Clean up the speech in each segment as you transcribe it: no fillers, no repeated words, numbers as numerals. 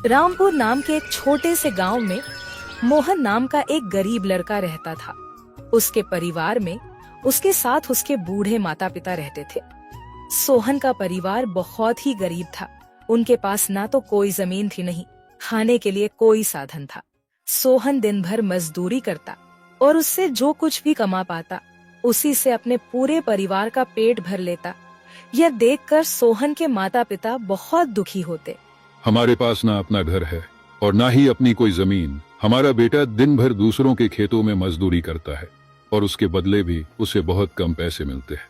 रामपुर नाम के एक छोटे से गांव में मोहन नाम का एक गरीब लड़का रहता था। उसके परिवार में उसके साथ उसके बूढ़े माता पिता रहते थे। सोहन का परिवार बहुत ही गरीब था। उनके पास ना तो कोई जमीन थी, नहीं खाने के लिए कोई साधन था। सोहन दिन भर मजदूरी करता और उससे जो कुछ भी कमा पाता उसी से अपने पूरे परिवार का पेट भर लेता। यह देखकर सोहन के माता पिता बहुत दुखी होते। हमारे पास ना अपना घर है और ना ही अपनी कोई जमीन। हमारा बेटा दिन भर दूसरों के खेतों में मजदूरी करता है और उसके बदले भी उसे बहुत कम पैसे मिलते हैं।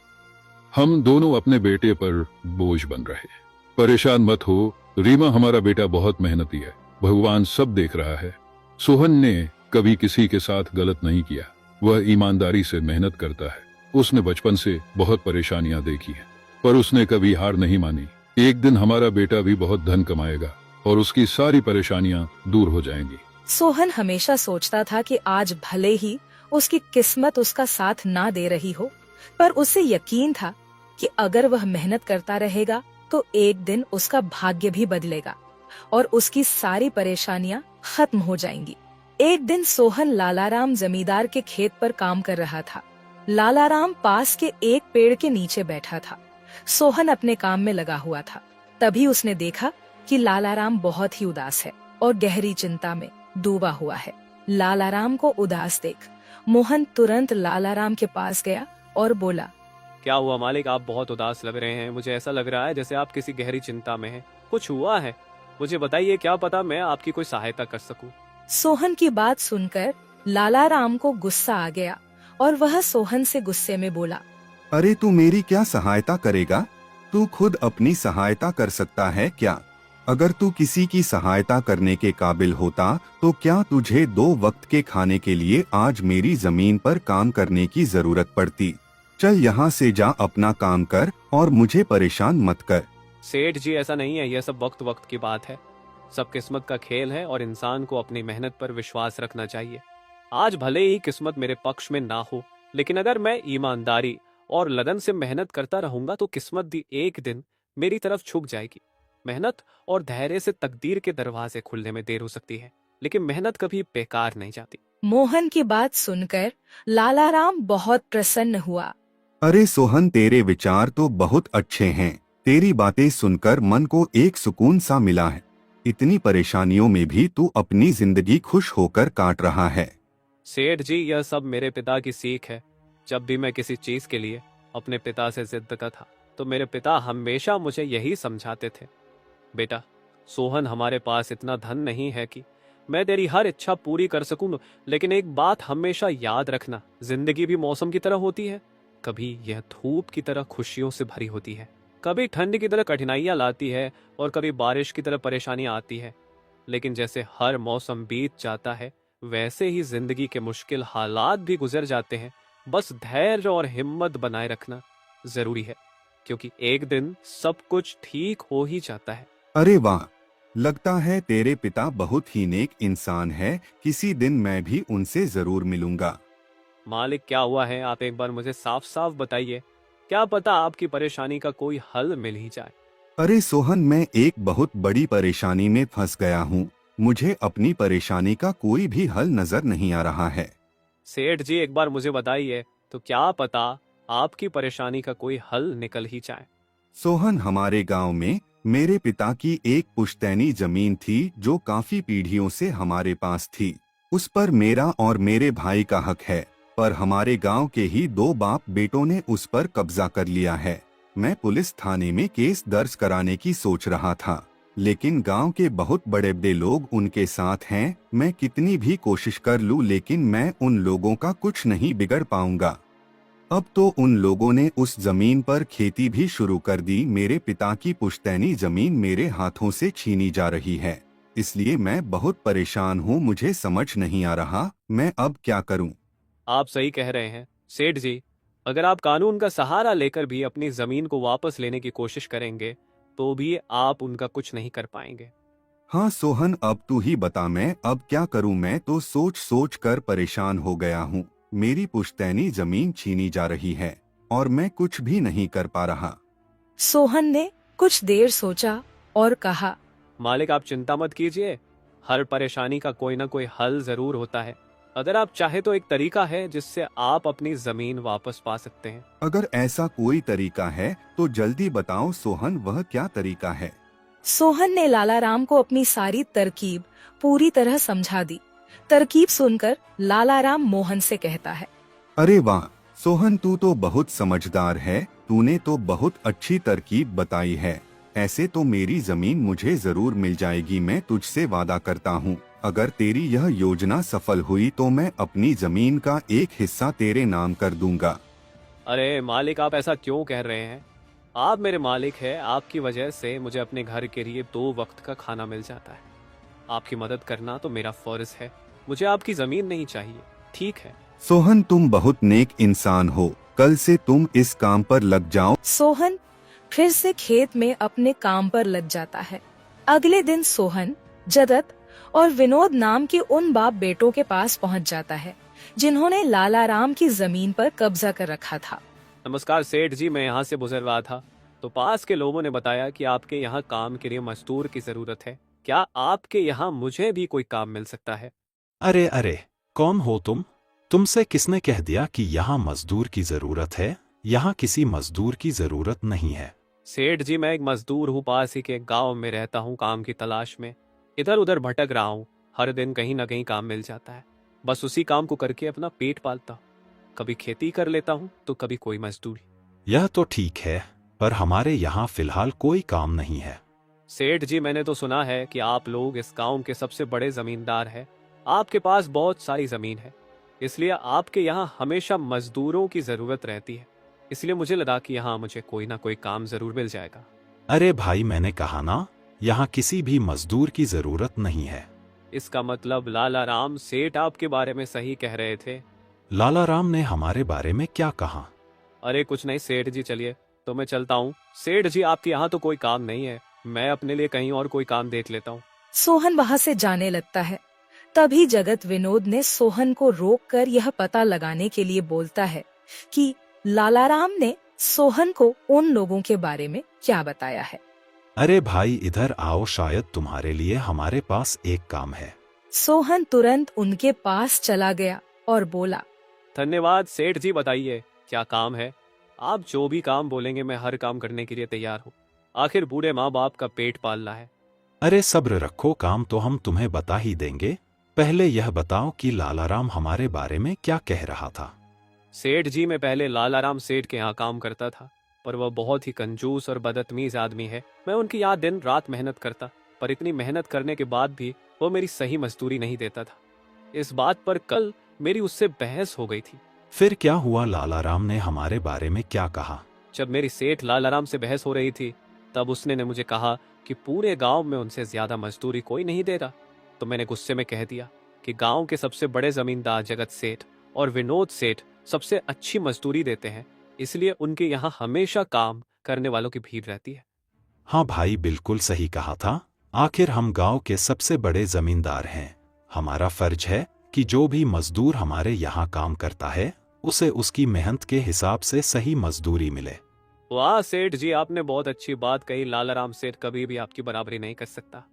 हम दोनों अपने बेटे पर बोझ बन रहे हैं। परेशान मत हो रीमा, हमारा बेटा बहुत मेहनती है, भगवान सब देख रहा है। सोहन ने कभी किसी के साथ गलत नहीं किया, वह ईमानदारी से मेहनत करता है। उसने बचपन से बहुत परेशानियां देखी हैं, पर उसने कभी हार नहीं मानी। एक दिन हमारा बेटा भी बहुत धन कमाएगा और उसकी सारी परेशानियां दूर हो जाएंगी। सोहन हमेशा सोचता था कि आज भले ही उसकी किस्मत उसका साथ ना दे रही हो, पर उसे यकीन था कि अगर वह मेहनत करता रहेगा तो एक दिन उसका भाग्य भी बदलेगा और उसकी सारी परेशानियां खत्म हो जाएंगी। एक दिन सोहन लालाराम जमींदार के खेत पर काम कर रहा था। लालाराम पास के एक पेड़ के नीचे बैठा था। सोहन अपने काम में लगा हुआ था। तभी उसने देखा कि लालाराम बहुत ही उदास है और गहरी चिंता में डूबा हुआ है। लालाराम को उदास देख मोहन तुरंत लालाराम के पास गया और बोला, क्या हुआ मालिक, आप बहुत उदास लग रहे हैं। मुझे ऐसा लग रहा है जैसे आप किसी गहरी चिंता में हैं। कुछ हुआ है? मुझे बताइए, क्या पता मैं आपकी कोई सहायता कर सकूं। सोहन की बात सुनकर लालाराम को गुस्सा आ गया और वह सोहन से गुस्से में बोला, अरे तू मेरी क्या सहायता करेगा? तू खुद अपनी सहायता कर सकता है क्या? अगर तू किसी की सहायता करने के काबिल होता तो क्या तुझे 2 वक्त के खाने के लिए आज मेरी जमीन पर काम करने की जरूरत पड़ती? चल यहाँ से जा, अपना काम कर और मुझे परेशान मत कर। सेठ जी, ऐसा नहीं है, यह सब वक्त वक्त की बात है। सब किस्मत का खेल है और इंसान को अपनी मेहनत पर विश्वास रखना चाहिए। आज भले ही किस्मत मेरे पक्ष में ना हो, लेकिन अगर मैं ईमानदारी और लगन से मेहनत करता रहूंगा तो किस्मत भी एक दिन मेरी तरफ झुक जाएगी। मेहनत और धैर्य से तकदीर के दरवाजे खुलने में देर हो सकती है, लेकिन मेहनत कभी बेकार नहीं जाती। मोहन की बात सुनकर लालाराम बहुत प्रसन्न हुआ। अरे सोहन, तेरे विचार तो बहुत अच्छे हैं। तेरी बातें सुनकर मन को एक सुकून सा मिला है। इतनी परेशानियों में भी तू अपनी जिंदगी खुश होकर काट रहा है। सेठ जी, यह सब मेरे पिता की सीख है। जब भी मैं किसी चीज के लिए अपने पिता से जिद करता था तो मेरे पिता हमेशा मुझे यही समझाते थे, बेटा सोहन, हमारे पास इतना धन नहीं है कि मैं तेरी हर इच्छा पूरी कर सकूं, लेकिन एक बात हमेशा याद रखना, जिंदगी भी मौसम की तरह होती है। कभी यह धूप की तरह खुशियों से भरी होती है, कभी ठंड की तरह कठिनाइयां लाती है और कभी बारिश की तरह परेशानियां आती है। लेकिन जैसे हर मौसम बीत जाता है वैसे ही जिंदगी के मुश्किल हालात भी गुजर जाते हैं। बस धैर्य और हिम्मत बनाए रखना जरूरी है, क्योंकि एक दिन सब कुछ ठीक हो ही जाता है। अरे वाह, लगता है तेरे पिता बहुत ही नेक इंसान है। किसी दिन मैं भी उनसे जरूर मिलूंगा। मालिक, क्या हुआ है? आप एक बार मुझे साफ साफ बताइए, क्या पता आपकी परेशानी का कोई हल मिल ही जाए। अरे सोहन, मैं एक बहुत बड़ी परेशानी में फंस गया हूँ। मुझे अपनी परेशानी का कोई भी हल नजर नहीं आ रहा है। सेठ जी, एक बार मुझे बताइए तो क्या पता आपकी परेशानी का कोई हल निकल ही जाए। सोहन, हमारे गांव में मेरे पिता की एक पुश्तैनी जमीन थी जो काफी पीढ़ियों से हमारे पास थी। उस पर मेरा और मेरे भाई का हक है, पर हमारे गांव के ही 2 बाप बेटों ने उस पर कब्जा कर लिया है। मैं पुलिस थाने में केस दर्ज कराने की सोच रहा था, लेकिन गांव के बहुत बड़े बड़े लोग उनके साथ हैं। मैं कितनी भी कोशिश कर लूं, लेकिन मैं उन लोगों का कुछ नहीं बिगड़ पाऊंगा। अब तो उन लोगों ने उस जमीन पर खेती भी शुरू कर दी। मेरे पिता की पुश्तैनी जमीन मेरे हाथों से छीनी जा रही है, इसलिए मैं बहुत परेशान हूँ। मुझे समझ नहीं आ रहा मैं अब क्या करूँ। आप सही कह रहे हैं सेठ जी, अगर आप कानून का सहारा लेकर भी अपनी जमीन को वापस लेने की कोशिश करेंगे तो भी आप उनका कुछ नहीं कर पाएंगे। हाँ सोहन, अब तू ही बता, मैं अब क्या करूँ? मैं तो सोच सोच कर परेशान हो गया हूँ। मेरी पुश्तैनी जमीन छीनी जा रही है और मैं कुछ भी नहीं कर पा रहा। सोहन ने कुछ देर सोचा और कहा, मालिक आप चिंता मत कीजिए, हर परेशानी का कोई ना कोई हल जरूर होता है। अगर आप चाहे तो एक तरीका है जिससे आप अपनी जमीन वापस पा सकते हैं। अगर ऐसा कोई तरीका है तो जल्दी बताओ सोहन, वह क्या तरीका है? सोहन ने लाला राम को अपनी सारी तरकीब पूरी तरह समझा दी। तरकीब सुनकर लाला राम मोहन से कहता है, अरे वाह सोहन, तू तो बहुत समझदार है, तूने तो बहुत अच्छी तरकीब बताई है। ऐसे तो मेरी जमीन मुझे जरूर मिल जाएगी, मैं तुझसे वादा करता हूँ। अगर तेरी यह योजना सफल हुई तो मैं अपनी जमीन का एक हिस्सा तेरे नाम कर दूंगा। अरे मालिक, आप ऐसा क्यों कह रहे हैं? आप मेरे मालिक हैं, आपकी वजह से मुझे अपने घर के लिए 2 वक्त का खाना मिल जाता है। आपकी मदद करना तो मेरा फर्ज है, मुझे आपकी जमीन नहीं चाहिए, ठीक है? सोहन तुम बहुत नेक इंसान हो, कल से तुम इस काम पर लग जाओ। सोहन फिर से खेत में अपने काम पर लग जाता है। अगले दिन सोहन जगत और विनोद नाम के उन बाप बेटों के पास पहुंच जाता है जिन्होंने लाला राम की जमीन पर कब्जा कर रखा था। नमस्कार सेठ जी, मैं यहाँ से गुजर रहा था तो पास के लोगों ने बताया कि आपके यहाँ काम के लिए मजदूर की जरूरत है। क्या आपके यहाँ मुझे भी कोई काम मिल सकता है? अरे अरे, कौन हो तुम? तुमसे किसने कह दिया कि यहाँ मजदूर की जरूरत है? यहाँ किसी मजदूर की जरूरत नहीं है। सेठ जी, मैं एक मजदूर हूँ, पास ही के गांव में रहता हूँ, काम की तलाश में इधर उधर भटक रहा हूँ। हर दिन कहीं ना कहीं काम मिल जाता है, बस उसी काम को करके अपना पेट पालता हूँ। कभी खेती कर लेता हूँ तो कभी कोई मजदूरी। यह तो ठीक है, पर हमारे यहाँ फिलहाल कोई काम नहीं है। सेठ जी, मैंने तो सुना है कि आप लोग इस गांव के सबसे बड़े जमींदार हैं। आपके पास बहुत सारी जमीन है, इसलिए आपके यहाँ हमेशा मजदूरों की जरूरत रहती है। इसलिए मुझे लगा कि यहाँ मुझे कोई ना कोई काम जरूर मिल जाएगा। अरे भाई, मैंने कहा ना, यहाँ किसी भी मजदूर की जरूरत नहीं है। इसका मतलब लाला राम सेठ आपके बारे में सही कह रहे थे? लाला राम ने हमारे बारे में क्या कहा? अरे कुछ नहीं सेठ जी, चलिए तो मैं चलता हूँ। सेठ जी, आपके यहाँ तो कोई काम नहीं है, मैं अपने लिए कहीं और कोई काम देख लेता हूँ। सोहन वहाँ से जाने लगता है। तभी जगत विनोद ने सोहन को रोककर यह पता लगाने के लिए बोलता है कि लाला राम ने सोहन को उन लोगों के बारे में क्या बताया है। अरे भाई, इधर आओ, शायद तुम्हारे लिए हमारे पास एक काम है। सोहन तुरंत उनके पास चला गया और बोला, धन्यवाद सेठ जी, बताइए क्या काम है? आप जो भी काम बोलेंगे मैं हर काम करने के लिए तैयार हूँ। आखिर बूढ़े माँ बाप का पेट पालना है। अरे सब्र रखो, काम तो हम तुम्हें बता ही देंगे। पहले यह बताओ कि लाला राम हमारे बारे में क्या कह रहा था। सेठ जी, मैं पहले लाला राम सेठ के यहाँ काम करता था, पर वह बहुत ही कंजूस और बदतमीज आदमी है। मैं उनकी यहाँ दिन रात मेहनत करता, पर इतनी मेहनत करने के बाद भी वो मेरी सही मजदूरी नहीं देता था। इस बात पर कल मेरी उससे बहस हो गई थी। फिर क्या हुआ? लाला राम ने हमारे बारे में क्या कहा? जब मेरी सेठ लाला राम से बहस हो रही थी तब उसने ने मुझे कहा कि पूरे गांव में उनसे ज्यादा मजदूरी कोई नहीं दे रहा। तो मैंने गुस्से में कह दिया कि गांव के सबसे बड़े जमींदार जगत सेठ और विनोद सेठ सबसे अच्छी मजदूरी देते हैं, इसलिए उनके यहाँ हमेशा काम करने वालों की भीड़ रहती है। हाँ भाई, बिल्कुल सही कहा था। आखिर हम गांव के सबसे बड़े जमींदार हैं। हमारा फर्ज है कि जो भी मजदूर हमारे यहाँ काम करता है उसे उसकी मेहनत के हिसाब से सही मजदूरी मिले। वाह सेठ जी, आपने बहुत अच्छी बात कही। लाला राम सेठ कभी भी आपकी बराबरी नहीं कर सकता,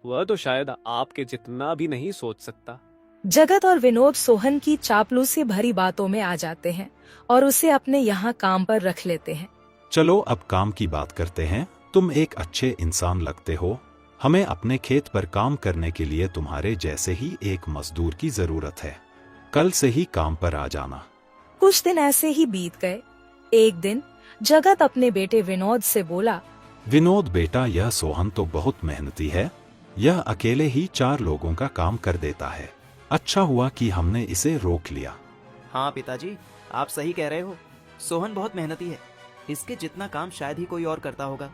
वह तो शायद आपके जितना भी नहीं सोच सकता। जगत और विनोद सोहन की चापलूसी भरी बातों में आ जाते हैं और उसे अपने यहाँ काम पर रख लेते हैं। चलो अब काम की बात करते हैं। तुम एक अच्छे इंसान लगते हो। हमें अपने खेत पर काम करने के लिए तुम्हारे जैसे ही एक मजदूर की जरूरत है। कल से ही काम पर आ जाना। कुछ दिन ऐसे ही बीत गए। एक दिन जगत अपने बेटे विनोद से बोला, विनोद बेटा, यह सोहन तो बहुत मेहनती है। यह अकेले ही 4 लोगों का काम कर देता है। अच्छा हुआ कि हमने इसे रोक लिया। हाँ पिताजी, आप सही कह रहे हो। सोहन बहुत मेहनती है, इसके जितना काम शायद ही कोई और करता होगा।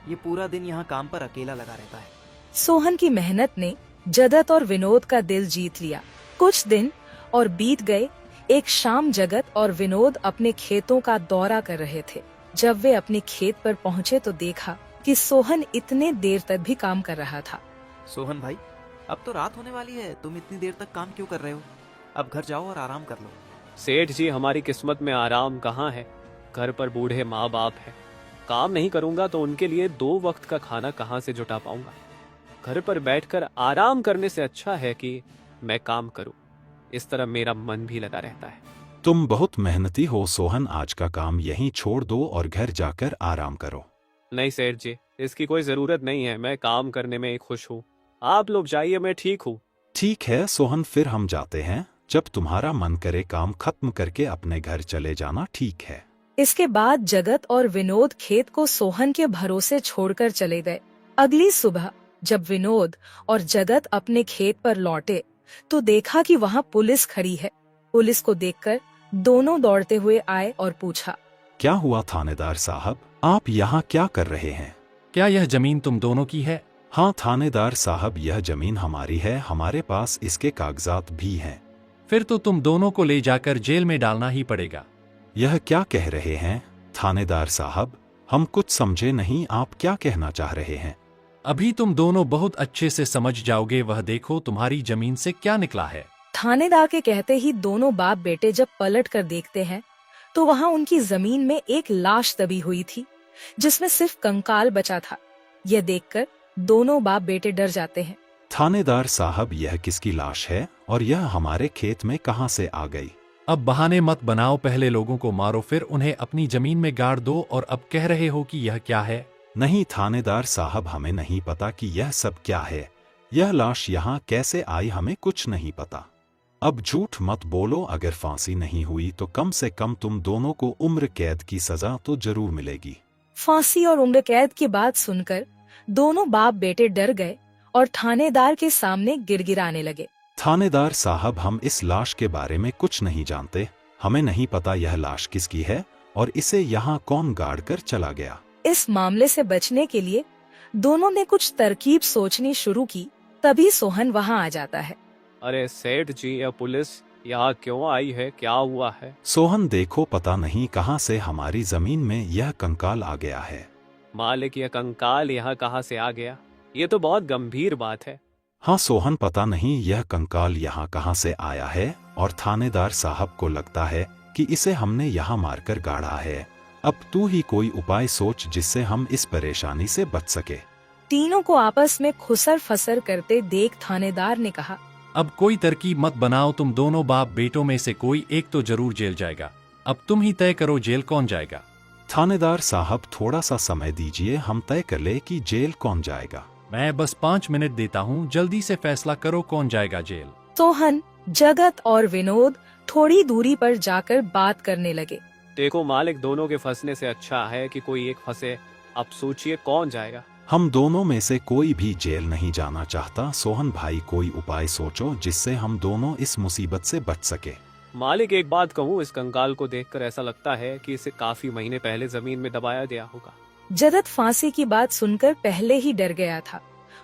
ये पूरा दिन यहाँ काम पर अकेला लगा रहता है। सोहन की मेहनत ने जगत और विनोद का दिल जीत लिया। कुछ दिन और बीत गए। एक शाम जगत और विनोद अपने खेतों का दौरा कर रहे थे। जब वे अपने खेत पर पहुँचे तो देखा कि सोहन इतने देर तक भी काम कर रहा था। सोहन भाई, अब तो रात होने वाली है, तुम इतनी देर तक काम क्यों कर रहे हो? अब घर जाओ और आराम कर लो। सेठ जी, हमारी किस्मत में आराम कहाँ है? घर पर बूढ़े माँ बाप है। काम नहीं करूंगा तो उनके लिए 2 वक्त का खाना कहाँ से जुटा पाऊंगा? घर पर बैठकर आराम करने से अच्छा है कि मैं काम करूं। इस तरह मेरा मन भी लगा रहता है। तुम बहुत मेहनती हो सोहन, आज का काम यहीं छोड़ दो और घर जाकर आराम करो। नहीं सेठ जी, इसकी कोई जरूरत नहीं है। मैं काम करने में खुश हूँ। आप लोग जाइए, मैं ठीक हूँ। ठीक है सोहन, फिर हम जाते हैं। जब तुम्हारा मन करे काम खत्म करके अपने घर चले जाना, ठीक है। इसके बाद जगत और विनोद खेत को सोहन के भरोसे छोड़कर चले गए। अगली सुबह जब विनोद और जगत अपने खेत पर लौटे तो देखा कि वहाँ पुलिस खड़ी है। पुलिस को देखकर दोनों दौड़ते हुए आए और पूछा, क्या हुआ थानेदार साहब, आप यहाँ क्या कर रहे हैं? क्या यह जमीन तुम दोनों की है? हाँ थानेदार साहब, यह जमीन हमारी है, हमारे पास इसके कागजात भी हैं। फिर तो तुम दोनों को ले जाकर जेल में डालना ही पड़ेगा। यह क्या कह रहे हैं थानेदार साहब, हम कुछ समझे नहीं, आप क्या कहना चाह रहे हैं? अभी तुम दोनों बहुत अच्छे से समझ जाओगे। वह देखो तुम्हारी जमीन से क्या निकला है। थानेदार के कहते ही दोनों बाप बेटे जब पलट कर देखते हैं तो वहाँ उनकी जमीन में एक लाश दबी हुई थी जिसमें सिर्फ कंकाल बचा था। यह देखकर दोनों बाप बेटे डर जाते हैं। थानेदार साहब, यह किसकी लाश है और यह हमारे खेत में कहाँ से आ गई? अब बहाने मत बनाओ, पहले लोगों को मारो फिर उन्हें अपनी जमीन में गाड़ दो और अब कह रहे हो कि यह क्या है? नहीं थानेदार साहब, हमें नहीं पता कि यह सब क्या है। यह लाश यहाँ कैसे आई, हमें कुछ नहीं पता। अब झूठ मत बोलो, अगर फांसी नहीं हुई तो कम से कम तुम दोनों को उम्र कैद की सजा तो जरूर मिलेगी। फांसी और उम्र कैद की बात सुनकर दोनों बाप बेटे डर गए और थानेदार के सामने गिड़गिड़ाने लगे। थानेदार साहब, हम इस लाश के बारे में कुछ नहीं जानते, हमें नहीं पता यह लाश किसकी है और इसे यहाँ कौन गाड़ कर चला गया। इस मामले से बचने के लिए दोनों ने कुछ तरकीब सोचनी शुरू की। तभी सोहन वहाँ आ जाता है। अरे सेठ जी, यह पुलिस यहाँ क्यों आई है? क्या हुआ है? सोहन देखो, पता नहीं कहाँ से हमारी जमीन में यह कंकाल आ गया है। मालिक, यह कंकाल यहाँ कहाँ से आ गया? ये तो बहुत गंभीर बात है। हाँ सोहन, पता नहीं यह कंकाल यहाँ कहाँ से आया है और थानेदार साहब को लगता है कि इसे हमने यहाँ मारकर गाड़ा है। अब तू ही कोई उपाय सोच जिससे हम इस परेशानी से बच सके। तीनों को आपस में खुसर फसर करते देख थानेदार ने कहा, अब कोई तरकीब मत बनाओ, तुम दोनों बाप बेटों में से कोई एक तो जरूर जेल जाएगा। अब तुम ही तय करो जेल कौन जाएगा। थानेदार साहब, थोड़ा सा समय दीजिए, हम तय कर ले कि जेल कौन जाएगा। मैं बस 5 मिनट देता हूँ, जल्दी से फैसला करो कौन जाएगा जेल। सोहन, जगत और विनोद थोड़ी दूरी पर जाकर बात करने लगे। देखो मालिक, दोनों के फंसने से अच्छा है कि कोई एक फंसे। अब सोचिए कौन जाएगा। हम दोनों में से कोई भी जेल नहीं जाना चाहता। सोहन भाई, कोई उपाय सोचो जिससे हम दोनों इस मुसीबत से बच सके। मालिक, एक बात कहूँ, इस कंकाल को देखकर ऐसा लगता है कि इसे काफी महीने पहले जमीन में दबाया गया होगा। जगत फांसी की बात सुनकर पहले ही डर गया था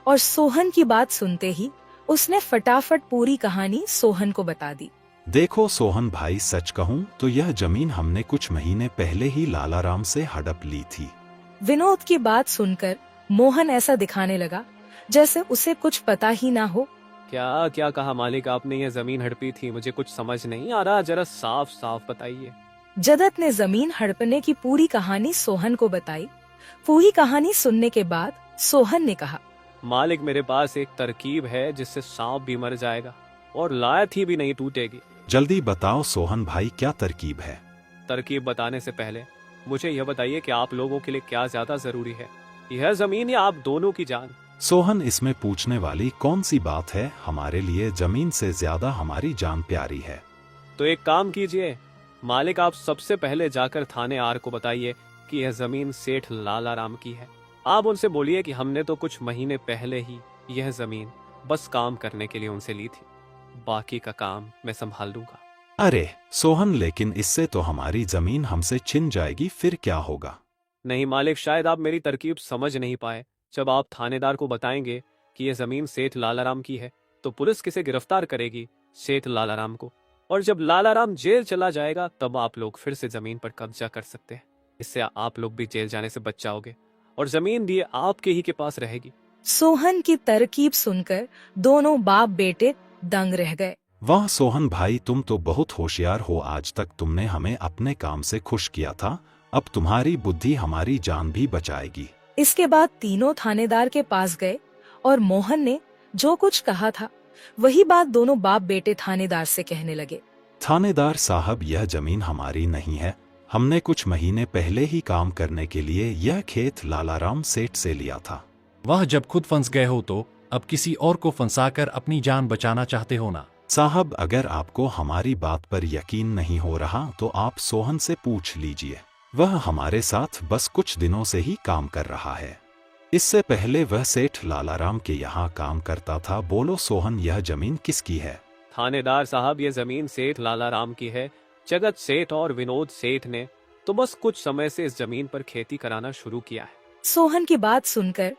और सोहन की बात सुनते ही उसने फटाफट पूरी कहानी सोहन को बता दी। देखो सोहन भाई, सच कहूँ तो यह जमीन हमने कुछ महीने पहले ही लालाराम से हड़प ली थी। विनोद की बात सुनकर मोहन ऐसा दिखाने लगा जैसे उसे कुछ पता ही ना हो। क्या क्या कहा मालिक आपने? ये जमीन हड़पी थी, मुझे कुछ समझ नहीं आ रहा, जरा साफ साफ बताइए। जगत ने जमीन हड़पने की पूरी कहानी सोहन को बताई। पूरी कहानी सुनने के बाद सोहन ने कहा, मालिक, मेरे पास एक तरकीब है जिससे सांप भी मर जाएगा और लायत ही भी नहीं टूटेगी। जल्दी बताओ सोहन भाई, क्या तरकीब है? तरकीब बताने से पहले मुझे यह बताइए कि आप लोगों के लिए क्या ज्यादा जरूरी है, यह जमीन या आप दोनों की जान? सोहन, इसमें पूछने वाली कौन सी बात है? हमारे लिए जमीन से ज्यादा हमारी जान प्यारी है। तो एक काम कीजिए मालिक, आप सबसे पहले जाकर थाने आर को बताइए कि यह जमीन सेठ लालाराम की है। आप उनसे बोलिए कि हमने तो कुछ महीने पहले ही यह जमीन बस काम करने के लिए उनसे ली थी, बाकी का काम मैं संभाल लूंगा। अरे सोहन, लेकिन इससे तो हमारी जमीन हमसे छिन जाएगी, फिर क्या होगा? नहीं मालिक, शायद आप मेरी तरकीब समझ नहीं पाए। जब आप थानेदार को बताएंगे कि यह जमीन सेठ लालाराम की है तो पुलिस किसे गिरफ्तार करेगी? सेठ लालाराम को। और जब लालाराम जेल चला जाएगा तब आप लोग फिर से जमीन पर कब्जा कर सकते हैं। इससे आप लोग भी जेल जाने से बच जाओगे और जमीन भी आपके ही के पास रहेगी। सोहन की तरकीब सुनकर दोनों बाप बेटे दंग रह गए। वाह सोहन भाई, तुम तो बहुत होशियार हो। आज तक तुमने हमें अपने काम से खुश किया था, अब तुम्हारी बुद्धि हमारी जान भी बचाएगी। इसके बाद तीनों थानेदार के पास गए और मोहन ने जो कुछ कहा था वही बात दोनों बाप बेटे थानेदार से कहने लगे। थानेदार साहब, यह जमीन हमारी नहीं है। हमने कुछ महीने पहले ही काम करने के लिए यह खेत लालाराम सेठ से लिया था। वह जब खुद फंस गए हो तो अब किसी और को फंसाकर अपनी जान बचाना चाहते हो ना? साहब, अगर आपको हमारी बात पर यकीन नहीं हो रहा तो आप सोहन से पूछ लीजिए। वह हमारे साथ बस कुछ दिनों से ही काम कर रहा है। इससे पहले वह सेठ लालाराम के यहाँ काम करता था। बोलो सोहन, यह जमीन किसकी है? थानेदार साहब, ये जमीन सेठ लालाराम की है। जगत सेठ और विनोद सेठ ने तो बस कुछ समय से इस जमीन पर खेती कराना शुरू किया है। सोहन की बात सुनकर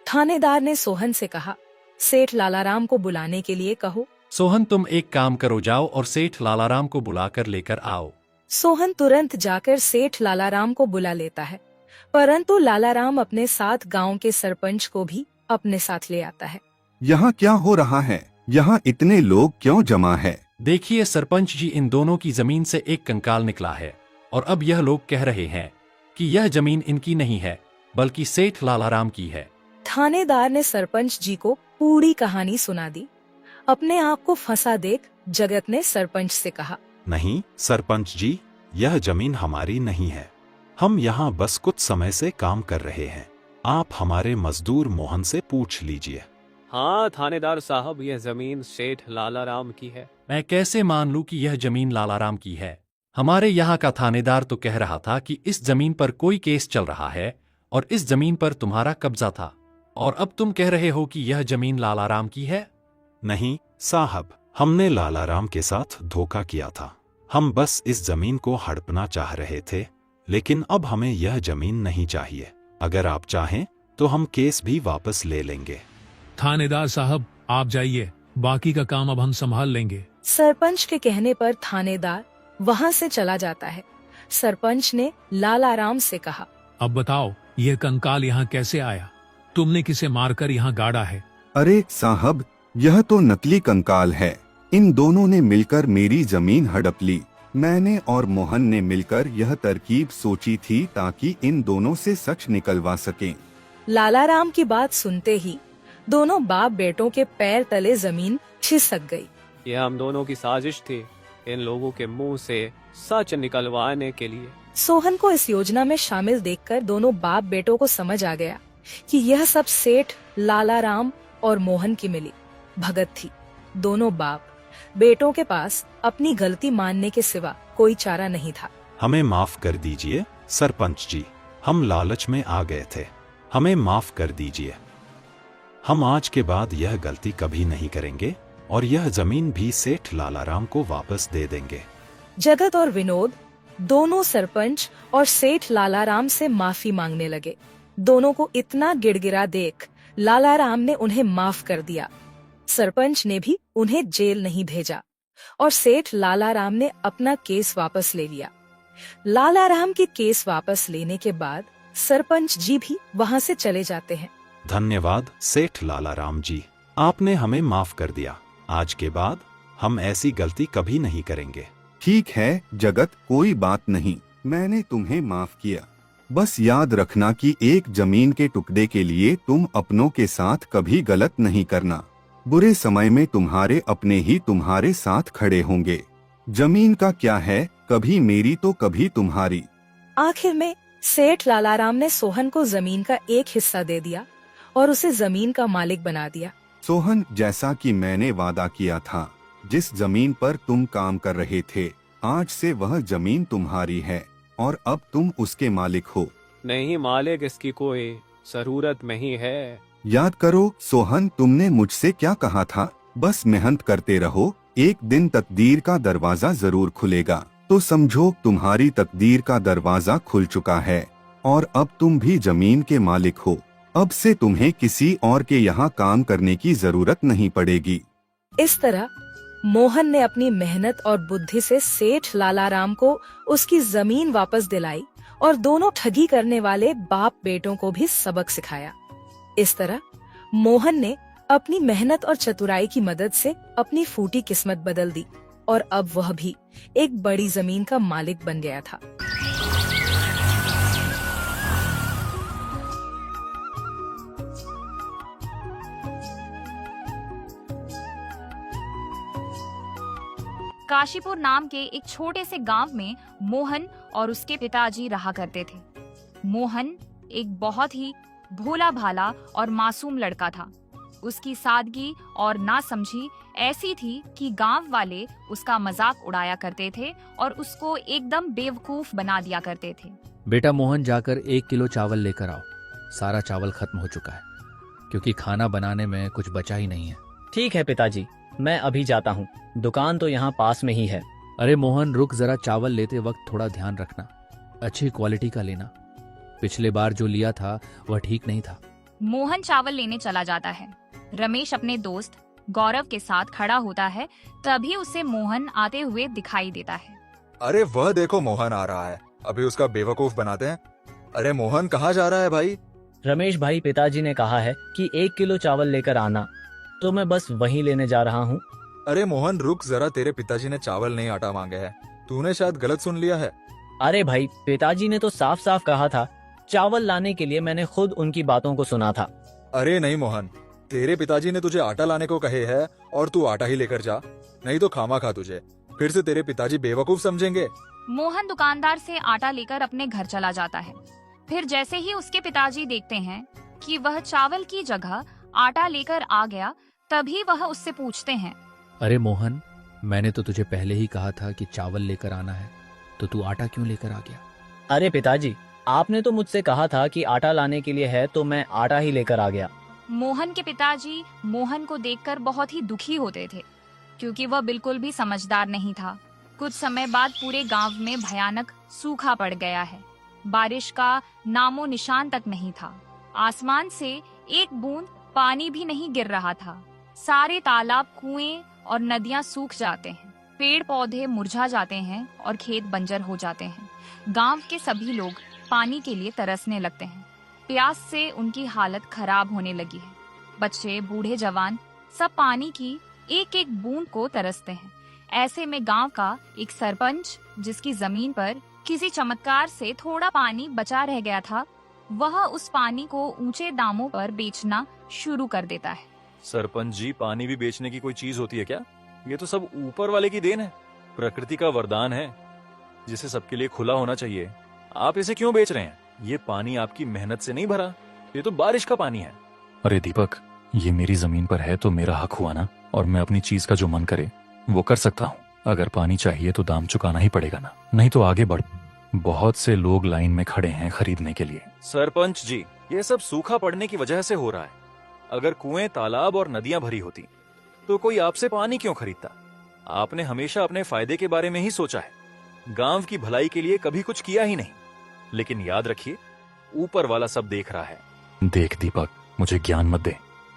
थानेदार ने सोहन से कहा, सेठ लालाराम को बुलाने के लिए कहो। सोहन, तुम एक काम करो, जाओ और सेठ लालाराम को बुलाकर लेकर आओ। सोहन तुरंत जाकर सेठ लालाराम को बुला लेता है, परंतु लालाराम अपने साथ गांव के सरपंच को भी अपने साथ ले आता है। यहाँ क्या हो रहा है? यहाँ इतने लोग क्यों जमा है? देखिए सरपंच जी, इन दोनों की जमीन से एक कंकाल निकला है और अब यह लोग कह रहे हैं कि यह जमीन इनकी नहीं है बल्कि सेठ लालाराम की है। थानेदार ने सरपंच जी को पूरी कहानी सुना दी। अपने आप को फंसा देख जगत ने सरपंच से कहा, नहीं सरपंच जी, यह जमीन हमारी नहीं है। हम यहाँ बस कुछ समय से काम कर रहे हैं। आप हमारे मजदूर मोहन से पूछ लीजिए। हाँ थानेदार साहब, यह जमीन सेठ लालाराम की है। मैं कैसे मान लूं कि यह जमीन लालाराम की है? हमारे यहाँ का थानेदार तो कह रहा था कि इस जमीन पर कोई केस चल रहा है और इस जमीन पर तुम्हारा कब्जा था, और अब तुम कह रहे हो कि यह जमीन लालाराम की है। नहीं साहब, हमने लालाराम के साथ धोखा किया था। हम बस इस जमीन को हड़पना चाह रहे थे, लेकिन अब हमें यह जमीन नहीं चाहिए। अगर आप चाहें तो हम केस भी वापस ले लेंगे। थानेदार साहब, आप जाइए, बाकी का काम अब हम संभाल लेंगे। सरपंच के कहने पर थानेदार वहाँ से चला जाता है। सरपंच ने लालाराम से कहा, अब बताओ, यह कंकाल यहाँ कैसे आया? तुमने किसे मारकर यहाँ गाड़ा है? अरे साहब, यह तो नकली कंकाल है। इन दोनों ने मिलकर मेरी जमीन हड़प ली। मैंने और मोहन ने मिलकर यह तरकीब सोची थी ताकि इन दोनों से सच निकलवा सकें। लालाराम की बात सुनते ही दोनों बाप बेटों के पैर तले जमीन खिसक गई। यह हम दोनों की साजिश थी, इन लोगों के मुंह से सच निकलवाने के लिए। सोहन को इस योजना में शामिल देखकर दोनों बाप बेटों को समझ आ गया कि यह सब सेठ लालाराम और मोहन की मिली भगत थी। दोनों बाप बेटों के पास अपनी गलती मानने के सिवा कोई चारा नहीं था। हमें माफ कर दीजिए सरपंच जी, हम लालच में आ गए थे। हमें माफ कर दीजिए। हम आज के बाद यह गलती कभी नहीं करेंगे और यह जमीन भी सेठ लालाराम को वापस दे देंगे। जगत और विनोद दोनों सरपंच और सेठ लालाराम से माफी मांगने लगे। दोनों को इतना गिड़गिड़ा देख लालाराम ने उन्हें माफ कर दिया। सरपंच ने भी उन्हें जेल नहीं भेजा और सेठ लालाराम ने अपना केस वापस ले लिया। लालाराम के केस वापस लेने के बाद सरपंच जी भी वहाँ से चले जाते हैं। धन्यवाद सेठ लालाराम जी, आपने हमें माफ कर दिया। आज के बाद हम ऐसी गलती कभी नहीं करेंगे। ठीक है जगत, कोई बात नहीं, मैंने तुम्हें माफ किया। बस याद रखना कि एक जमीन के टुकड़े के लिए तुम अपनों के साथ कभी गलत नहीं करना। बुरे समय में तुम्हारे अपने ही तुम्हारे साथ खड़े होंगे। जमीन का क्या है, कभी मेरी तो कभी तुम्हारी। आखिर में सेठ लालाराम ने सोहन को जमीन का एक हिस्सा दे दिया और उसे जमीन का मालिक बना दिया। सोहन, जैसा कि मैंने वादा किया था, जिस जमीन पर तुम काम कर रहे थे, आज से वह जमीन तुम्हारी है और अब तुम उसके मालिक हो। नहीं मालिक, इसकी कोई जरूरत नहीं है। याद करो सोहन, तुमने मुझसे क्या कहा था? बस मेहनत करते रहो, एक दिन तकदीर का दरवाजा जरूर खुलेगा। तो समझो तुम्हारी तकदीर का दरवाजा खुल चुका है और अब तुम भी जमीन के मालिक हो। अब से तुम्हें किसी और के यहाँ काम करने की जरूरत नहीं पड़ेगी। इस तरह मोहन ने अपनी मेहनत और बुद्धि से सेठ लालाराम को उसकी जमीन वापस दिलाई और दोनों ठगी करने वाले बाप बेटों को भी सबक सिखाया। इस तरह मोहन ने अपनी मेहनत और चतुराई की मदद से अपनी फूटी किस्मत बदल दी और अब वह भी एक बड़ी जमीन का मालिक बन गया था। काशीपुर नाम के एक छोटे से गांव में मोहन और उसके पिताजी रहा करते थे। मोहन एक बहुत ही भोला भाला और मासूम लड़का था। उसकी सादगी और नासमझी ऐसी थी कि गांव वाले उसका मजाक उड़ाया करते थे और उसको एकदम बेवकूफ बना दिया करते थे। बेटा मोहन, जाकर 1 किलो चावल लेकर आओ। सारा चावल खत्म हो चुका है, क्योंकि खाना बनाने में कुछ बचा ही नहीं है। ठीक है पिताजी, मैं अभी जाता हूँ। दुकान तो यहाँ पास में ही है। अरे मोहन रुक जरा, चावल लेते वक्त थोड़ा ध्यान रखना, अच्छी क्वालिटी का लेना। पिछले बार जो लिया था वह ठीक नहीं था। मोहन चावल लेने चला जाता है। रमेश अपने दोस्त गौरव के साथ खड़ा होता है, तभी उसे मोहन आते हुए दिखाई देता है। अरे वह देखो, मोहन आ रहा है। अभी उसका बेवकूफ बनाते हैं। अरे मोहन, कहाँ जा रहा है भाई? रमेश भाई, पिताजी ने कहा है कि 1 किलो चावल लेकर आना, तो मैं बस वही लेने जा रहा हूँ। अरे मोहन रुक जरा, तेरे पिताजी ने चावल नहीं आटा मांगे है। तूने शायद गलत सुन लिया है। अरे भाई, पिताजी ने तो साफ साफ कहा था चावल लाने के लिए। मैंने खुद उनकी बातों को सुना था। अरे नहीं मोहन, तेरे पिताजी ने तुझे आटा लाने को कहे है और तू आटा ही लेकर जा, नहीं तो खामा खा तुझे। फिर से तेरे पिताजी बेवकूफ समझेंगे। मोहन दुकानदार से आटा लेकर अपने घर चला जाता है। फिर जैसे ही उसके पिताजी देखते हैं कि वह चावल की जगह आटा लेकर आ गया, तभी वह उससे पूछते हैं, अरे मोहन, मैंने तो तुझे पहले ही कहा था कि चावल लेकर आना है, तो तू आटा क्यों लेकर आ गया? अरे पिताजी, आपने तो मुझसे कहा था कि आटा लाने के लिए है, तो मैं आटा ही लेकर आ गया। मोहन के पिताजी मोहन को देखकर बहुत ही दुखी होते थे, क्योंकि वह बिल्कुल भी समझदार नहीं था। कुछ समय बाद पूरे गांव में भयानक सूखा पड़ गया है। बारिश का नामो निशान तक नहीं था। आसमान से एक बूंद पानी भी नहीं गिर रहा था। सारे तालाब, कुएं और नदियां सूख जाते हैं। पेड़ पौधे मुरझा जाते हैं और खेत बंजर हो जाते हैं। गांव के सभी लोग पानी के लिए तरसने लगते हैं। प्यास से उनकी हालत खराब होने लगी है। बच्चे, बूढ़े, जवान सब पानी की एक एक बूंद को तरसते हैं। ऐसे में गांव का एक सरपंच, जिसकी जमीन पर किसी चमत्कार से थोड़ा पानी बचा रह गया था, वह उस पानी को ऊंचे दामों पर बेचना शुरू कर देता है। सरपंच जी, पानी भी बेचने की कोई चीज होती है क्या? ये तो सब ऊपर वाले की देन है, प्रकृति का वरदान है, जिसे सबके लिए खुला होना चाहिए। आप इसे क्यों बेच रहे हैं? ये पानी आपकी मेहनत से नहीं भरा, ये तो बारिश का पानी है। अरे दीपक, ये मेरी जमीन पर है तो मेरा हक हुआ ना, और मैं अपनी चीज का जो मन करे वो कर सकता हूँ। अगर पानी चाहिए तो दाम चुकाना ही पड़ेगा ना, नहीं तो आगे बढ़। बहुत से लोग लाइन में खड़े हैं खरीदने के लिए। सरपंच जी, ये सब सूखा पड़ने की वजह से हो रहा है। अगर कुएं, तालाब और नदियां भरी होती तो कोई आपसे पानी क्यों खरीदता? आपने हमेशा अपने फायदे के बारे में ही सोचा है, गांव की भलाई के लिए कभी कुछ किया ही नहीं। लेकिन याद रखिए, ऊपर वाला सब देख रहा है। देख दीपक, मुझे ज्ञान मत दे।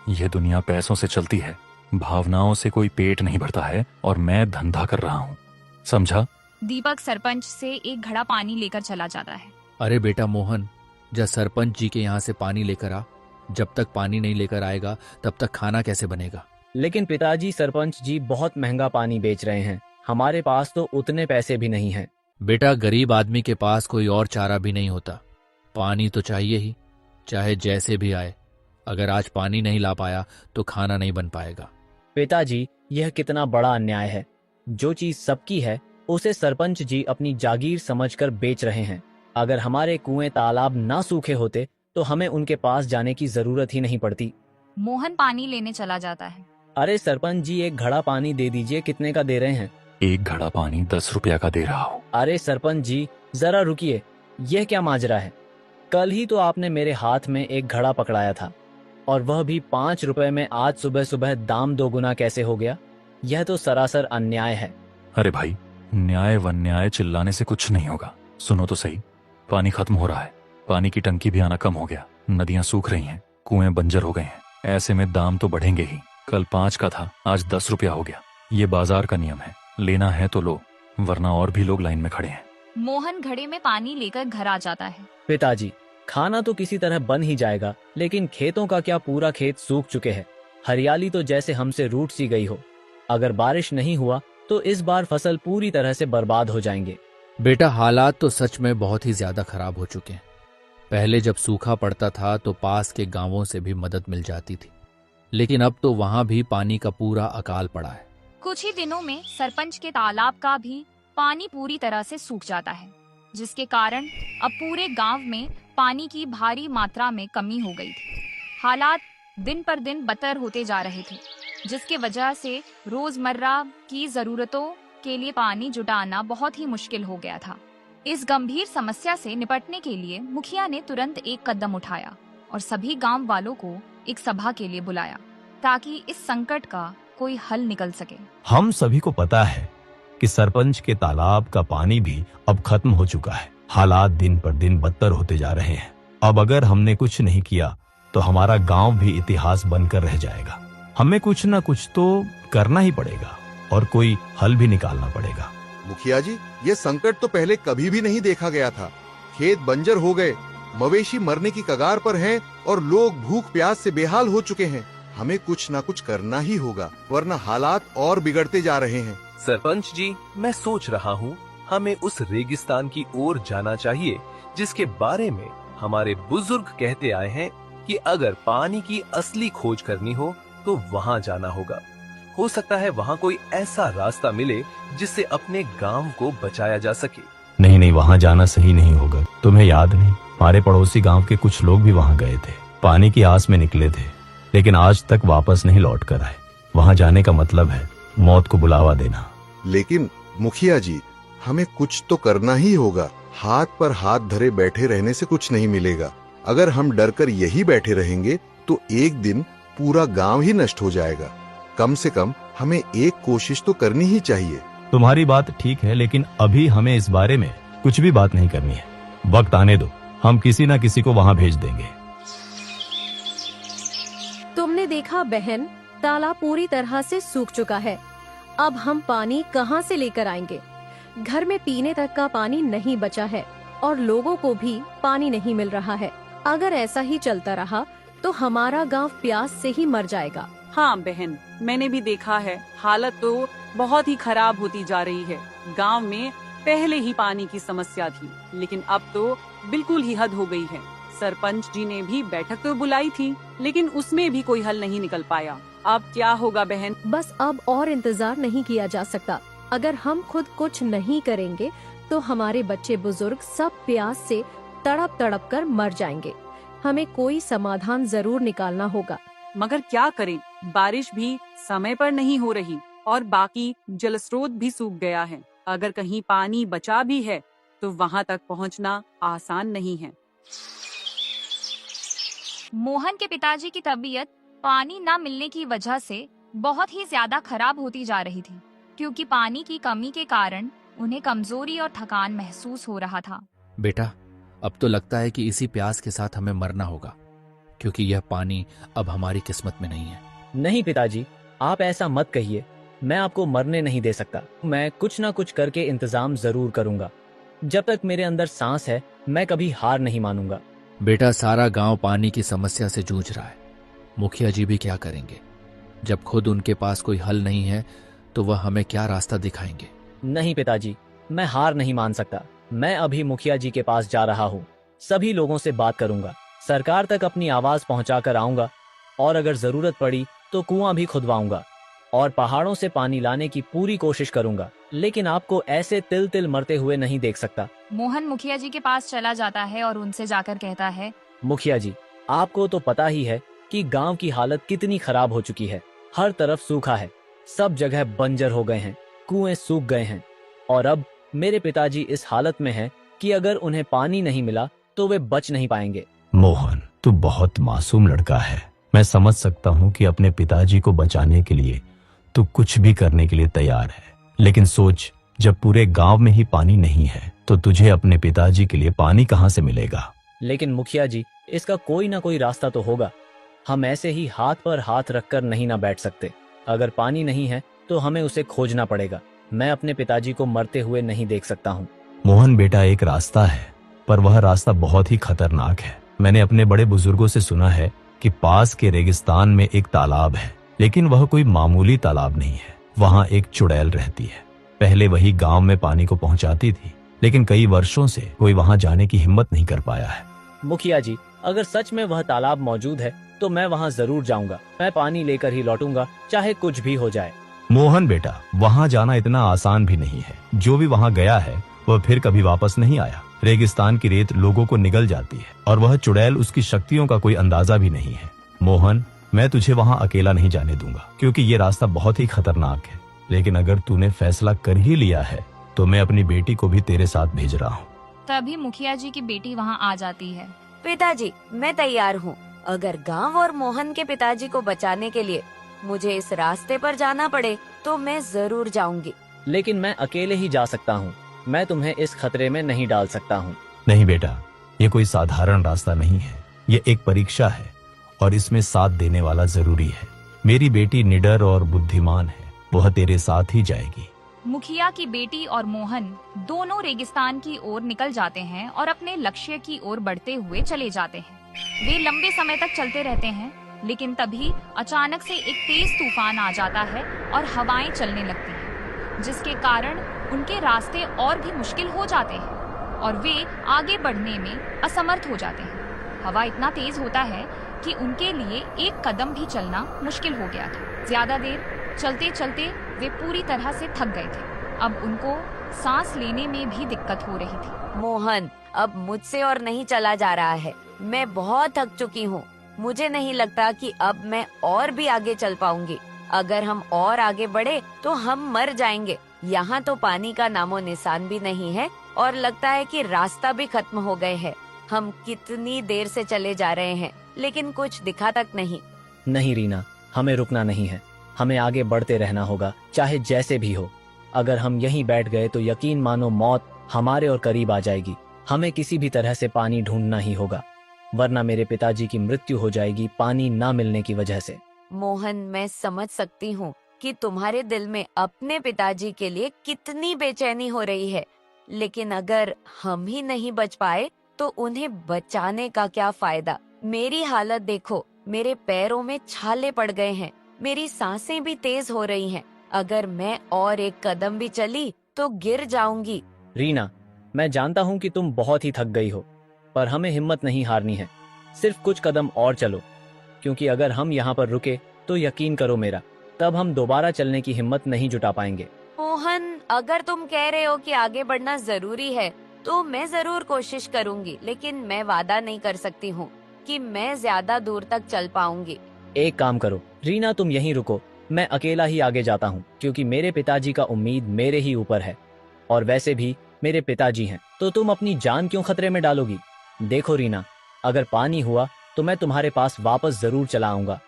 यह दुनिया पैसों से चलती है, भावनाओं से कोई पेट नहीं भरता है, और मैं धंधा कर रहा हूँ, समझा? दीपक सरपंच से एक घड़ा पानी लेकर चला जाता है। अरे बेटा मोहन, जा सरपंच जी के यहाँ से पानी लेकर आ। जब तक पानी नहीं लेकर आएगा तब तक खाना कैसे बनेगा? लेकिन पिताजी, सरपंच जी बहुत महंगा पानी बेच रहे हैं, हमारे पास तो उतने पैसे भी नहीं हैं। बेटा, गरीब आदमी के पास कोई और चारा भी नहीं होता। पानी तो चाहिए ही, चाहे जैसे भी आए। अगर आज पानी नहीं ला पाया तो खाना नहीं बन पाएगा। पिताजी, यह कितना बड़ा अन्याय है। जो चीज सबकी है उसे सरपंच जी अपनी जागीर समझकर बेच रहे हैं। अगर हमारे कुएं, तालाब ना सूखे होते तो हमें उनके पास जाने की जरूरत ही नहीं पड़ती। मोहन पानी लेने चला जाता है। अरे सरपंच जी, एक घड़ा पानी दे दीजिए। कितने का दे रहे हैं? एक घड़ा पानी 10 रुपया का दे रहा हूँ। अरे सरपंच जी, जरा रुकिए, यह क्या माजरा है? कल ही तो आपने मेरे हाथ में एक घड़ा पकड़ाया था, और वह भी 5 रुपए में। आज सुबह सुबह दाम 2 गुना कैसे हो गया? यह तो सरासर अन्याय है। अरे भाई, न्याय व अन्याय चिल्लाने से कुछ नहीं होगा। सुनो तो सही, पानी खत्म हो रहा है, पानी की टंकी भी आना कम हो गया, नदियां सूख रही हैं, कुएं बंजर हो गए हैं। ऐसे में दाम तो बढ़ेंगे ही। कल 5 का था, आज 10 रुपया हो गया। ये बाजार का नियम है, लेना है तो लो, वरना और भी लोग लाइन में खड़े हैं। मोहन घड़े में पानी लेकर घर आ जाता है। पिताजी, खाना तो किसी तरह बन ही जाएगा, लेकिन खेतों का क्या? पूरा खेत सूख चुके हैं। हरियाली तो जैसे हमसे रूठ सी गई हो। अगर बारिश नहीं हुआ तो इस बार फसल पूरी तरह से बर्बाद हो जाएंगे। बेटा, हालात तो सच में बहुत ही ज्यादा खराब हो चुके हैं। पहले जब सूखा पड़ता था तो पास के गांवों से भी मदद मिल जाती थी, लेकिन अब तो वहां भी पानी का पूरा अकाल पड़ा है। कुछ ही दिनों में सरपंच के तालाब का भी पानी पूरी तरह से सूख जाता है, जिसके कारण अब पूरे गांव में पानी की भारी मात्रा में कमी हो गई थी। हालात दिन पर दिन बदतर होते जा रहे थे, जिसके वजह से रोजमर्रा की जरूरतों के लिए पानी जुटाना बहुत ही मुश्किल हो गया था। इस गंभीर समस्या से निपटने के लिए मुखिया ने तुरंत एक कदम उठाया और सभी गांव वालों को एक सभा के लिए बुलाया, ताकि इस संकट का कोई हल निकल सके। हम सभी को पता है कि सरपंच के तालाब का पानी भी अब खत्म हो चुका है। हालात दिन पर दिन बदतर होते जा रहे हैं। अब अगर हमने कुछ नहीं किया तो हमारा गांव भी इतिहास बनकर रह जाएगा। हमें कुछ न कुछ तो करना ही पड़ेगा और कोई हल भी निकालना पड़ेगा। मुखिया जी, ये संकट तो पहले कभी भी नहीं देखा गया था। खेत बंजर हो गए, मवेशी मरने की कगार पर हैं और लोग भूख प्यास से बेहाल हो चुके हैं। हमें कुछ ना कुछ करना ही होगा, वरना हालात और बिगड़ते जा रहे हैं। सरपंच जी, मैं सोच रहा हूँ हमें उस रेगिस्तान की ओर जाना चाहिए जिसके बारे में हमारे बुजुर्ग कहते आए हैं कि अगर पानी की असली खोज करनी हो तो वहाँ जाना होगा। हो सकता है वहाँ कोई ऐसा रास्ता मिले जिससे अपने गांव को बचाया जा सके। नहीं, वहाँ जाना सही नहीं होगा। तुम्हें याद नहीं, हमारे पड़ोसी गांव के कुछ लोग भी वहाँ गए थे, पानी की आस में निकले थे, लेकिन आज तक वापस नहीं लौट कर आए। वहाँ जाने का मतलब है मौत को बुलावा देना। लेकिन मुखिया जी, हमें कुछ तो करना ही होगा। हाथ पर हाथ धरे बैठे रहने से कुछ नहीं मिलेगा। अगर हम डरकर यही बैठे रहेंगे तो एक दिन पूरा गांव ही नष्ट हो जाएगा। कम से कम हमें एक कोशिश तो करनी ही चाहिए। तुम्हारी बात ठीक है, लेकिन अभी हमें इस बारे में कुछ भी बात नहीं करनी है। वक्त आने दो, हम किसी न किसी को वहाँ भेज देंगे। तुमने देखा बहन, तालाब पूरी तरह से सूख चुका है। अब हम पानी कहाँ से लेकर आएंगे? घर में पीने तक का पानी नहीं बचा है और लोगों को भी पानी नहीं मिल रहा है। अगर ऐसा ही चलता रहा तो हमारा गांव प्यास से ही मर जाएगा। हाँ बहन, मैंने भी देखा है, हालत तो बहुत ही खराब होती जा रही है। गांव में पहले ही पानी की समस्या थी, लेकिन अब तो बिल्कुल ही हद हो गई है। सरपंच जी ने भी बैठक तो बुलाई थी, लेकिन उसमें भी कोई हल नहीं निकल पाया। अब क्या होगा बहन? बस अब और इंतजार नहीं किया जा सकता। अगर हम खुद कुछ नहीं करेंगे तो हमारे बच्चे बुजुर्ग सब प्यास से तड़प तड़प कर मर जाएंगे। हमें कोई समाधान जरूर निकालना होगा। मगर क्या करें? बारिश भी समय पर नहीं हो रही और बाकी जल स्रोत भी सूख गया है। अगर कहीं पानी बचा भी है तो वहाँ तक पहुँचना आसान नहीं है। मोहन के पिताजी की तबीयत पानी न मिलने की वजह से बहुत ही ज्यादा खराब होती जा रही थी, क्योंकि पानी की कमी के कारण उन्हें कमजोरी और थकान महसूस हो रहा था। बेटा, अब तो लगता है कि इसी प्यास के साथ हमें मरना होगा, क्योंकि यह पानी अब हमारी किस्मत में नहीं है। नहीं पिताजी, आप ऐसा मत कहिए। मैं आपको मरने नहीं दे सकता। मैं कुछ ना कुछ करके इंतजाम जरूर करूंगा। जब तक मेरे अंदर सांस है, मैं कभी हार नहीं मानूंगा। बेटा, सारा गांव पानी की समस्या से जूझ रहा है। मुखिया जी भी क्या करेंगे? जब खुद उनके पास कोई हल नहीं है तो वह हमें क्या रास्ता दिखाएंगे? नहीं पिताजी, मैं हार नहीं मान सकता। मैं अभी मुखिया जी के पास जा रहा हूँ। सभी लोगों से बात करूंगा, सरकार तक अपनी आवाज पहुंचाकर आऊंगा और अगर जरूरत पड़ी तो कुआं भी खुदवाऊंगा और पहाड़ों से पानी लाने की पूरी कोशिश करूंगा। लेकिन आपको ऐसे तिल तिल मरते हुए नहीं देख सकता। मोहन मुखिया जी के पास चला जाता है और उनसे जाकर कहता है, मुखिया जी, आपको तो पता ही है कि गांव की हालत कितनी खराब हो चुकी है। हर तरफ सूखा है, सब जगह बंजर हो गए हैं, कुएं सूख गए हैं और अब मेरे पिताजी इस हालत में हैं कि अगर उन्हें पानी नहीं मिला तो वे बच नहीं पाएंगे। मोहन, तू बहुत मासूम लड़का है। मैं समझ सकता हूँ कि अपने पिताजी को बचाने के लिए तू कुछ भी करने के लिए तैयार है, लेकिन सोच, जब पूरे गांव में ही पानी नहीं है तो तुझे अपने पिताजी के लिए पानी कहाँ से मिलेगा? लेकिन मुखिया जी, इसका कोई ना कोई रास्ता तो होगा। हम ऐसे ही हाथ पर हाथ रखकर नहीं ना बैठ सकते। अगर पानी नहीं है तो हमें उसे खोजना पड़ेगा। मैं अपने पिताजी को मरते हुए नहीं देख सकता हूँ। मोहन बेटा, एक रास्ता है, पर वह रास्ता बहुत ही खतरनाक है। मैंने अपने बड़े बुजुर्गों से सुना है कि पास के रेगिस्तान में एक तालाब है, लेकिन वह कोई मामूली तालाब नहीं है। वहाँ एक चुड़ैल रहती है। पहले वही गांव में पानी को पहुँचाती थी, लेकिन कई वर्षों से कोई वहाँ जाने की हिम्मत नहीं कर पाया है। मुखिया जी, अगर सच में वह तालाब मौजूद है तो मैं वहाँ जरूर जाऊंगा। मैं पानी लेकर ही लौटूंगा, चाहे कुछ भी हो जाए। मोहन बेटा, वहाँ जाना इतना आसान भी नहीं है। जो भी वहाँ गया है वह फिर कभी वापस नहीं आया। रेगिस्तान की रेत लोगों को निगल जाती है और वह चुड़ैल उसकी शक्तियों का कोई अंदाजा भी नहीं है। मोहन, मैं तुझे वहाँ अकेला नहीं जाने दूंगा, क्योंकि ये रास्ता बहुत ही खतरनाक है। लेकिन अगर तूने फैसला कर ही लिया है तो मैं अपनी बेटी को भी तेरे साथ भेज रहा हूँ। तभी मुखिया जी की बेटी वहाँ आ जाती है। पिताजी, मैं तैयार हूँ। अगर गांव और मोहन के पिताजी को बचाने के लिए मुझे इस रास्ते पर जाना पड़े तो मैं जरूर जाऊंगी। लेकिन मैं अकेले ही जा सकता हूँ। मैं तुम्हें इस खतरे में नहीं डाल सकता हूँ। नहीं बेटा, ये कोई साधारण रास्ता नहीं है। ये एक परीक्षा है और इसमें साथ देने वाला जरूरी है। मेरी बेटी निडर और बुद्धिमान है, वह तेरे साथ ही जाएगी। मुखिया की बेटी और मोहन दोनों रेगिस्तान की ओर निकल जाते हैं और अपने लक्ष्य की ओर बढ़ते हुए चले जाते हैं। वे लंबे समय तक चलते रहते हैं, लेकिन तभी अचानक से एक तेज तूफान आ जाता है और हवाएं चलने लगती हैं, जिसके कारण उनके रास्ते और भी मुश्किल हो जाते हैं और वे आगे बढ़ने में असमर्थ हो जाते हैं। हवा इतना तेज होता है कि उनके लिए एक कदम भी चलना मुश्किल हो गया था। ज्यादा देर चलते चलते वे पूरी तरह से थक गए थे। अब उनको सांस लेने में भी दिक्कत हो रही थी। मोहन, अब मुझसे और नहीं चला जा रहा है। मैं बहुत थक चुकी हूँ। मुझे नहीं लगता कि अब मैं और भी आगे चल पाऊंगी। अगर हम और आगे बढ़े तो हम मर जाएंगे। यहाँ तो पानी का नामो निशान भी नहीं है और लगता है कि रास्ता भी खत्म हो गए है। हम कितनी देर से चले जा रहे हैं, लेकिन कुछ दिखा तक नहीं। नहीं रीना, हमें रुकना नहीं है। हमें आगे बढ़ते रहना होगा, चाहे जैसे भी हो। अगर हम यहीं बैठ गए तो यकीन मानो मौत हमारे और करीब आ जाएगी। हमें किसी भी तरह से पानी ढूंढना ही होगा, वरना मेरे पिताजी की मृत्यु हो जाएगी पानी ना मिलने की वजह से। मोहन, मैं समझ सकती हूँ कि तुम्हारे दिल में अपने पिताजी के लिए कितनी बेचैनी हो रही है, लेकिन अगर हम ही नहीं बच पाए तो उन्हें बचाने का क्या फायदा। मेरी हालत देखो, मेरे पैरों में छाले पड़ गए हैं, मेरी सांसें भी तेज हो रही हैं। अगर मैं और एक कदम भी चली तो गिर जाऊंगी। रीना, मैं जानता हूँ कि तुम बहुत ही थक गई हो, पर हमें हिम्मत नहीं हारनी है। सिर्फ कुछ कदम और चलो, क्योंकि अगर हम यहाँ पर रुके तो यकीन करो मेरा, तब हम दोबारा चलने की हिम्मत नहीं जुटा पाएंगे। मोहन, अगर तुम कह रहे हो कि आगे बढ़ना जरूरी है तो मैं जरूर कोशिश करूंगी, लेकिन मैं वादा नहीं कर सकती हूँ कि मैं ज्यादा दूर तक चल पाऊंगी। एक काम करो रीना, तुम यहीं रुको। मैं अकेला ही आगे जाता हूँ, क्योंकि मेरे पिताजी का उम्मीद मेरे ही ऊपर है, और वैसे भी मेरे पिताजी हैं, तो तुम अपनी जान क्यों खतरे में डालोगी। देखो रीना, अगर पानी हुआ तो मैं तुम्हारे पास वापस जरूर चला आऊंगा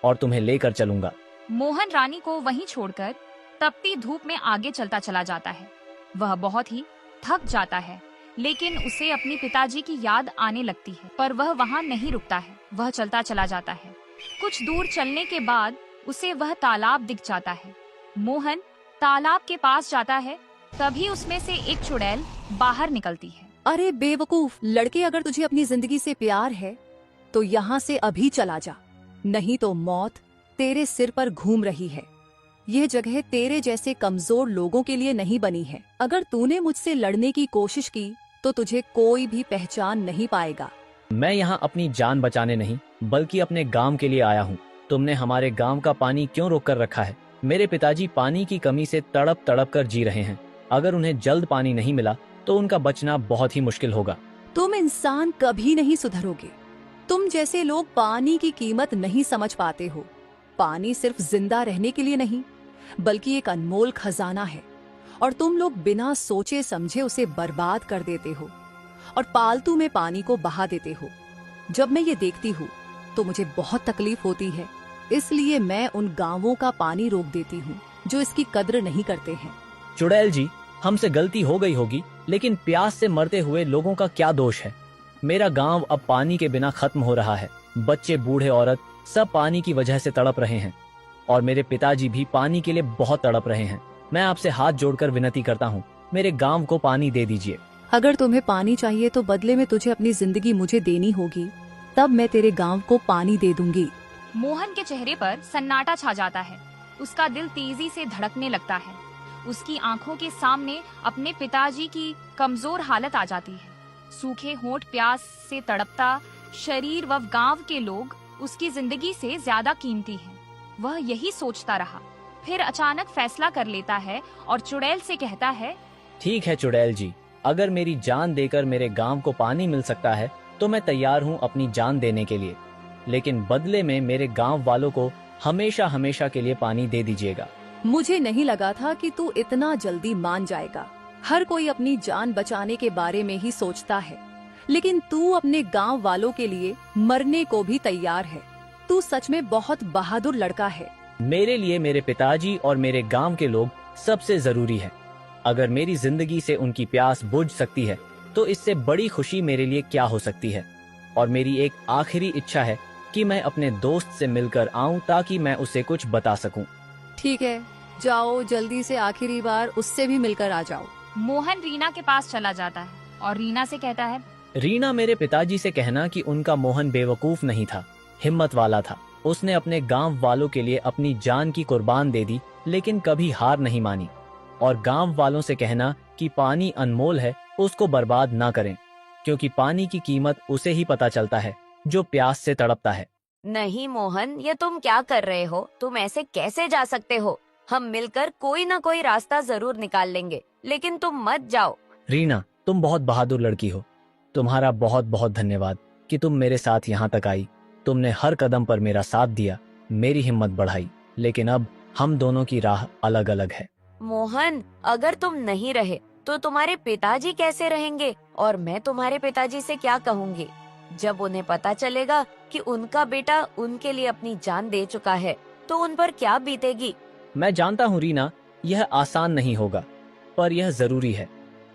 और तुम्हें लेकर चलूंगा। मोहन रानी को वहीं छोड़कर तपती धूप में आगे चलता चला जाता है। वह बहुत ही थक जाता है, लेकिन उसे अपने पिताजी की याद आने लगती है, पर वह वहाँ नहीं रुकता है। वह चलता चला जाता है। कुछ दूर चलने के बाद उसे वह तालाब दिख जाता है। मोहन तालाब के पास जाता है, तभी उसमें से एक चुड़ैल बाहर निकलती है। अरे बेवकूफ लड़के, अगर तुझे अपनी जिंदगी से प्यार है तो यहाँ से अभी चला जा, नहीं तो मौत तेरे सिर पर घूम रही है। यह जगह तेरे जैसे कमजोर लोगों के लिए नहीं बनी है। अगर तूने मुझसे लड़ने की कोशिश की तो तुझे कोई भी पहचान नहीं पाएगा। मैं यहाँ अपनी जान बचाने नहीं, बल्कि अपने गांव के लिए आया हूँ। तुमने हमारे गांव का पानी क्यों रोक कर रखा है? मेरे पिताजी पानी की कमी से तड़प तड़प कर जी रहे हैं। अगर उन्हें जल्द पानी नहीं मिला तो उनका बचना बहुत ही मुश्किल होगा। तुम इंसान कभी नहीं सुधरोगे। तुम जैसे लोग पानी की कीमत नहीं समझ पाते हो। पानी सिर्फ जिंदा रहने के लिए नहीं, बल्कि एक अनमोल खजाना है, और तुम लोग बिना सोचे समझे उसे बर्बाद कर देते हो और पालतू में पानी को बहा देते हो। जब मैं ये देखती हूँ तो मुझे बहुत तकलीफ होती है, इसलिए मैं उन गांवों का पानी रोक देती हूँ जो इसकी कद्र नहीं करते हैं। चुड़ैल जी, हमसे गलती हो गई होगी, लेकिन प्यास से मरते हुए लोगों का क्या दोष है? मेरा गांव अब पानी के बिना खत्म हो रहा है। बच्चे, बूढ़े, औरत सब पानी की वजह से तड़प रहे हैं, और मेरे पिताजी भी पानी के लिए बहुत तड़प रहे हैं। मैं आपसे हाथ जोड़कर विनती करता हूँ, मेरे गांव को पानी दे दीजिए। अगर तुम्हें पानी चाहिए तो बदले में तुझे अपनी जिंदगी मुझे देनी होगी, तब मैं तेरे गांव को पानी दे दूंगी। मोहन के चेहरे पर सन्नाटा छा जाता है। उसका दिल तेजी से धड़कने लगता है। उसकी आंखों के सामने अपने पिताजी की कमजोर हालत आ जाती है। सूखे होंठ, प्यास से तड़पता शरीर व गांव के लोग उसकी जिंदगी से ज्यादा कीमती हैं। वह यही सोचता रहा। फिर अचानक फैसला कर लेता है और चुड़ैल से कहता है, ठीक है चुड़ैल जी, अगर मेरी जान देकर मेरे गांव को पानी मिल सकता है तो मैं तैयार हूं अपनी जान देने के लिए, लेकिन बदले में मेरे गांव वालों को हमेशा हमेशा के लिए पानी दे दीजिएगा। मुझे नहीं लगा था कि तू इतना जल्दी मान जाएगा। हर कोई अपनी जान बचाने के बारे में ही सोचता है, लेकिन तू अपने गांव वालों के लिए मरने को भी तैयार है। तू सच में बहुत बहादुर लड़का है। मेरे लिए मेरे पिताजी और मेरे गांव के लोग सबसे जरूरी है। अगर मेरी जिंदगी से उनकी प्यास बुझ सकती है तो इससे बड़ी खुशी मेरे लिए क्या हो सकती है। और मेरी एक आखिरी इच्छा है कि मैं अपने दोस्त से मिलकर आऊं ताकि मैं उसे कुछ बता सकूं। ठीक है, जाओ जल्दी से आखिरी बार उससे भी मिलकर आ जाओ। मोहन रीना के पास चला जाता है और रीना से कहता है, रीना, मेरे पिताजी से कहना कि उनका मोहन बेवकूफ नहीं था, हिम्मत वाला था। उसने अपने गांव वालों के लिए अपनी जान की कुर्बान दे दी, लेकिन कभी हार नहीं मानी। और गांव वालों से कहना कि पानी अनमोल है, उसको बर्बाद ना करें, क्योंकि पानी की कीमत उसे ही पता चलता है जो प्यास से तड़पता है। नहीं मोहन, ये तुम क्या कर रहे हो? तुम ऐसे कैसे जा सकते हो? हम मिलकर कोई ना कोई रास्ता जरूर निकाल लेंगे, लेकिन तुम मत जाओ। रीना, तुम बहुत बहादुर लड़की हो। तुम्हारा बहुत बहुत धन्यवाद कि तुम मेरे साथ यहाँ तक आई। तुमने हर कदम पर मेरा साथ दिया, मेरी हिम्मत बढ़ाई, लेकिन अब हम दोनों की राह अलग अलग है। मोहन, अगर तुम नहीं रहे तो तुम्हारे पिताजी कैसे रहेंगे? और मैं तुम्हारे पिताजी से क्या कहूँगी? जब उन्हें पता चलेगा कि उनका बेटा उनके लिए अपनी जान दे चुका है तो उन पर क्या बीतेगी? मैं जानता हूँ रीना, यह आसान नहीं होगा, पर यह जरूरी है।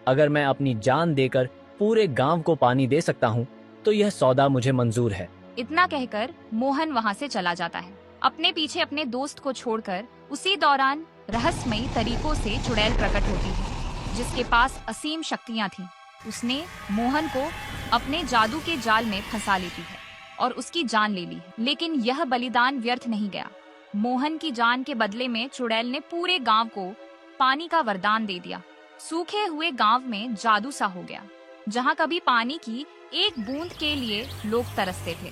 अगर मैं अपनी जान देकर पूरे गांव को पानी दे सकता हूँ तो यह सौदा मुझे मंजूर है। इतना कहकर मोहन वहाँ से चला जाता है, अपने पीछे अपने दोस्त को छोड़कर। उसी दौरान रहस्यमयी तरीकों से चुड़ैल प्रकट होती है, जिसके पास असीम शक्तियाँ थीं। उसने मोहन को अपने जादू के जाल में फंसा लेती है और उसकी जान ले ली, लेकिन यह बलिदान व्यर्थ नहीं गया। मोहन की जान के बदले में चुड़ैल ने पूरे गांव को पानी का वरदान दे दिया। सूखे हुए गांव में जादू सा हो गया। जहां कभी पानी की एक बूंद के लिए लोग तरसते थे,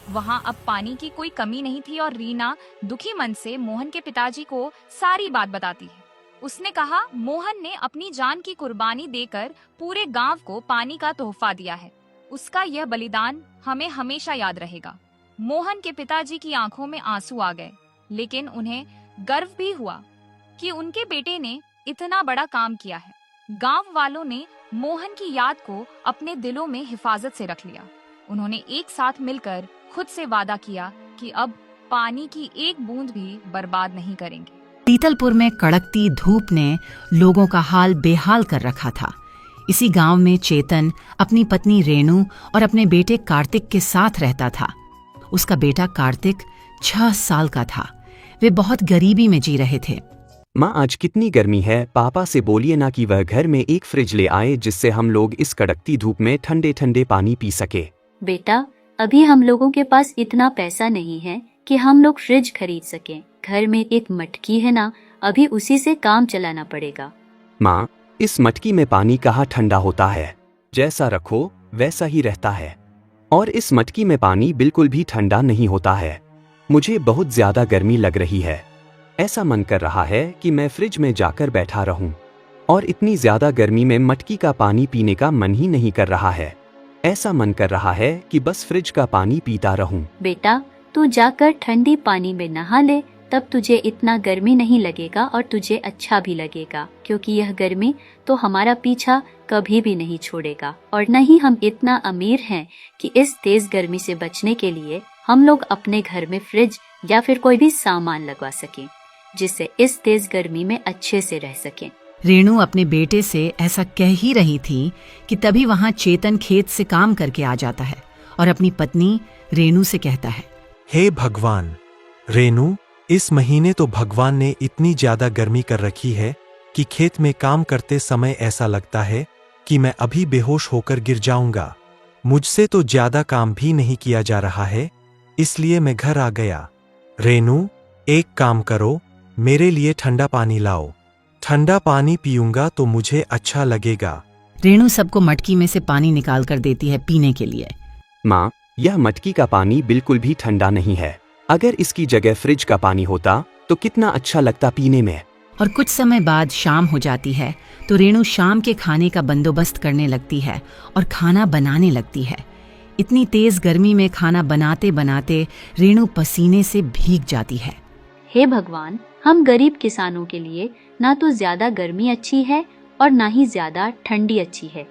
वहां अब पानी की कोई कमी नहीं थी। और रीना दुखी मन से मोहन के पिताजी को सारी बात बताती है। उसने कहा, मोहन ने अपनी जान की कुर्बानी देकर पूरे गांव को पानी का तोहफा दिया है। उसका यह बलिदान हमें हमेशा याद रहेगा। मोहन के पिताजी की आंखों में आंसू आ गए, लेकिन उन्हें गर्व भी हुआ कि उनके बेटे ने इतना बड़ा काम किया है। गांव वालों ने मोहन की याद को अपने दिलों में हिफाजत से रख लिया। उन्होंने एक साथ मिलकर खुद से वादा किया कि अब पानी की एक बूंद भी बर्बाद नहीं करेंगे। पीतलपुर में कड़कती धूप ने लोगों का हाल बेहाल कर रखा था। इसी गांव में चेतन अपनी पत्नी रेणु और अपने बेटे कार्तिक के साथ रहता था। उसका बेटा कार्तिक 6 साल का था। वे बहुत गरीबी में जी रहे थे। माँ, आज कितनी गर्मी है, पापा से बोलिए ना कि वह घर में एक फ्रिज ले आए जिससे हम लोग इस कड़कती धूप में ठंडे ठंडे पानी पी सके। बेटा, अभी हम लोगों के पास इतना पैसा नहीं है कि हम लोग फ्रिज खरीद सकें। घर में एक मटकी है ना, अभी उसी से काम चलाना पड़ेगा। माँ, इस मटकी में पानी कहाँ ठंडा होता है, जैसा रखो वैसा ही रहता है। और इस मटकी में पानी बिल्कुल भी ठंडा नहीं होता है। मुझे बहुत ज्यादा गर्मी लग रही है। ऐसा मन कर रहा है कि मैं फ्रिज में जाकर बैठा रहूं। और इतनी ज्यादा गर्मी में मटकी का पानी पीने का मन ही नहीं कर रहा है। ऐसा मन कर रहा है कि बस फ्रिज का पानी पीता रहूं। बेटा, तू जाकर ठंडी पानी में नहा ले, तब तुझे इतना गर्मी नहीं लगेगा और तुझे अच्छा भी लगेगा, क्योंकि यह गर्मी तो हमारा पीछा कभी भी नहीं छोड़ेगा। और न ही हम इतना अमीर हैं कि इस तेज गर्मी से बचने के लिए हम लोग अपने घर में फ्रिज या फिर कोई भी सामान लगवा सकें, जिससे इस तेज गर्मी में अच्छे से रह सकें। रेणु अपने बेटे से ऐसा कह ही रही थी कि तभी वहां चेतन खेत से काम करके आ जाता है और अपनी पत्नी रेणु से कहता है, हे भगवान, रेणु, इस महीने तो भगवान ने इतनी ज्यादा गर्मी कर रखी है कि खेत में काम करते समय ऐसा लगता है कि मैं अभी बेहोश होकर गिर जाऊंगा। मुझसे तो ज्यादा काम भी नहीं किया जा रहा है, इसलिए मैं घर आ गया। रेणु, एक काम करो, मेरे लिए ठंडा पानी लाओ। ठंडा पानी पीऊंगा तो मुझे अच्छा लगेगा। रेणु सबको मटकी में से पानी निकाल कर देती है पीने के लिए। माँ, यह मटकी का पानी बिल्कुल भी ठंडा नहीं है। अगर इसकी जगह फ्रिज का पानी होता तो कितना अच्छा लगता पीने में। और कुछ समय बाद शाम हो जाती है तो रेणु शाम के खाने का बंदोबस्त करने लगती है और खाना बनाने लगती है। इतनी तेज गर्मी में खाना बनाते बनाते रेणु पसीने से भीग जाती है। हे भगवान, हम गरीब किसानों के लिए ना तो ज्यादा गर्मी अच्छी है और ना ही ज्यादा ठंडी अच्छी है।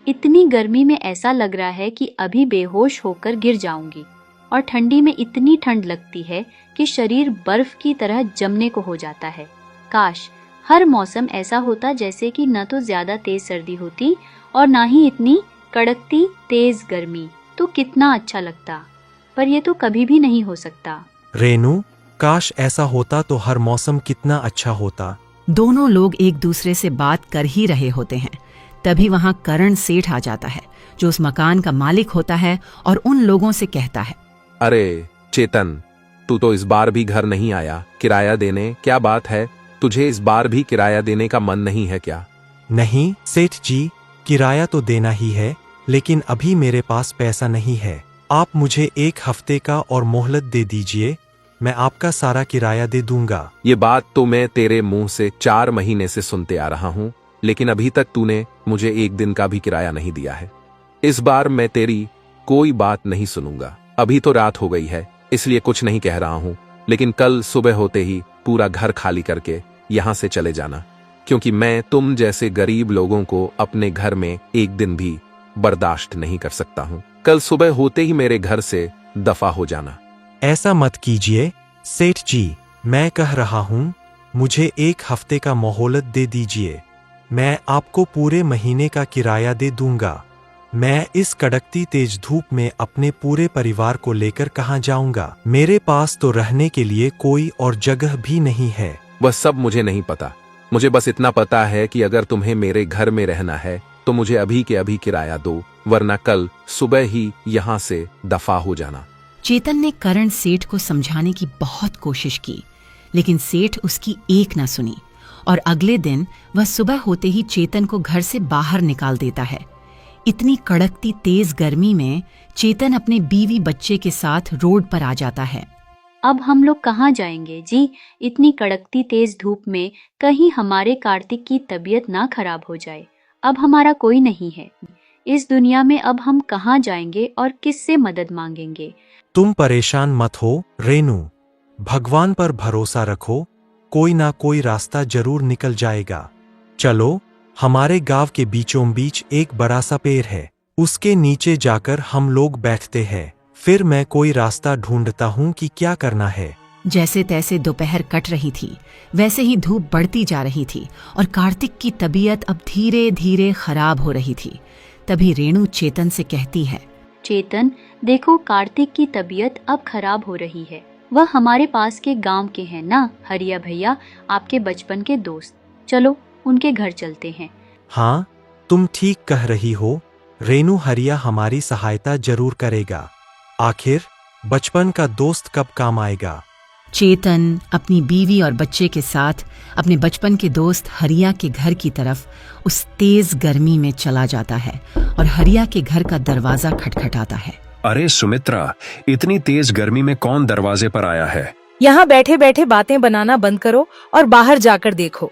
इतनी गर्मी में ऐसा लग रहा है कि अभी बेहोश होकर गिर जाऊंगी, और ठंडी में इतनी ठंड लगती है कि शरीर बर्फ की तरह जमने को हो जाता है। काश हर मौसम ऐसा होता जैसे कि न तो ज्यादा तेज सर्दी होती और ना ही इतनी कड़कती तेज गर्मी, तो कितना अच्छा लगता। पर ये तो कभी भी नहीं हो सकता। रेणु, काश ऐसा होता तो हर मौसम कितना अच्छा होता। दोनों लोग एक दूसरे से बात कर ही रहे होते हैं, तभी वहां करण सेठ आ जाता है, जो उस मकान का मालिक होता है, और उन लोगों से कहता है, अरे चेतन, तू तो इस बार भी घर नहीं आया किराया देने, क्या बात है? तुझे इस बार भी किराया देने का मन नहीं है क्या? नहीं सेठ जी, किराया तो देना ही है, लेकिन अभी मेरे पास पैसा नहीं है। आप मुझे 1 हफ्ते का और मोहलत दे दीजिए, मैं आपका सारा किराया दे दूंगा। ये बात तो मैं तेरे मुंह से 4 महीने से सुनते आ रहा हूँ, लेकिन अभी तक तूने मुझे 1 दिन का भी किराया नहीं दिया है। इस बार मैं तेरी कोई बात नहीं सुनूंगा। अभी तो रात हो गई है, इसलिए कुछ नहीं कह रहा हूँ, लेकिन कल सुबह होते ही पूरा घर खाली करके यहाँ से चले जाना, क्योंकि मैं तुम जैसे गरीब लोगों को अपने घर में 1 दिन भी बर्दाश्त नहीं कर सकता हूँ। कल सुबह होते ही मेरे घर से दफा हो जाना। ऐसा मत कीजिए सेठ जी, मैं कह रहा हूँ मुझे 1 हफ्ते का मोहलत दे दीजिए, मैं आपको पूरे महीने का किराया दे दूंगा। मैं इस कड़कती तेज धूप में अपने पूरे परिवार को लेकर कहाँ जाऊंगा? मेरे पास तो रहने के लिए कोई और जगह भी नहीं है। वह सब मुझे नहीं पता, मुझे बस इतना पता है कि अगर तुम्हें मेरे घर में रहना है तो मुझे अभी के अभी किराया दो, वरना कल सुबह ही यहाँ से दफा हो जाना। चेतन ने करण सेठ को समझाने की बहुत कोशिश की, लेकिन सेठ उसकी एक न सुनी, और अगले दिन वह सुबह होते ही चेतन को घर से बाहर निकाल देता है। इतनी कड़कती तेज गर्मी में चेतन अपने बीवी बच्चे के साथ रोड पर आ जाता है। अब हम लोग कहाँ जाएंगे जी? इतनी कड़कती तेज धूप में कहीं हमारे कार्तिक की तबीयत ना खराब हो जाए। अब हमारा कोई नहीं है इस दुनिया में, अब हम कहाँ जाएंगे और किससे मदद मांगेंगे? तुम परेशान मत हो रेणु, भगवान पर भरोसा रखो, कोई ना कोई रास्ता जरूर निकल जाएगा। चलो, हमारे गांव के बीचों बीच एक बड़ा सा पेड़ है, उसके नीचे जाकर हम लोग बैठते हैं, फिर मैं कोई रास्ता ढूंढता हूँ कि क्या करना है। जैसे तैसे दोपहर कट रही थी, वैसे ही धूप बढ़ती जा रही थी और कार्तिक की तबीयत अब धीरे धीरे खराब हो रही थी। तभी रेणु चेतन से कहती है, चेतन देखो, कार्तिक की तबीयत अब खराब हो रही है। वह हमारे पास के गांव के हैं ना, हरिया भैया, आपके बचपन के दोस्त। चलो उनके घर चलते हैं। हाँ, तुम ठीक कह रही हो रेणु, हरिया हमारी सहायता जरूर करेगा। आखिर बचपन का दोस्त कब काम आएगा। चेतन अपनी बीवी और बच्चे के साथ अपने बचपन के दोस्त हरिया के घर की तरफ उस तेज गर्मी में चला जाता है और हरिया के घर का दरवाजा खटखटाता है। अरे सुमित्रा, इतनी तेज गर्मी में कौन दरवाजे पर आया है? यहाँ बैठे बैठे बातें बनाना बंद करो और बाहर जाकर देखो,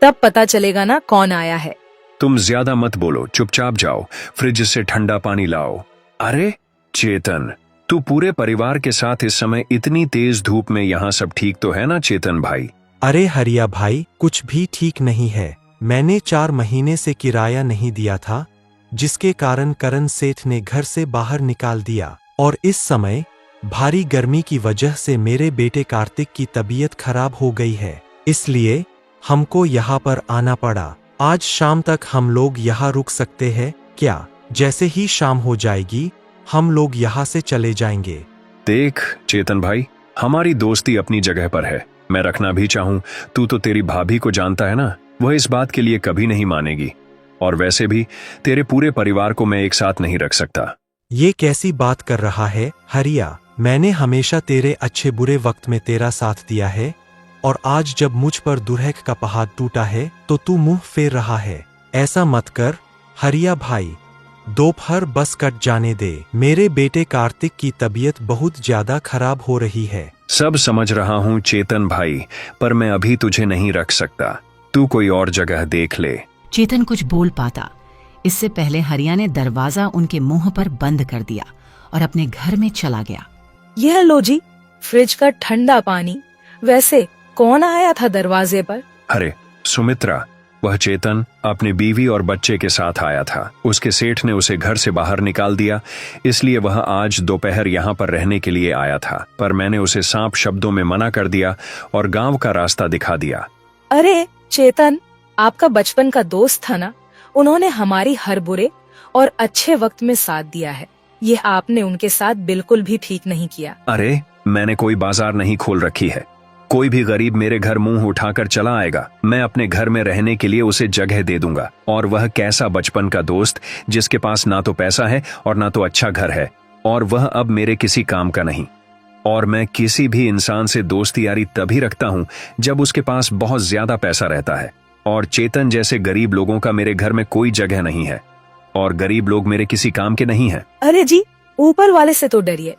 तब पता चलेगा ना कौन आया है। तुम ज्यादा मत बोलो, चुपचाप जाओ, फ्रिज से ठंडा पानी लाओ। अरे चेतन, तू पूरे परिवार के साथ इस समय इतनी तेज धूप में यहाँ सब ठीक तो है ना चेतन भाई? अरे हरिया भाई, कुछ भी ठीक नहीं है। मैंने 4 महीने से किराया नहीं दिया था, जिसके कारण करण सेठ ने घर से बाहर निकाल दिया, और इस समय भारी गर्मी की वजह से मेरे बेटे कार्तिक की तबीयत खराब हो गई है, इसलिए हमको यहाँ पर आना पड़ा। आज शाम तक हम लोग यहाँ रुक सकते हैं क्या? जैसे ही शाम हो जाएगी हम लोग यहाँ से चले जाएंगे। देख चेतन भाई, हमारी दोस्ती अपनी जगह पर है, मैं रखना भी चाहूँ। तू तो तेरी भाभी को जानता है ना, वह इस बात के लिए कभी नहीं मानेगी, और वैसे भी तेरे पूरे परिवार को मैं एक साथ नहीं रख सकता। ये कैसी बात कर रहा है हरिया? मैंने हमेशा तेरे अच्छे बुरे वक्त में तेरा साथ दिया है, और आज जब मुझ पर दुर्हक का पहाड़ टूटा है तो तू मुंह फेर रहा है। ऐसा मत कर हरिया भाई, दोपहर बस कट जाने दे। मेरे बेटे कार्तिक की तबीयत बहुत ज्यादा खराब हो रही है। सब समझ रहा हूँ चेतन भाई, पर मैं अभी तुझे नहीं रख सकता। तू कोई और जगह देख ले। चेतन कुछ बोल पाता इससे पहले हरिया ने दरवाजा उनके मुंह पर बंद कर दिया और अपने घर में चला गया। यह लो जी, फ्रिज का ठंडा पानी। वैसे कौन आया था दरवाजे पर? अरे सुमित्रा, वह चेतन अपनी बीवी और बच्चे के साथ आया था। उसके सेठ ने उसे घर से बाहर निकाल दिया, इसलिए वह आज दोपहर यहाँ पर रहने के लिए आया था। पर मैंने उसे सांप शब्दों में मना कर दिया और गांव का रास्ता दिखा दिया। अरे चेतन, आपका बचपन का दोस्त था ना? उन्होंने हमारी हर बुरे और अच्छे वक्त में साथ दिया है। यह आपने उनके साथ बिल्कुल भी ठीक नहीं किया। अरे मैंने कोई बाजार नहीं खोल रखी है। कोई भी गरीब मेरे घर मुंह उठाकर चला आएगा, मैं अपने घर में रहने के लिए उसे जगह दे दूंगा। और वह कैसा बचपन का दोस्त जिसके पास ना तो पैसा है और ना तो अच्छा घर है, और वह अब मेरे किसी काम का नहीं। और मैं किसी भी इंसान से दोस्ती यारी तभी रखता हूँ जब उसके पास बहुत ज्यादा पैसा रहता है। और चेतन जैसे गरीब लोगों का मेरे घर में कोई जगह नहीं है, और गरीब लोग मेरे किसी काम के नहीं हैं। अरे जी, ऊपर वाले से तो डरिए।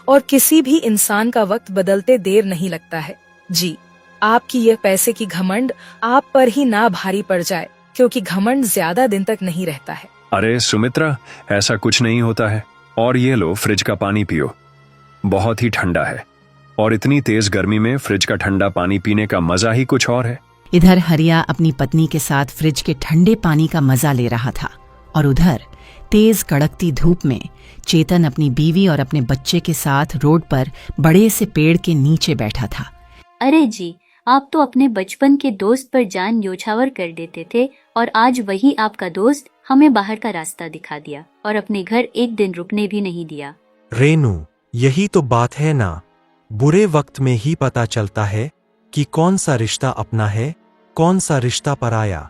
और किसी भी इंसान का वक्त बदलते देर नहीं लगता है जी। आपकी यह पैसे की घमंड आप पर ही ना भारी पड़ जाए, क्योंकि घमंड ज्यादा दिन तक नहीं रहता है। अरे सुमित्रा, ऐसा कुछ नहीं होता है। और ये लो, फ्रिज का पानी पियो, बहुत ही ठंडा है। और इतनी तेज गर्मी में फ्रिज का ठंडा पानी पीने का मजा ही कुछ और है। इधर हरिया अपनी पत्नी के साथ फ्रिज के ठंडे पानी का मजा ले रहा था, और उधर तेज कड़कती धूप में चेतन अपनी बीवी और अपने बच्चे के साथ रोड पर बड़े से पेड़ के नीचे बैठा था। अरे जी, आप तो अपने बचपन के दोस्त पर जान न्योछावर कर देते थे, और आज वही आपका दोस्त हमें बाहर का रास्ता दिखा दिया और अपने घर एक दिन रुकने भी नहीं दिया। रेनू, यही तो बात है ना। बुरे वक्त में ही पता चलता है कि कौन सा रिश्ता अपना है, कौन सा रिश्ता पराया।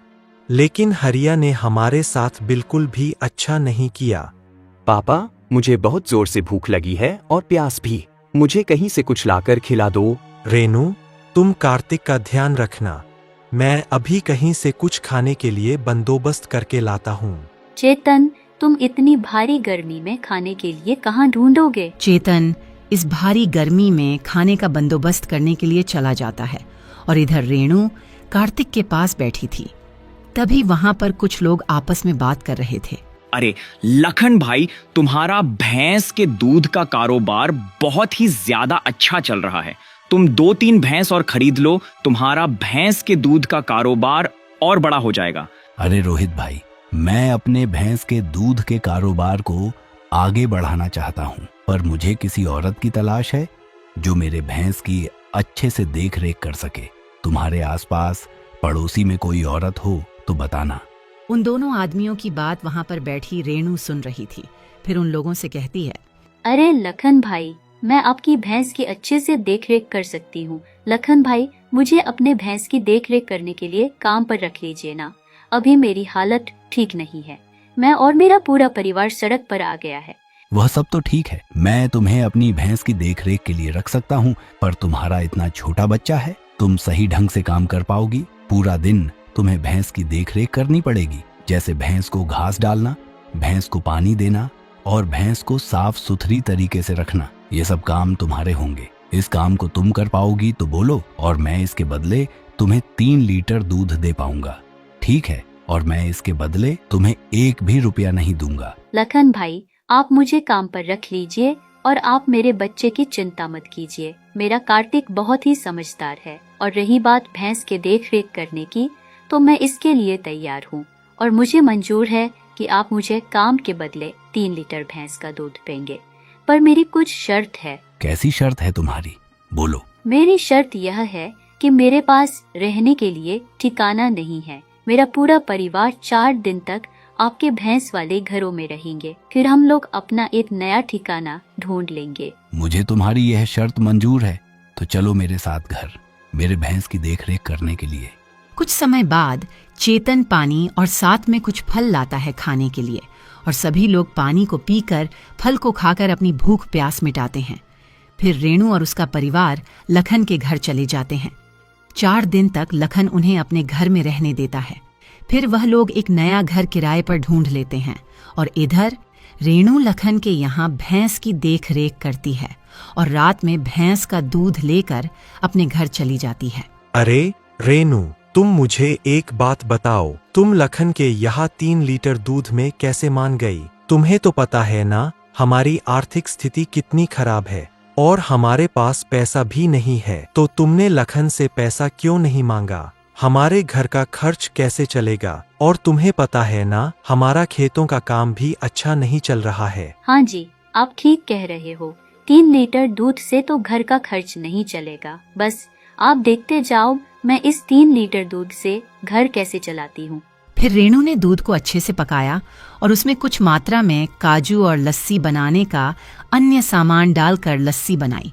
लेकिन हरिया ने हमारे साथ बिल्कुल भी अच्छा नहीं किया। पापा, मुझे बहुत जोर से भूख लगी है और प्यास भी। मुझे कहीं से कुछ लाकर खिला दो। रेनू, तुम कार्तिक का ध्यान रखना। मैं अभी कहीं से कुछ खाने के लिए बंदोबस्त करके लाता हूँ। चेतन, तुम इतनी भारी गर्मी में खाने के लिए कहाँ ढूंढोगे? चेतन इस भारी गर्मी में खाने का बंदोबस्त करने के लिए चला जाता है, और इधर रेणु कार्तिक के पास बैठी थी। तभी वहां पर कुछ लोग आपस में बात कर रहे थे। अरे लखन भाई, तुम्हारा भैंस के दूध का कारोबार बहुत ही ज्यादा अच्छा चल रहा है। तुम 2-3 भैंस और खरीद लो, तुम्हारा भैंस के दूध का कारोबार और बड़ा हो जाएगा। अरे रोहित भाई, मैं अपने भैंस के दूध के कारोबार को आगे बढ़ाना चाहता हूँ, पर मुझे किसी औरत की तलाश है जो मेरे भैंस की अच्छे से देख रेख कर सके। तुम्हारे आसपास पड़ोसी में कोई औरत हो तो बताना। उन दोनों आदमियों की बात वहां पर बैठी रेणु सुन रही थी। फिर उन लोगों से कहती है, अरे लखन भाई, मैं आपकी भैंस की अच्छे से देखरेख कर सकती हूँ। लखन भाई, मुझे अपने भैंस की देखरेख करने के लिए काम पर रख लीजिए ना। अभी मेरी हालत ठीक नहीं है। मैं और मेरा पूरा परिवार सड़क पर आ गया है। वह सब तो ठीक है, मैं तुम्हें अपनी भैंस की देखरेख के लिए रख सकता हूँ, पर तुम्हारा इतना छोटा बच्चा है, तुम सही ढंग से काम कर पाओगी? पूरा दिन तुम्हें भैंस की देखरेख करनी पड़ेगी, जैसे भैंस को घास डालना, भैंस को पानी देना और भैंस को साफ सुथरी तरीके से रखना। ये सब काम तुम्हारे होंगे। इस काम को तुम कर पाओगी तो बोलो, और मैं इसके बदले तुम्हें 3 लीटर दूध दे पाऊंगा, ठीक है? और मैं इसके बदले तुम्हें 1 भी रुपया नहीं दूंगा। लखन भाई, आप मुझे काम पर रख लीजिए और आप मेरे बच्चे की चिंता मत कीजिए। मेरा कार्तिक बहुत ही समझदार है, और रही बात भैंस के देखरेख करने की, तो मैं इसके लिए तैयार हूँ और मुझे मंजूर है कि आप मुझे काम के बदले 3 लीटर भैंस का दूध देंगे। पर मेरी कुछ शर्त है। कैसी शर्त है तुम्हारी? बोलो। मेरी शर्त यह है कि मेरे पास रहने के लिए ठिकाना नहीं है। मेरा पूरा परिवार 4 दिन तक आपके भैंस वाले घरों में रहेंगे, फिर हम लोग अपना एक नया ठिकाना ढूंढ लेंगे। मुझे तुम्हारी यह शर्त मंजूर है, तो चलो मेरे साथ घर, मेरे भैंस की देखरेख करने के लिए। कुछ समय बाद चेतन पानी और साथ में कुछ फल लाता है खाने के लिए, और सभी लोग पानी को पीकर फल को खाकर अपनी भूख प्यास मिटाते हैं। फिर रेणु और उसका परिवार लखन के घर चले जाते हैं। 4 दिन तक लखन उन्हें अपने घर में रहने देता है। फिर वह लोग एक नया घर किराए पर ढूंढ लेते हैं और इधर रेणु लखन के यहाँ भैंस की देख रेख करती है और रात में भैंस का दूध लेकर अपने घर चली जाती है। अरे रेणु, तुम मुझे एक बात बताओ, तुम लखन के यहाँ 3 लीटर दूध में कैसे मान गई? तुम्हें तो पता है ना हमारी आर्थिक स्थिति कितनी खराब है और हमारे पास पैसा भी नहीं है, तो तुमने लखन से पैसा क्यों नहीं मांगा? हमारे घर का खर्च कैसे चलेगा? और तुम्हें पता है ना हमारा खेतों का काम भी अच्छा नहीं चल रहा है। हाँ जी, आप ठीक कह रहे हो। 3 लीटर दूध से तो घर का खर्च नहीं चलेगा। बस आप देखते जाओ मैं इस 3 लीटर दूध से घर कैसे चलाती हूँ। फिर रेणु ने दूध को अच्छे से पकाया और उसमें कुछ मात्रा में काजू और लस्सी बनाने का अन्य सामान डालकर लस्सी बनाई।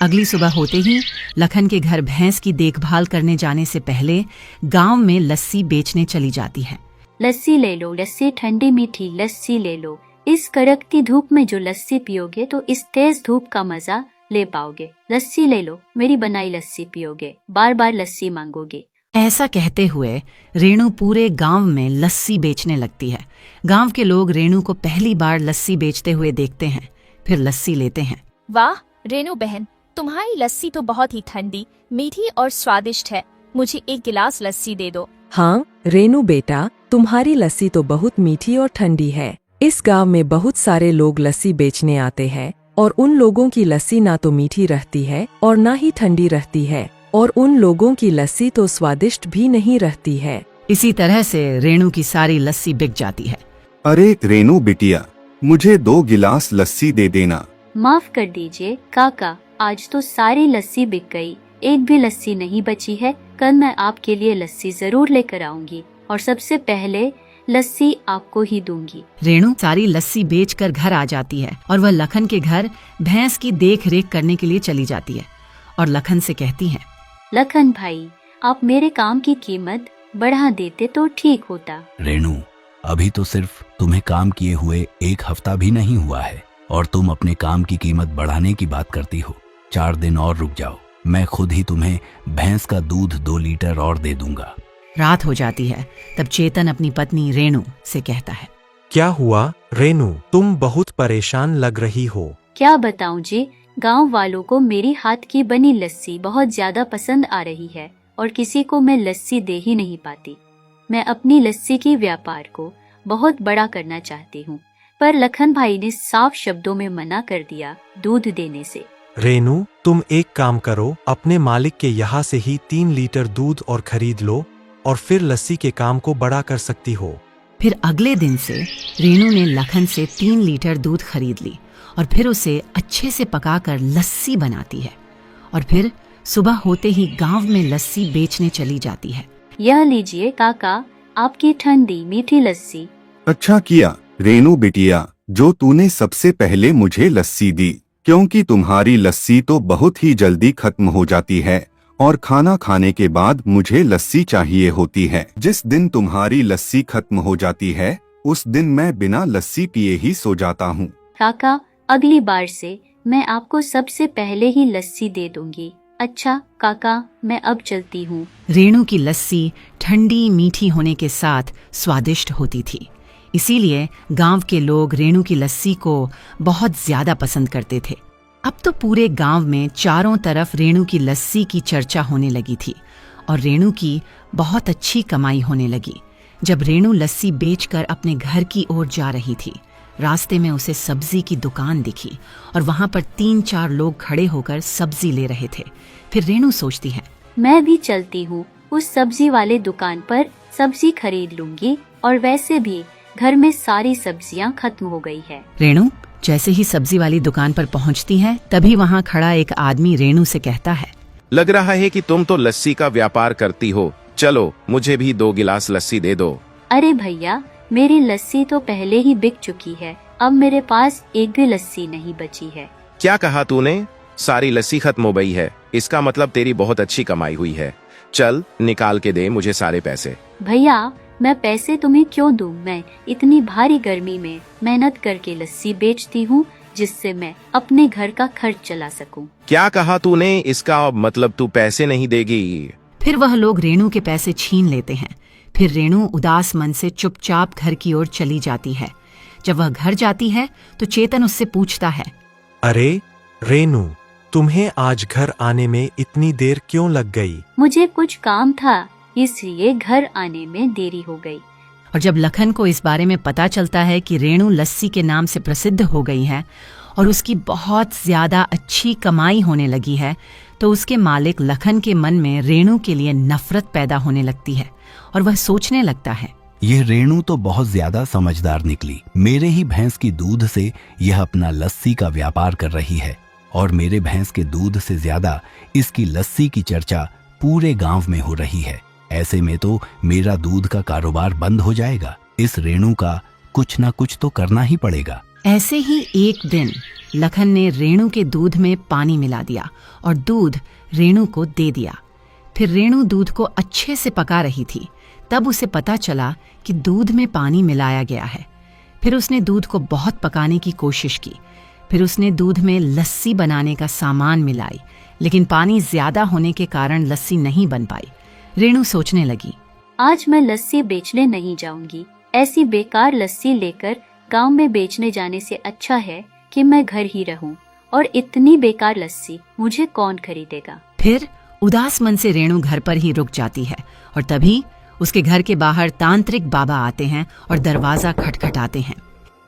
अगली सुबह होते ही लखन के घर भैंस की देखभाल करने जाने से पहले गांव में लस्सी बेचने चली जाती है। लस्सी ले लो, लस्सी ठंडी मीठी लस्सी ले लो। इस कड़कती धूप में जो लस्सी पियोगे तो इस तेज धूप का मजा ले पाओगे। लस्सी ले लो, मेरी बनाई लस्सी पियोगे, बार बार लस्सी मांगोगे। ऐसा कहते हुए रेणु पूरे गांव में लस्सी बेचने लगती है। गांव के लोग रेणु को पहली बार लस्सी बेचते हुए देखते हैं, फिर लस्सी लेते हैं। वाह रेणु बहन, तुम्हारी लस्सी तो बहुत ही ठंडी, मीठी और स्वादिष्ट है। मुझे एक गिलास लस्सी दे दो। हाँ रेणु बेटा, तुम्हारी लस्सी तो बहुत मीठी और ठंडी है। इस गांव में बहुत सारे लोग लस्सी बेचने आते हैं और उन लोगों की लस्सी ना तो मीठी रहती है और ना ही ठंडी रहती है, और उन लोगों की लस्सी तो स्वादिष्ट भी नहीं रहती है। इसी तरह से रेणु की सारी लस्सी बिक जाती है। अरे रेणु बिटिया, मुझे 2 गिलास लस्सी दे देना। माफ कर दीजिए काका, आज तो सारी लस्सी बिक गई, एक भी लस्सी नहीं बची है। कल मैं आपके लिए लस्सी जरूर लेकर आऊंगी और सबसे पहले लस्सी आपको ही दूंगी। रेणु सारी लस्सी बेचकर घर आ जाती है और वह लखन के घर भैंस की देख रेख करने के लिए चली जाती है और लखन से कहती है, लखन भाई, आप मेरे काम की कीमत बढ़ा देते तो ठीक होता। रेणु, अभी तो सिर्फ तुम्हें काम किए हुए 1 हफ्ता भी नहीं हुआ है और तुम अपने काम की कीमत बढ़ाने की बात करती हो। 4 दिन और रुक जाओ, मैं खुद ही तुम्हें भैंस का दूध 2 लीटर और दे दूंगा। रात हो जाती है, तब चेतन अपनी पत्नी रेणु से कहता है, क्या हुआ रेणु, तुम बहुत परेशान लग रही हो। क्या बताऊं जी, गांव वालों को मेरी हाथ की बनी लस्सी बहुत ज्यादा पसंद आ रही है और किसी को मैं लस्सी दे ही नहीं पाती। मैं अपनी लस्सी की व्यापार को बहुत बड़ा करना चाहती हूँ, पर लखन भाई ने साफ शब्दों में मना कर दिया दूध देने से। रेणु, तुम एक काम करो, अपने मालिक के यहाँ से ही 3 लीटर दूध और खरीद लो और फिर लस्सी के काम को बड़ा कर सकती हो। फिर अगले दिन से रेणु ने लखन से 3 लीटर दूध खरीद ली और फिर उसे अच्छे से पकाकर लस्सी बनाती है और फिर सुबह होते ही गांव में लस्सी बेचने चली जाती है। यह लीजिए काका, आपकी ठंडी मीठी लस्सी। अच्छा किया रेणु बिटिया, जो तूने सबसे पहले मुझे लस्सी दी, क्योंकि तुम्हारी लस्सी तो बहुत ही जल्दी खत्म हो जाती है और खाना खाने के बाद मुझे लस्सी चाहिए होती है। जिस दिन तुम्हारी लस्सी खत्म हो जाती है उस दिन मैं बिना लस्सी पिए ही सो जाता हूँ। काका, अगली बार से मैं आपको सबसे पहले ही लस्सी दे दूंगी। अच्छा काका, मैं अब चलती हूँ। रेणु की लस्सी ठंडी मीठी होने के साथ स्वादिष्ट होती थी, इसीलिए गांव के लोग रेणु की लस्सी को बहुत ज्यादा पसंद करते थे। अब तो पूरे गांव में चारों तरफ रेणु की लस्सी की चर्चा होने लगी थी और रेणु की बहुत अच्छी कमाई होने लगी। जब रेणु लस्सी बेचकर अपने घर की ओर जा रही थी, रास्ते में उसे सब्जी की दुकान दिखी और वहां पर 3-4 लोग खड़े होकर सब्जी ले रहे थे। फिर रेणु सोचती है, मैं भी चलती हूँ उस सब्जी वाले दुकान पर सब्जी खरीद लूंगी, और वैसे भी घर में सारी सब्जियाँ खत्म हो गई है। रेणु जैसे ही सब्जी वाली दुकान पर पहुंचती है, तभी वहां खड़ा एक आदमी रेणु से कहता है, लग रहा है कि तुम तो लस्सी का व्यापार करती हो, चलो मुझे भी 2 गिलास लस्सी दे दो। अरे भैया, मेरी लस्सी तो पहले ही बिक चुकी है, अब मेरे पास एक भी लस्सी नहीं बची है। क्या कहा तूने? सारी लस्सी खत्म हो गई है, इसका मतलब तेरी बहुत अच्छी कमाई हुई है। चल निकाल के दे मुझे सारे पैसे। भैया, मैं पैसे तुम्हें क्यों दूं? मैं इतनी भारी गर्मी में मेहनत करके लस्सी बेचती हूँ, जिससे मैं अपने घर का खर्च चला सकूं। क्या कहा तूने? इसका मतलब तू पैसे नहीं देगी? फिर वह लोग रेणु के पैसे छीन लेते हैं। फिर रेणु उदास मन से चुपचाप घर की ओर चली जाती है। जब वह घर जाती है तो चेतन उससे पूछता है, अरे रेणु, तुम्हें आज घर आने में इतनी देर क्यों लग गई? मुझे कुछ काम था, इसलिए घर आने में देरी हो गई। और जब लखन को इस बारे में पता चलता है कि रेणु लस्सी के नाम से प्रसिद्ध हो गई है और उसकी बहुत ज्यादा अच्छी कमाई होने लगी है, तो उसके मालिक लखन के मन में रेणु के लिए नफरत पैदा होने लगती है और वह सोचने लगता है, यह रेणु तो बहुत ज्यादा समझदार निकली। मेरे ही भैंस की दूध से यह अपना लस्सी का व्यापार कर रही है और मेरे भैंस के दूध से ज्यादा इसकी लस्सी की चर्चा पूरे गांव में हो रही है। ऐसे में तो मेरा दूध का कारोबार बंद हो जाएगा। इस रेणु का कुछ ना कुछ तो करना ही पड़ेगा। ऐसे ही एक दिन लखन ने रेणु के दूध में पानी मिला दिया और दूध रेणु को दे दिया। फिर रेणु दूध को अच्छे से पका रही थी। तब उसे पता चला कि दूध में पानी मिलाया गया है। फिर उसने दूध को बहुत पकाने की कोशिश की। फिर उसने दूध में लस्सी बनाने का सामान मिलाई, लेकिन पानी ज्यादा होने के कारण लस्सी नहीं बन पाई। रेणु सोचने लगी, आज मैं लस्सी बेचने नहीं जाऊंगी। ऐसी बेकार लस्सी लेकर गांव में बेचने जाने से अच्छा है कि मैं घर ही रहूं, और इतनी बेकार लस्सी मुझे कौन खरीदेगा। फिर उदास मन से रेणु घर पर ही रुक जाती है और तभी उसके घर के बाहर तांत्रिक बाबा आते हैं और दरवाजा खटखटाते हैं।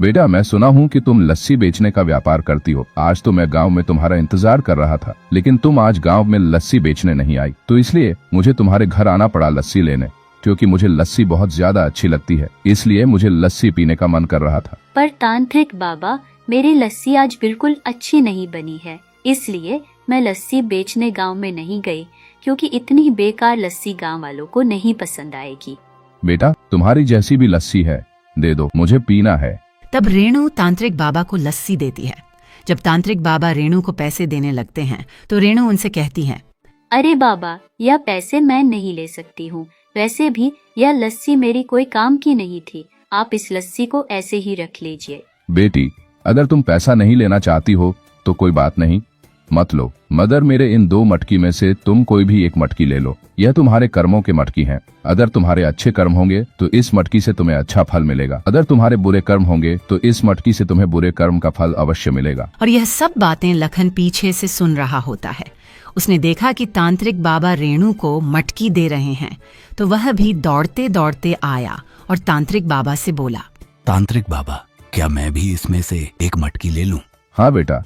बेटा, मैं सुना हूँ कि तुम लस्सी बेचने का व्यापार करती हो। आज तो मैं गांव में तुम्हारा इंतजार कर रहा था, लेकिन तुम आज गांव में लस्सी बेचने नहीं आई, तो इसलिए मुझे तुम्हारे घर आना पड़ा लस्सी लेने, क्योंकि मुझे लस्सी बहुत ज्यादा अच्छी लगती है। इसलिए मुझे लस्सी पीने का मन कर रहा था। पर तांत्रिक बाबा, मेरी लस्सी आज बिल्कुल अच्छी नहीं बनी है, इसलिए मैं लस्सी बेचने गांव में नहीं गई, क्योंकि इतनी बेकार लस्सी गांव वालों को नहीं पसंद आएगी। बेटा, तुम्हारी जैसी भी लस्सी है, दे दो, मुझे पीना है। तब रेणु तांत्रिक बाबा को लस्सी देती है। जब तांत्रिक बाबा रेणु को पैसे देने लगते हैं तो रेणु उनसे कहती है, अरे बाबा, यह पैसे मैं नहीं ले सकती हूँ। वैसे भी यह लस्सी मेरी कोई काम की नहीं थी। आप इस लस्सी को ऐसे ही रख लीजिए। बेटी, अगर तुम पैसा नहीं लेना चाहती हो तो कोई बात नहीं, मत लो। मदर, मेरे इन 2 मटकी में से तुम कोई भी एक मटकी ले लो। यह तुम्हारे कर्मों के मटकी हैं। अगर तुम्हारे अच्छे कर्म होंगे तो इस मटकी से तुम्हें अच्छा फल मिलेगा। अगर तुम्हारे बुरे कर्म होंगे तो इस मटकी से तुम्हें बुरे कर्म का फल अवश्य मिलेगा। और यह सब बातें लखन पीछे से सुन रहा होता है। उसने देखा कि तांत्रिक बाबा रेणु को मटकी दे रहे हैं, तो वह भी दौड़ते दौड़ते आया और तांत्रिक बाबा से बोला, तांत्रिक बाबा, क्या मैं भी इसमें से एक मटकी ले लूं? हाँ बेटा,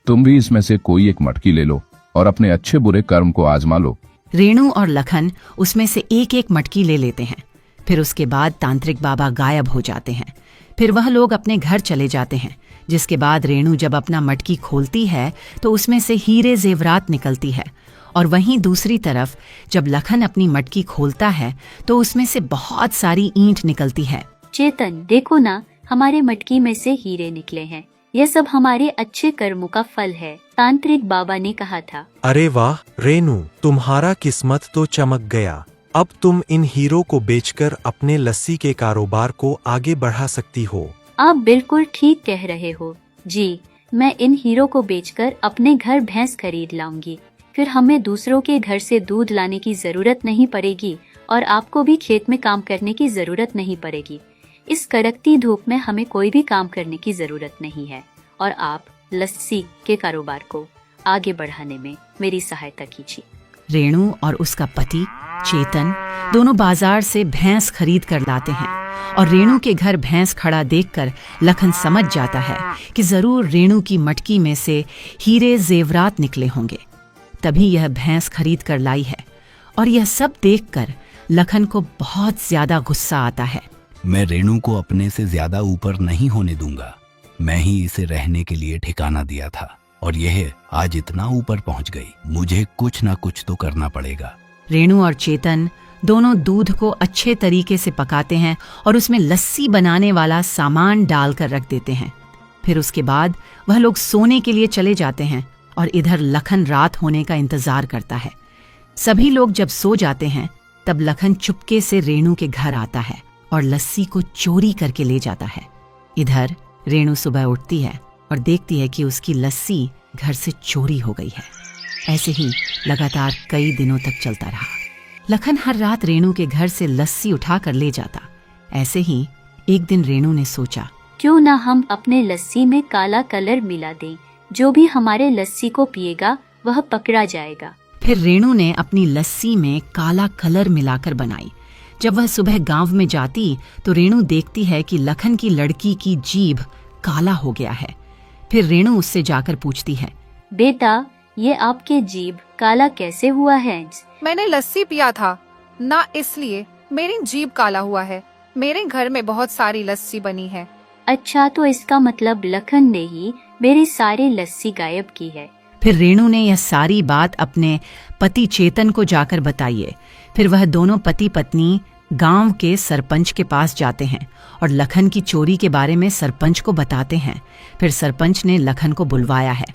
तुम भी इसमें से कोई एक मटकी ले लो और अपने अच्छे बुरे कर्म को आजमा लो। रेणु और लखन उसमें से एक एक मटकी ले लेते हैं। फिर उसके बाद तांत्रिक बाबा गायब हो जाते हैं। फिर वह लोग अपने घर चले जाते हैं। जिसके बाद रेणु जब अपना मटकी खोलती है तो उसमें से हीरे जेवरात निकलती है, और वहीं दूसरी तरफ जब लखन अपनी मटकी खोलता है तो उसमें से बहुत सारी ईंट निकलती है। चेतन, देखो ना, हमारे मटकी में से हीरे निकले हैं। यह सब हमारे अच्छे कर्मों का फल है, तांत्रिक बाबा ने कहा था। अरे वाह रेणु, तुम्हारा किस्मत तो चमक गया। अब तुम इन हीरो को बेचकर अपने लस्सी के कारोबार को आगे बढ़ा सकती हो। आप बिल्कुल ठीक कह रहे हो जी। मैं इन हीरो को बेचकर अपने घर भैंस खरीद लाऊंगी। फिर हमें दूसरों के घर से दूध लाने की जरूरत नहीं पड़ेगी और आपको भी खेत में काम करने की जरूरत नहीं पड़ेगी। इस कड़कती धूप में हमें कोई भी काम करने की जरूरत नहीं है, और आप लस्सी के कारोबार को आगे बढ़ाने में मेरी सहायता कीजिए। रेणु और उसका पति चेतन दोनों बाजार से भैंस खरीद कर लाते हैं, और रेणु के घर भैंस खड़ा देखकर लखन समझ जाता है कि जरूर रेणु की मटकी में से हीरे जेवरात निकले होंगे। तभी यह भैंस खरीद कर लाई है, और यह सब देखकर लखन को बहुत ज्यादा गुस्सा आता है। मैं रेणु को अपने से ज्यादा ऊपर नहीं होने दूंगा। मैं ही इसे रहने के लिए ठिकाना दिया था, और यह आज इतना ऊपर पहुंच गई। मुझे कुछ ना कुछ तो करना पड़ेगा। रेणु और चेतन दोनों दूध को अच्छे तरीके से पकाते हैं और उसमें लस्सी बनाने वाला सामान डालकर रख देते हैं। फिर उसके बाद वह लोग सोने के लिए चले जाते हैं, और इधर लखन रात होने का इंतजार करता है। सभी लोग जब सो जाते हैं तब लखन चुपके से रेणु के घर आता है और लस्सी को चोरी करके ले जाता है। इधर रेणु सुबह उठती है और देखती है कि उसकी लस्सी घर से चोरी हो गई है। ऐसे ही लगातार कई दिनों तक चलता रहा। लखन हर रात रेणु के घर से लस्सी उठा कर ले जाता। ऐसे ही एक दिन रेणु ने सोचा, क्यों ना हम अपने लस्सी में काला कलर मिला दें, जो भी हमारे लस्सी को पिएगा वह पकड़ा जाएगा। फिर रेणु ने अपनी लस्सी में काला कलर मिलाकर बनाई। जब वह सुबह गांव में जाती तो रेणु देखती है कि लखन की लड़की की जीभ काला हो गया है। फिर रेणु उससे जाकर पूछती है, बेटा, ये आपके जीभ काला कैसे हुआ है? मैंने लस्सी पिया था ना, इसलिए मेरी जीभ काला हुआ है। मेरे घर में बहुत सारी लस्सी बनी है। अच्छा, तो इसका मतलब लखन ने ही मेरी सारी लस्सी गायब की है। फिर रेणु ने यह सारी बात अपने पति चेतन को जाकर बताई। फिर वह दोनों पति पत्नी गांव के सरपंच के पास जाते हैं और लखन की चोरी के बारे में सरपंच को बताते हैं। फिर सरपंच ने लखन को बुलवाया है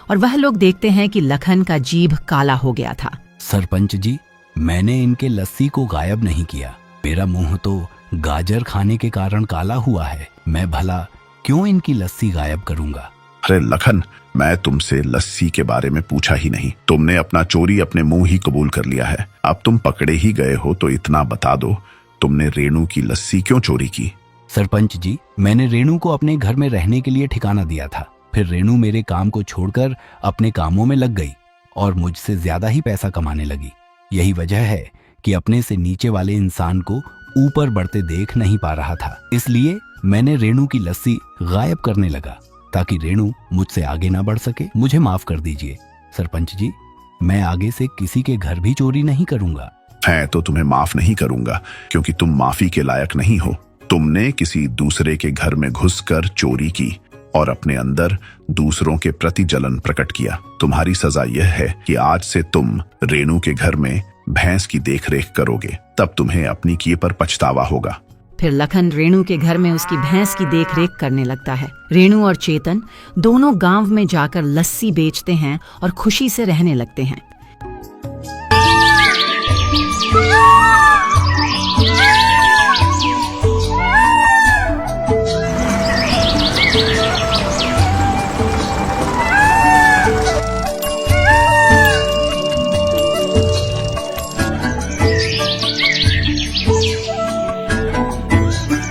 और वह लोग देखते हैं कि लखन का जीभ काला हो गया था। सरपंच जी, मैंने इनके लस्सी को गायब नहीं किया। मेरा मुंह तो गाजर खाने के कारण काला हुआ है। मैं भला क्यों इनकी लस्सी गायब करूंगा? अरे लखन, मैं तुमसे लस्सी के बारे में पूछा ही नहीं। तुमने अपना चोरी अपने मुंह ही कबूल कर लिया है। अब तुम पकड़े ही गए हो तो इतना बता दो, तुमने रेणु की लस्सी क्यों चोरी की? सरपंच जी, मैंने रेणु को अपने घर में रहने के लिए ठिकाना दिया था। फिर रेणु मेरे काम को छोड़कर अपने कामों में लग गई और मुझसे ज्यादा ही पैसा कमाने लगी। यही वजह है कि अपने से नीचे वाले इंसान को ऊपर बढ़ते देख नहीं पा रहा था। इसलिए मैंने रेणु की लस्सी गायब करने लगा ताकि रेणु मुझसे आगे ना बढ़ सके। मुझे माफ कर दीजिए सरपंच जी, मैं आगे से किसी के घर भी चोरी नहीं करूंगा। है तो तुम्हें माफ नहीं करूंगा, क्योंकि तुम माफी के लायक नहीं हो। तुमने किसी दूसरे के घर में घुसकर चोरी की और अपने अंदर दूसरों के प्रति जलन प्रकट किया। तुम्हारी सजा यह है कि आज से तुम रेणु के घर में भैंस की देखरेख करोगे, तब तुम्हें अपनी किए पर पछतावा होगा। फिर लखन रेणु के घर में उसकी भैंस की देखरेख करने लगता है। रेणु और चेतन दोनों गांव में जाकर लस्सी बेचते हैं और खुशी से रहने लगते हैं।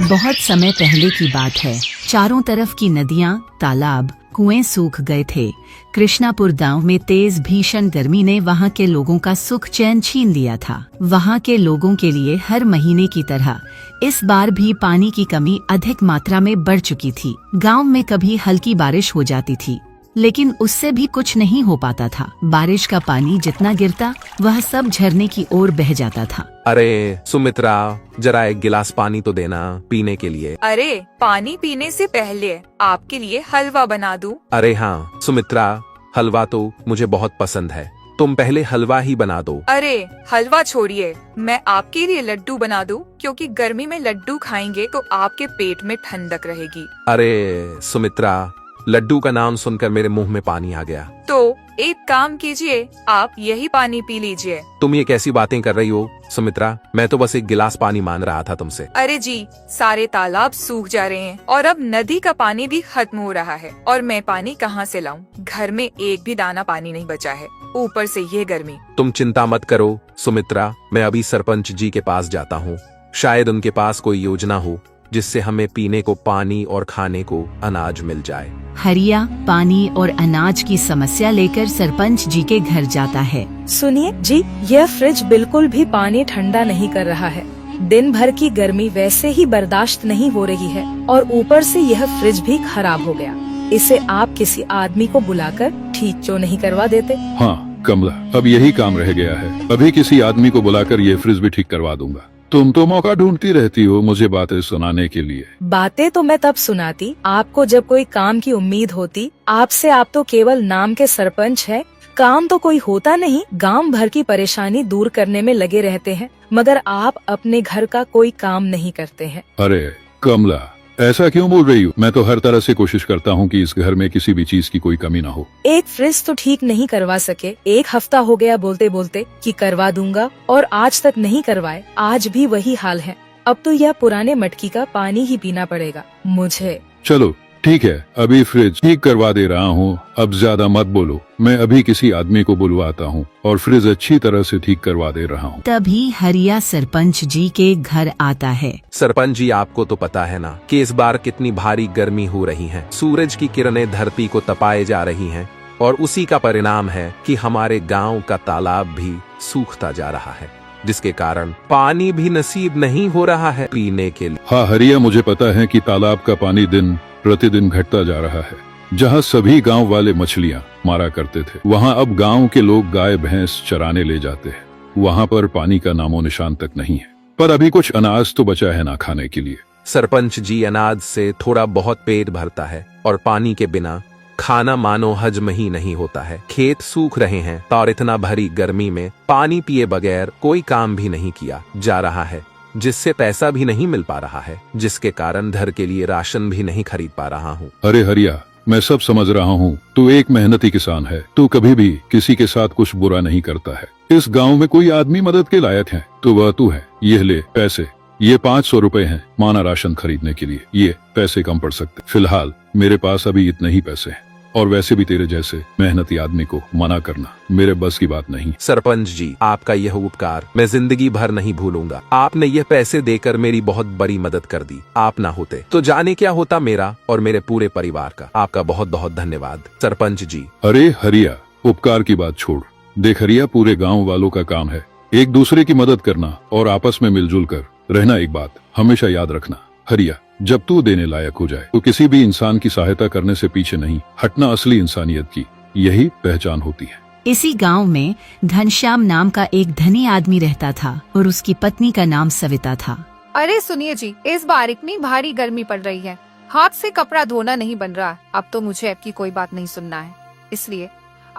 बहुत समय पहले की बात है। चारों तरफ की नदियां, तालाब, कुएं सूख गए थे। कृष्णापुर गांव में तेज भीषण गर्मी ने वहां के लोगों का सुख चैन छीन लिया था। वहां के लोगों के लिए हर महीने की तरह इस बार भी पानी की कमी अधिक मात्रा में बढ़ चुकी थी। गांव में कभी हल्की बारिश हो जाती थी, लेकिन उससे भी कुछ नहीं हो पाता था। बारिश का पानी जितना गिरता वह सब झरने की ओर बह जाता था। अरे सुमित्रा, जरा एक गिलास पानी तो देना पीने के लिए। अरे पानी पीने से पहले आपके लिए हलवा बना दूं? अरे हाँ सुमित्रा, हलवा तो मुझे बहुत पसंद है। तुम पहले हलवा ही बना दो। अरे हलवा छोड़िए, मैं आपके लिए लड्डू बना दूं, क्योंकि गर्मी में लड्डू खाएंगे तो आपके पेट में ठंडक रहेगी। अरे सुमित्रा, लड्डू का नाम सुनकर मेरे मुंह में पानी आ गया। तो एक काम कीजिए, आप यही पानी पी लीजिए। तुम ये कैसी बातें कर रही हो सुमित्रा? मैं तो बस एक गिलास पानी मांग रहा था तुमसे। अरे जी, सारे तालाब सूख जा रहे हैं और अब नदी का पानी भी खत्म हो रहा है, और मैं पानी कहाँ से लाऊं? घर में एक भी दाना पानी नहीं बचा है, ऊपर से ये गर्मी। तुम चिंता मत करो सुमित्रा, मैं अभी सरपंच जी के पास जाता हूँ। शायद उनके पास कोई योजना हो जिससे हमें पीने को पानी और खाने को अनाज मिल जाए। हरिया पानी और अनाज की समस्या लेकर सरपंच जी के घर जाता है। सुनिए जी, यह फ्रिज बिल्कुल भी पानी ठंडा नहीं कर रहा है। दिन भर की गर्मी वैसे ही बर्दाश्त नहीं हो रही है और ऊपर से यह फ्रिज भी खराब हो गया। इसे आप किसी आदमी को बुलाकर ठीक क्यों नहीं करवा देते? हाँ कमला, अब यही काम रह गया है। अभी किसी आदमी को बुलाकर ये फ्रिज भी ठीक करवा दूंगा। तुम तो मौका ढूंढती रहती हो मुझे बातें सुनाने के लिए। बातें तो मैं तब सुनाती आपको जब कोई काम की उम्मीद होती। आपसे आप तो केवल नाम के सरपंच है, काम तो कोई होता नहीं। गांव भर की परेशानी दूर करने में लगे रहते हैं, मगर आप अपने घर का कोई काम नहीं करते हैं। अरे कमला, ऐसा क्यों बोल रही हो? मैं तो हर तरह से कोशिश करता हूँ कि इस घर में किसी भी चीज की कोई कमी ना हो। एक फ्रिज तो ठीक नहीं करवा सके। एक हफ्ता हो गया बोलते बोलते कि करवा दूंगा, और आज तक नहीं करवाए। आज भी वही हाल है। अब तो यह पुराने मटकी का पानी ही पीना पड़ेगा मुझे। चलो ठीक है, अभी फ्रिज ठीक करवा दे रहा हूँ। अब ज्यादा मत बोलो, मैं अभी किसी आदमी को बुलवाता हूँ और फ्रिज अच्छी तरह से ठीक करवा दे रहा हूँ। तभी हरिया सरपंच जी के घर आता है। सरपंच जी, आपको तो पता है ना कि इस बार कितनी भारी गर्मी हो रही है। सूरज की किरणें धरती को तपाए जा रही हैं और उसी का परिणाम है कि हमारे गांव का तालाब भी सूखता जा रहा है, जिसके कारण पानी भी नसीब नहीं हो रहा है पीने के लिए। हाँ हरिया, मुझे पता है कि तालाब का पानी दिन प्रतिदिन घटता जा रहा है। जहाँ सभी गांव वाले मछलियाँ मारा करते थे, वहाँ अब गांव के लोग गाय भैंस चराने ले जाते हैं। वहाँ पर पानी का नामो निशान तक नहीं है। पर अभी कुछ अनाज तो बचा है ना खाने के लिए। सरपंच जी, अनाज से थोड़ा बहुत पेट भरता है और पानी के बिना खाना मानो हजम ही नहीं होता है। खेत सूख रहे हैं और इतना भरी गर्मी में पानी पिए बगैर कोई काम भी नहीं किया जा रहा है, जिससे पैसा भी नहीं मिल पा रहा है, जिसके कारण घर के लिए राशन भी नहीं खरीद पा रहा हूँ। अरे हरिया, मैं सब समझ रहा हूँ। तू एक मेहनती किसान है। तू कभी भी किसी के साथ कुछ बुरा नहीं करता है। इस गांव में कोई आदमी मदद के लायक है तो वह तू है। ये ले पैसे, ये 500 रुपए हैं माना राशन खरीदने के लिए। ये पैसे कम पड़ सकते, फिलहाल मेरे पास अभी इतने ही पैसे हैं। और वैसे भी तेरे जैसे मेहनती आदमी को मना करना मेरे बस की बात नहीं। सरपंच जी, आपका यह उपकार मैं जिंदगी भर नहीं भूलूंगा। आपने यह पैसे देकर मेरी बहुत बड़ी मदद कर दी। आप ना होते तो जाने क्या होता मेरा और मेरे पूरे परिवार का। आपका बहुत बहुत धन्यवाद सरपंच जी। अरे हरिया, उपकार की बात छोड़। देख हरिया, पूरे गांव वालों का काम है एक दूसरे की मदद करना और आपस में मिलजुल कर रहना। एक बात हमेशा याद रखना हरिया, जब तू देने लायक हो जाए तो किसी भी इंसान की सहायता करने से पीछे नहीं हटना। असली इंसानियत की यही पहचान होती है। इसी गांव में घनश्याम नाम का एक धनी आदमी रहता था और उसकी पत्नी का नाम सविता था। अरे सुनिए जी, इस बार इतनी भारी गर्मी पड़ रही है, हाथ से कपड़ा धोना नहीं बन रहा। अब तो मुझे आपकी कोई बात नहीं सुनना है, इसलिए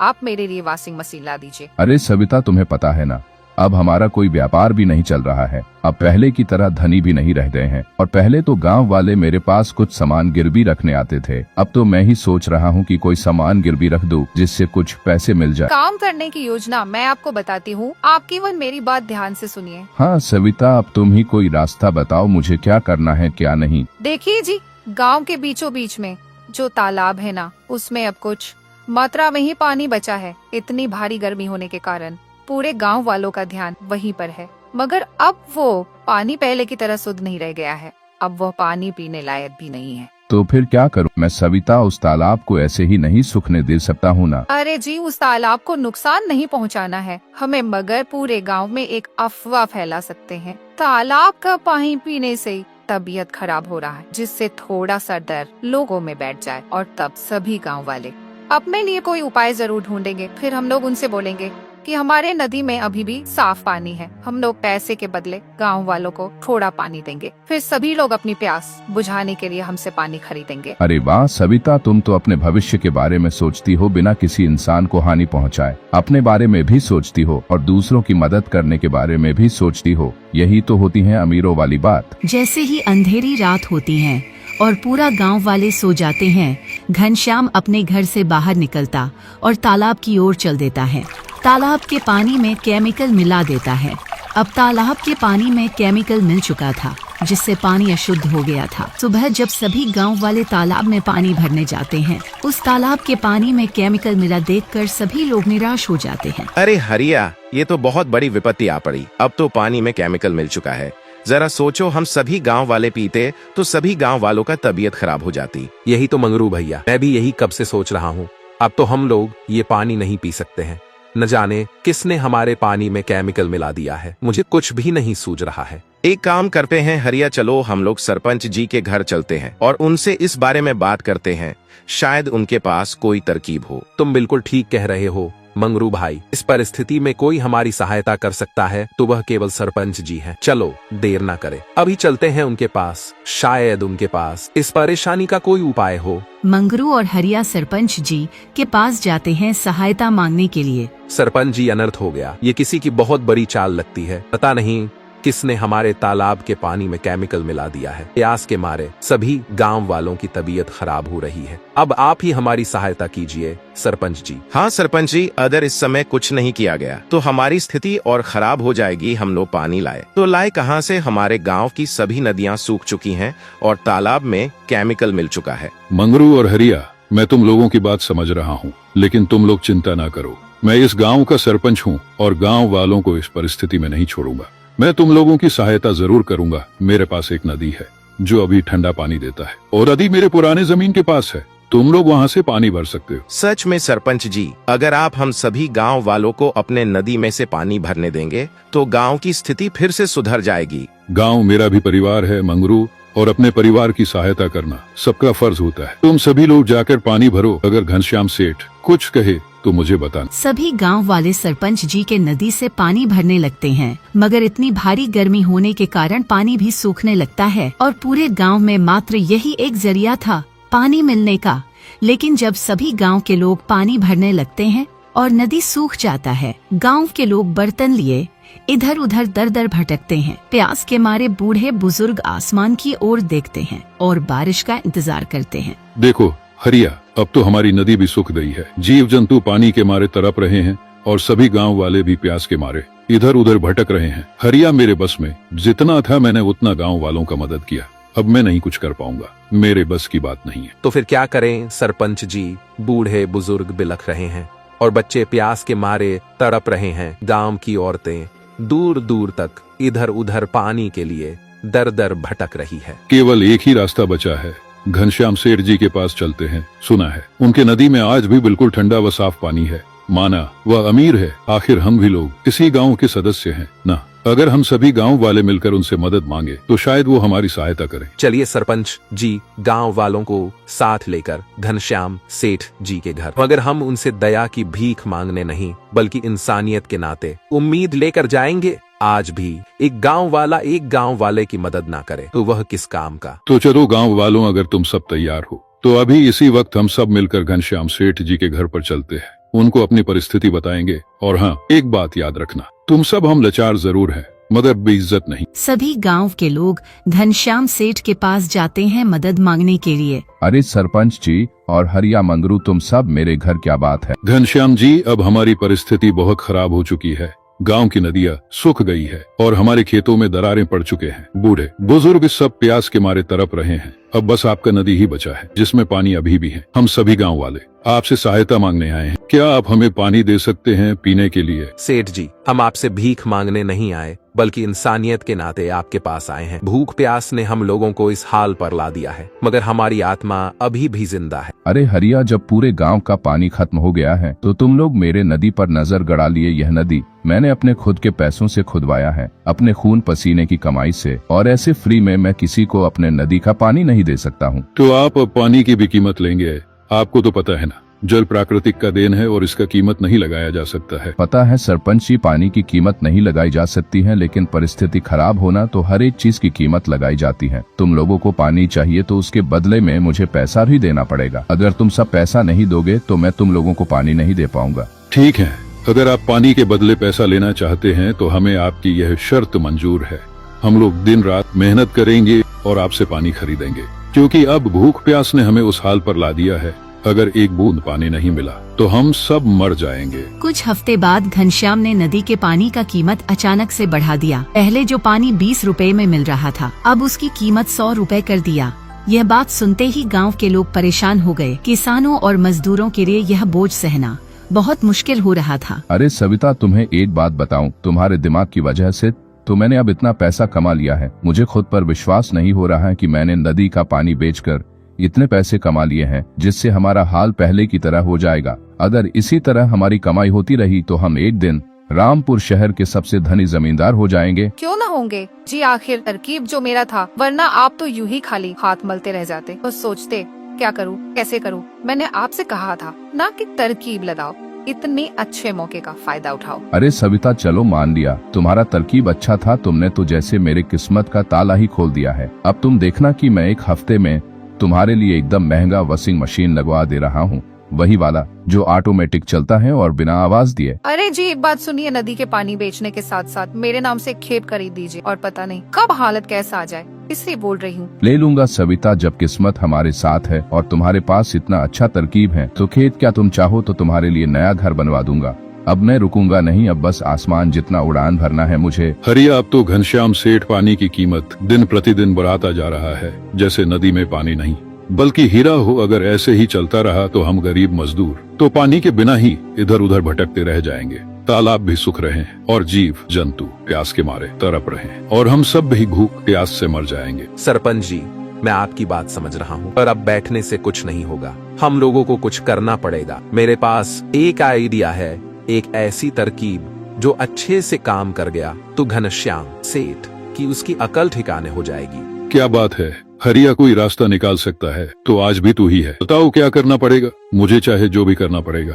आप मेरे लिए वॉशिंग मशीन ला दीजिए। अरे सविता, तुम्हें पता है ना, अब हमारा कोई व्यापार भी नहीं चल रहा है। अब पहले की तरह धनी भी नहीं रह गए हैं। और पहले तो गांव वाले मेरे पास कुछ सामान गिरवी रखने आते थे। अब तो मैं ही सोच रहा हूँ कि कोई सामान गिरवी रख दूं जिससे कुछ पैसे मिल जाए। काम करने की योजना मैं आपको बताती हूँ, आप केवल मेरी बात ध्यान से सुनिए। हाँ सविता, अब तुम ही कोई रास्ता बताओ, मुझे क्या करना है क्या नहीं। देखिए जी, गांव के बीचों बीच में जो तालाब है ना, उसमें अब कुछ मात्रा में ही पानी बचा है। इतनी भारी गर्मी होने के कारण पूरे गांव वालों का ध्यान वहीं पर है, मगर अब वो पानी पहले की तरह शुद्ध नहीं रह गया है। अब वह पानी पीने लायक भी नहीं है। तो फिर क्या करूं मैं सविता? उस तालाब को ऐसे ही नहीं सूखने दे सकता हूँ ना। अरे जी, उस तालाब को नुकसान नहीं पहुँचाना है हमें, मगर पूरे गांव में एक अफवाह फैला सकते हैं। तालाब का पानी पीने से तबीयत खराब हो रहा है, जिससे थोड़ा सा डर लोगों में बैठ जाए और तब सभी गाँव वाले अपने लिए कोई उपाय जरूर ढूंढेंगे। फिर हम लोग उनसे बोलेंगे कि हमारे नदी में अभी भी साफ पानी है। हम लोग पैसे के बदले गांव वालों को थोड़ा पानी देंगे, फिर सभी लोग अपनी प्यास बुझाने के लिए हमसे पानी खरीदेंगे। अरे वाह सविता, तुम तो अपने भविष्य के बारे में सोचती हो, बिना किसी इंसान को हानि पहुंचाए। अपने बारे में भी सोचती हो और दूसरों की मदद करने के बारे में भी सोचती हो। यही तो होती है अमीरों वाली बात। जैसे ही अंधेरी रात होती है और पूरा गांव वाले सो जाते हैं, घनश्याम अपने घर से बाहर निकलता और तालाब की ओर चल देता है। तालाब के पानी में केमिकल मिला देता है। अब तालाब के पानी में केमिकल मिल चुका था, जिससे पानी अशुद्ध हो गया था। सुबह जब सभी गांव वाले तालाब में पानी भरने जाते हैं, उस तालाब के पानी में केमिकल मिला देखकर सभी लोग निराश हो जाते हैं। अरे हरिया, ये तो बहुत बड़ी विपत्ति आ पड़ी। अब तो पानी में केमिकल मिल चुका है। जरा सोचो, हम सभी गांव वाले पीते तो सभी गांव वालों का तबीयत खराब हो जाती। यही तो मंगरू भैया, मैं भी यही कब से सोच रहा हूँ। अब तो हम लोग ये पानी नहीं पी सकते हैं। न जाने किसने हमारे पानी में केमिकल मिला दिया है, मुझे कुछ भी नहीं सूझ रहा है। एक काम करते हैं हरिया, चलो हम लोग सरपंच जी के घर चलते हैं और उनसे इस बारे में बात करते हैं। शायद उनके पास कोई तरकीब हो। तुम बिल्कुल ठीक कह रहे हो मंगरू भाई। इस परिस्थिति में कोई हमारी सहायता कर सकता है तो वह केवल सरपंच जी हैं। चलो देर ना करें, अभी चलते हैं उनके पास। शायद उनके पास इस परेशानी का कोई उपाय हो। मंगरू और हरिया सरपंच जी के पास जाते हैं सहायता मांगने के लिए। सरपंच जी, अनर्थ हो गया। ये किसी की बहुत बड़ी चाल लगती है। पता नहीं किसने हमारे तालाब के पानी में केमिकल मिला दिया है। प्यास के मारे सभी गांव वालों की तबीयत खराब हो रही है। अब आप ही हमारी सहायता कीजिए सरपंच जी। हाँ सरपंच जी, अगर इस समय कुछ नहीं किया गया तो हमारी स्थिति और खराब हो जाएगी। हम लोग पानी लाए तो लाए कहाँ से? हमारे गांव की सभी नदियां सूख चुकी हैं और तालाब में केमिकल मिल चुका है। मंगरू और हरिया, मैं तुम लोगों की बात समझ रहा हूँ, लेकिन तुम लोग चिंता ना करो। मैं इस गांव का सरपंच हूँ और गांव वालों को इस परिस्थिति में नहीं छोड़ूंगा। मैं तुम लोगों की सहायता जरूर करूंगा। मेरे पास एक नदी है जो अभी ठंडा पानी देता है और नदी मेरे पुराने जमीन के पास है। तुम लोग वहाँ से पानी भर सकते हो। सच में सरपंच जी, अगर आप हम सभी गांव वालों को अपने नदी में से पानी भरने देंगे तो गांव की स्थिति फिर से सुधर जाएगी। गांव मेरा भी परिवार है मंगरू, और अपने परिवार की सहायता करना सबका फर्ज होता है। तुम सभी लोग जाकर पानी भरो। अगर घनश्याम सेठ कुछ कहे तो मुझे बताना। सभी गांव वाले सरपंच जी के नदी से पानी भरने लगते हैं, मगर इतनी भारी गर्मी होने के कारण पानी भी सूखने लगता है और पूरे गांव में मात्र यही एक जरिया था पानी मिलने का। लेकिन जब सभी गांव के लोग पानी भरने लगते हैं और नदी सूख जाता है, गांव के लोग बर्तन लिए इधर उधर दर दर भटकते हैं। प्यास के मारे बूढ़े बुजुर्ग आसमान की ओर देखते हैं और बारिश का इंतजार करते हैं। देखो हरिया, अब तो हमारी नदी भी सूख गई है। जीव जंतु पानी के मारे तड़प रहे हैं और सभी गांव वाले भी प्यास के मारे इधर उधर भटक रहे हैं। हरिया, मेरे बस में जितना था मैंने उतना गांव वालों का मदद किया। अब मैं नहीं कुछ कर पाऊंगा, मेरे बस की बात नहीं है। तो फिर क्या करें सरपंच जी? बूढ़े बुजुर्ग बिलख रहे हैं और बच्चे प्यास के मारे तड़प रहे हैं। गांव की औरतें दूर दूर तक इधर उधर पानी के लिए दर दर भटक रही है। केवल एक ही रास्ता बचा है, घनश्याम सेठ जी के पास चलते हैं। सुना है उनके नदी में आज भी बिल्कुल ठंडा व साफ पानी है। माना वह अमीर है, आखिर हम भी लोग इसी गांव के सदस्य हैं ना। अगर हम सभी गांव वाले मिलकर उनसे मदद मांगे तो शायद वो हमारी सहायता करें। चलिए सरपंच जी, गांव वालों को साथ लेकर घनश्याम सेठ जी के घर, मगर हम उनसे दया की भीख मांगने नहीं बल्कि इंसानियत के नाते उम्मीद लेकर जाएंगे। आज भी एक गांव वाला एक गांव वाले की मदद ना करे तो वह किस काम का। तो चलो गांव वालों, अगर तुम सब तैयार हो तो अभी इसी वक्त हम सब मिलकर घनश्याम सेठ जी के घर पर चलते हैं। उनको अपनी परिस्थिति बताएंगे। और हाँ, एक बात याद रखना, तुम सब हम लाचार जरूर हैं मगर बेइज्जत नहीं। सभी गांव के लोग घनश्याम सेठ के पास जाते हैं मदद मांगने के लिए। अरे सरपंच जी और हरिया मंगरू, तुम सब मेरे घर, क्या बात है? घनश्याम जी, अब हमारी परिस्थिति बहुत खराब हो चुकी है। गांव की नदियां सूख गई है और हमारे खेतों में दरारें पड़ चुके हैं। बूढ़े बुजुर्ग सब प्यास के मारे तड़प रहे हैं। अब बस आपका नदी ही बचा है जिसमें पानी अभी भी है। हम सभी गांव वाले आपसे सहायता मांगने आए हैं। क्या आप हमें पानी दे सकते हैं पीने के लिए? सेठ जी, हम आपसे भीख मांगने नहीं आए बल्कि इंसानियत के नाते आपके पास आए हैं। भूख प्यास ने हम लोगों को इस हाल पर ला दिया है, मगर हमारी आत्मा अभी भी जिंदा है। अरे हरिया, जब पूरे गांव का पानी खत्म हो गया है तो तुम लोग मेरे नदी पर नजर गड़ा लिए। यह नदी मैंने अपने खुद के पैसों से खुदवाया है, अपने खून पसीने की कमाई से, और ऐसे फ्री में मैं किसी को अपने नदी का पानी नहीं दे सकता हूँ। तो आप पानी की भी कीमत लेंगे? आपको तो पता है ना, जल प्राकृतिक का देन है और इसका कीमत नहीं लगाया जा सकता है। पता है सरपंच जी, पानी की कीमत नहीं लगाई जा सकती है, लेकिन परिस्थिति खराब होना तो हर एक चीज की कीमत लगाई जाती है। तुम लोगों को पानी चाहिए तो उसके बदले में मुझे पैसा भी देना पड़ेगा। अगर तुम सब पैसा नहीं दोगे तो मैं तुम लोगों को पानी नहीं दे पाऊंगा। ठीक है, अगर आप पानी के बदले पैसा लेना चाहते हैं तो हमें आपकी यह शर्त मंजूर है। हम लोग दिन रात मेहनत करेंगे और आपसे पानी खरीदेंगे, क्योंकि अब भूख प्यास ने हमें उस हाल पर ला दिया है। अगर एक बूंद पानी नहीं मिला तो हम सब मर जाएंगे। कुछ हफ्ते बाद घनश्याम ने नदी के पानी का कीमत अचानक से बढ़ा दिया। पहले जो पानी 20 रुपए में मिल रहा था, अब उसकी कीमत 100 रुपए कर दिया। यह बात सुनते ही गांव के लोग परेशान हो गए। किसानों और मजदूरों के लिए यह बोझ सहना बहुत मुश्किल हो रहा था। अरे सविता, तुम्हें एक बात बताऊं, तुम्हारे दिमाग की वजह से तो मैंने अब इतना पैसा कमा लिया है। मुझे खुद पर विश्वास नहीं हो रहा है कि मैंने नदी का पानी बेचकर इतने पैसे कमा लिए हैं, जिससे हमारा हाल पहले की तरह हो जाएगा। अगर इसी तरह हमारी कमाई होती रही तो हम एक दिन रामपुर शहर के सबसे धनी जमींदार हो जाएंगे। क्यों न होंगे जी, आखिर तरकीब जो मेरा था, वरना आप तो यूं ही खाली हाथ मलते रह जाते और सोचते क्या करूं कैसे करूं। मैंने आपसे कहा था ना कि तरकीब लगाओ, इतने अच्छे मौके का फायदा उठाओ। अरे सविता, चलो मान लिया तुम्हारा तरकीब अच्छा था, तुमने तो जैसे मेरे किस्मत का ताला ही खोल दिया है। अब तुम देखना कि मैं एक हफ्ते में तुम्हारे लिए एकदम महंगा वॉशिंग मशीन लगवा दे रहा हूँ। वही वाला जो ऑटोमेटिक चलता है और बिना आवाज दिए। अरे जी एक बात सुनिए, नदी के पानी बेचने के साथ साथ मेरे नाम से खेत खरीद दीजिए, और पता नहीं कब हालत कैसा आ जाए, इसलिए बोल रही हूँ। ले लूंगा सविता, जब किस्मत हमारे साथ है और तुम्हारे पास इतना अच्छा तरकीब है तो खेत क्या, तुम चाहो तो तुम्हारे लिए नया घर बनवा दूंगा। अब मैं रुकूंगा नहीं, अब बस आसमान जितना उड़ान भरना है मुझे। हरिया, अब तो घनश्याम सेठ पानी की कीमत दिन प्रतिदिन बढ़ाता जा रहा है, जैसे नदी में पानी नहीं बल्कि हीरा हो। अगर ऐसे ही चलता रहा तो हम गरीब मजदूर तो पानी के बिना ही इधर उधर भटकते रह जाएंगे। तालाब भी सूख रहे हैं और जीव जंतु प्यास के मारे तड़प रहे हैं और हम सब भी भूख प्यास से मर जाएंगे। सरपंच जी, मैं आपकी बात समझ रहा हूँ, पर अब बैठने से कुछ नहीं होगा। हम लोगों को कुछ करना पड़ेगा। मेरे पास एक आइडिया है, एक ऐसी तरकीब जो अच्छे से काम कर गया तो घनश्याम सेठ की उसकी अकल ठिकाने हो जाएगी। क्या बात है हरिया, कोई रास्ता निकाल सकता है तो आज भी तू ही है। बताओ क्या करना पड़ेगा। मुझे चाहे जो भी करना पड़ेगा,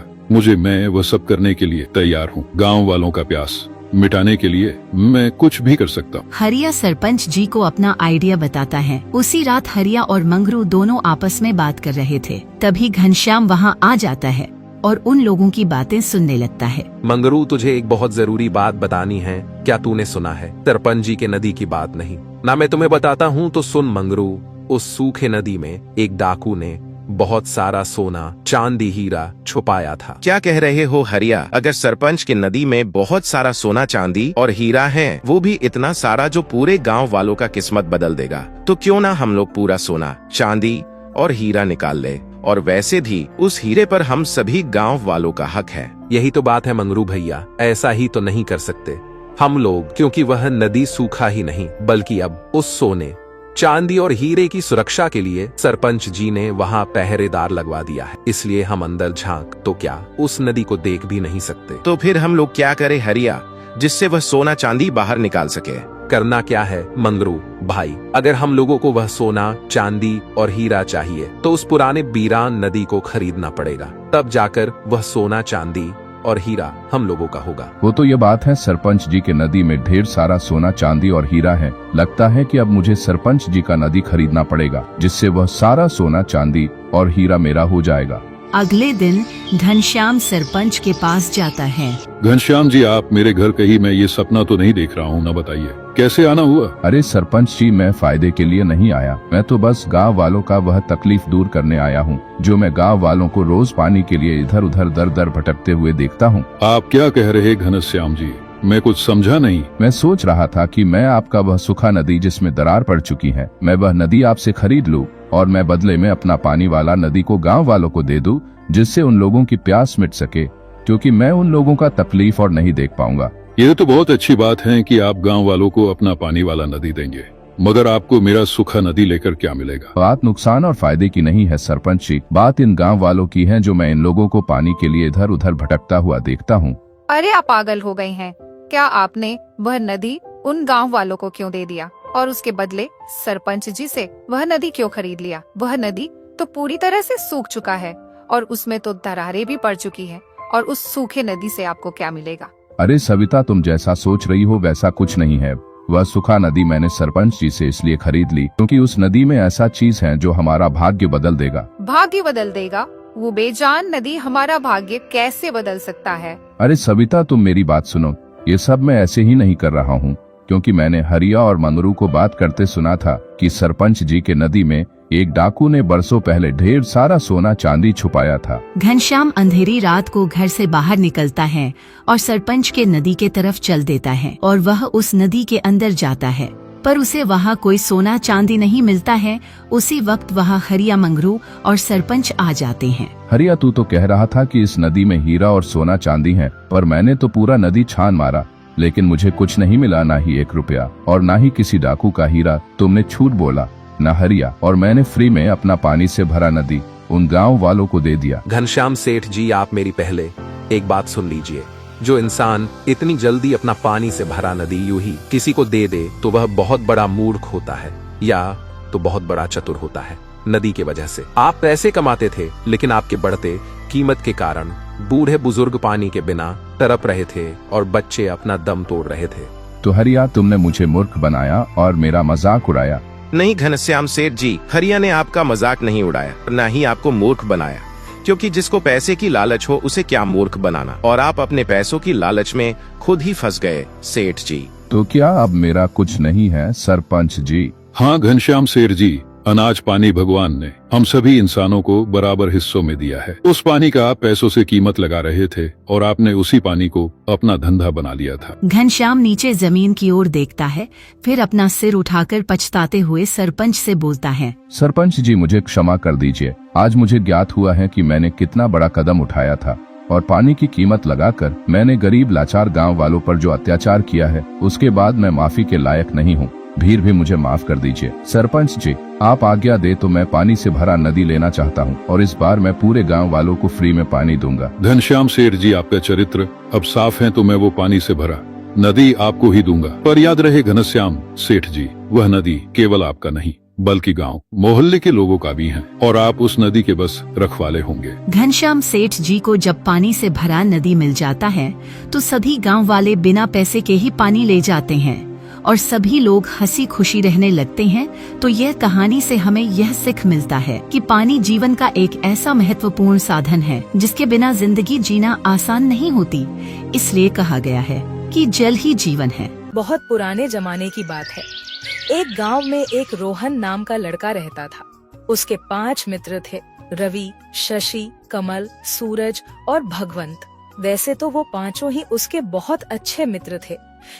मैं वह सब करने के लिए तैयार हूँ। गाँव वालों का प्यास मिटाने के लिए मैं कुछ भी कर सकता हूँ। हरिया सरपंच जी को अपना आइडिया बताता है। उसी रात हरिया और मंगरू दोनों आपस में बात कर रहे थे, तभी घनश्याम वहाँ आ जाता है और उन लोगों की बातें सुनने लगता है। मंगरू, तुझे एक बहुत जरूरी बात बतानी है। क्या तूने सुना है? सरपंच जी के नदी की बात नहीं ना, मैं तुम्हें बताता हूँ तो सुन मंगरू। उस सूखे नदी में एक डाकू ने बहुत सारा सोना, चांदी, हीरा छुपाया था। क्या कह रहे हो हरिया? अगर सरपंच की नदी में बहुत सारा सोना, चांदी और हीरा है, वो भी इतना सारा जो पूरे गांव वालों का किस्मत बदल देगा, तो क्यों ना हम लोग पूरा सोना, चांदी और हीरा निकाल ले। और वैसे भी उस हीरे पर हम सभी गांव वालों का हक है। यही तो बात है मंगरू भैया, ऐसा ही तो नहीं कर सकते हम लोग, क्योंकि वह नदी सूखा ही नहीं बल्कि अब उस सोने, चांदी और हीरे की सुरक्षा के लिए सरपंच जी ने वहाँ पहरेदार लगवा दिया है। इसलिए हम अंदर झांक तो क्या, उस नदी को देख भी नहीं सकते। तो फिर हम लोग क्या करें हरिया, जिससे वह सोना चांदी बाहर निकाल सके? करना क्या है मंगरू भाई, अगर हम लोगों को वह सोना, चांदी और हीरा चाहिए तो उस पुराने बीरान नदी को खरीदना पड़ेगा, तब जाकर वह सोना, चांदी और हीरा हम लोगों का होगा। वो तो ये बात है, सरपंच जी के नदी में ढेर सारा सोना, चांदी और हीरा है। लगता है कि अब मुझे सरपंच जी का नदी खरीदना पड़ेगा, जिससे वह सारा सोना, चांदी और हीरा मेरा हो जाएगा। अगले दिन घनश्याम सरपंच के पास जाता है। घनश्याम जी, आप मेरे घर कहीं मैं ये सपना तो नहीं देख रहा हूँ ना, बताइए कैसे आना हुआ? अरे सरपंच जी, मैं फायदे के लिए नहीं आया, मैं तो बस गांव वालों का वह तकलीफ दूर करने आया हूँ जो मैं गांव वालों को रोज पानी के लिए इधर उधर दर दर भटकते हुए देखता हूँ। आप क्या कह रहे घनश्याम जी? मैं कुछ समझा नहीं। मैं सोच रहा था कि मैं आपका वह सूखा नदी जिसमें दरार पड़ चुकी है, मैं वह नदी आपसे खरीद लूं और मैं बदले में अपना पानी वाला नदी को गांव वालों को दे दूं, जिससे उन लोगों की प्यास मिट सके, क्योंकि मैं उन लोगों का तकलीफ और नहीं देख पाऊंगा। ये तो बहुत अच्छी बात है कि आप गांव वालों को अपना पानी वाला नदी देंगे, मगर आपको मेरा सूखा नदी लेकर क्या मिलेगा? बात नुकसान और फायदे की नहीं है सरपंच जी, बात इन गांव वालों की है जो मैं इन लोगों को पानी के लिए इधर उधर भटकता हुआ देखता हूँ। अरे आप पागल हो गए हैं क्या? आपने वह नदी उन गांव वालों को क्यों दे दिया और उसके बदले सरपंच जी से वह नदी क्यों खरीद लिया? वह नदी तो पूरी तरह से सूख चुका है और उसमें तो दरारें भी पड़ चुकी है, और उस सूखे नदी से आपको क्या मिलेगा? अरे सविता, तुम जैसा सोच रही हो वैसा कुछ नहीं है। वह सूखा नदी मैंने सरपंच जी से इसलिए खरीद ली क्योंकि उस नदी में ऐसा चीज है जो हमारा भाग्य बदल देगा। भाग्य बदल देगा? वो बेजान नदी हमारा भाग्य कैसे बदल सकता है? अरे सविता, तुम मेरी बात सुनो, ये सब मैं ऐसे ही नहीं कर रहा हूँ, क्योंकि मैंने हरिया और मंगरू को बात करते सुना था कि सरपंच जी के नदी में एक डाकू ने बरसों पहले ढेर सारा सोना, चांदी छुपाया था। घनश्याम अंधेरी रात को घर से बाहर निकलता है और सरपंच के नदी के तरफ चल देता है और वह उस नदी के अंदर जाता है, पर उसे वहाँ कोई सोना, चांदी नहीं मिलता है। उसी वक्त वहाँ हरिया, मंगरू और सरपंच आ जाते हैं। हरिया, तू तो कह रहा था कि इस नदी में हीरा और सोना, चांदी है, पर मैंने तो पूरा नदी छान मारा, लेकिन मुझे कुछ नहीं मिला, ना ही 1 रुपया और ना ही किसी डाकू का हीरा। तुमने झूठ बोला ना हरिया, और मैंने फ्री में अपना पानी से भरा नदी उन गांव वालों को दे दिया। घनश्याम सेठ जी, आप मेरी पहले एक बात सुन लीजिए। जो इंसान इतनी जल्दी अपना पानी से भरा नदी यूं ही किसी को दे दे तो वह बहुत बड़ा मूर्ख होता है, या तो बहुत बड़ा चतुर होता है। नदी के वजह से आप पैसे कमाते थे, लेकिन आपके बढ़ते कीमत के कारण बूढ़े बुजुर्ग पानी के बिना तड़प रहे थे और बच्चे अपना दम तोड़ रहे थे। तो हरिया, तुमने मुझे मूर्ख बनाया और मेरा मजाक उड़ाया। नहीं घनश्याम सेठ जी, हरिया ने आपका मजाक नहीं उड़ाया, न ही आपको मूर्ख बनाया। क्योंकि जिसको पैसे की लालच हो उसे क्या मूर्ख बनाना, और आप अपने पैसों की लालच में खुद ही फंस गए सेठ जी। तो क्या अब मेरा कुछ नहीं है सरपंच जी? हाँ घनश्याम सेठ जी, अनाज पानी भगवान ने हम सभी इंसानों को बराबर हिस्सों में दिया है। उस पानी का आप पैसों से कीमत लगा रहे थे और आपने उसी पानी को अपना धंधा बना लिया था। घनश्याम नीचे जमीन की ओर देखता है, फिर अपना सिर उठाकर पछताते हुए सरपंच से बोलता है, सरपंच जी मुझे क्षमा कर दीजिए। आज मुझे ज्ञात हुआ है कि मैंने कितना बड़ा कदम उठाया था और पानी की कीमत लगाकर मैंने गरीब लाचार गांव वालों पर जो अत्याचार किया है उसके बाद मैं माफी के लायक नहीं हूँ। भीर भी मुझे माफ कर दीजिए। सरपंच जी आप आज्ञा दे तो मैं पानी से भरा नदी लेना चाहता हूँ और इस बार मैं पूरे गांव वालों को फ्री में पानी दूंगा। घनश्याम सेठ जी, आपका चरित्र अब साफ है तो मैं वो पानी से भरा नदी आपको ही दूंगा। पर याद रहे घनश्याम सेठ जी, वह नदी केवल आपका नहीं बल्कि गांव मोहल्ले के लोगों का भी है और आप उस नदी के बस रखवाले होंगे। घनश्याम सेठ जी को जब पानी से भरा नदी मिल जाता है तो सभी गांव वाले बिना पैसे के ही पानी ले जाते हैं और सभी लोग हंसी खुशी रहने लगते हैं। तो यह कहानी से हमें यह सीख मिलता है कि पानी जीवन का एक ऐसा महत्वपूर्ण साधन है जिसके बिना जिंदगी जीना आसान नहीं होती। इसलिए कहा गया है कि जल ही जीवन है। बहुत पुराने जमाने की बात है। एक गांव में एक रोहन नाम का लड़का रहता था। उसके 5 मित्र थे, रवि, शशि, कमल, सूरज और भगवंत। वैसे तो वो पांचों ही उसके बहुत अच्छे मित्र थे,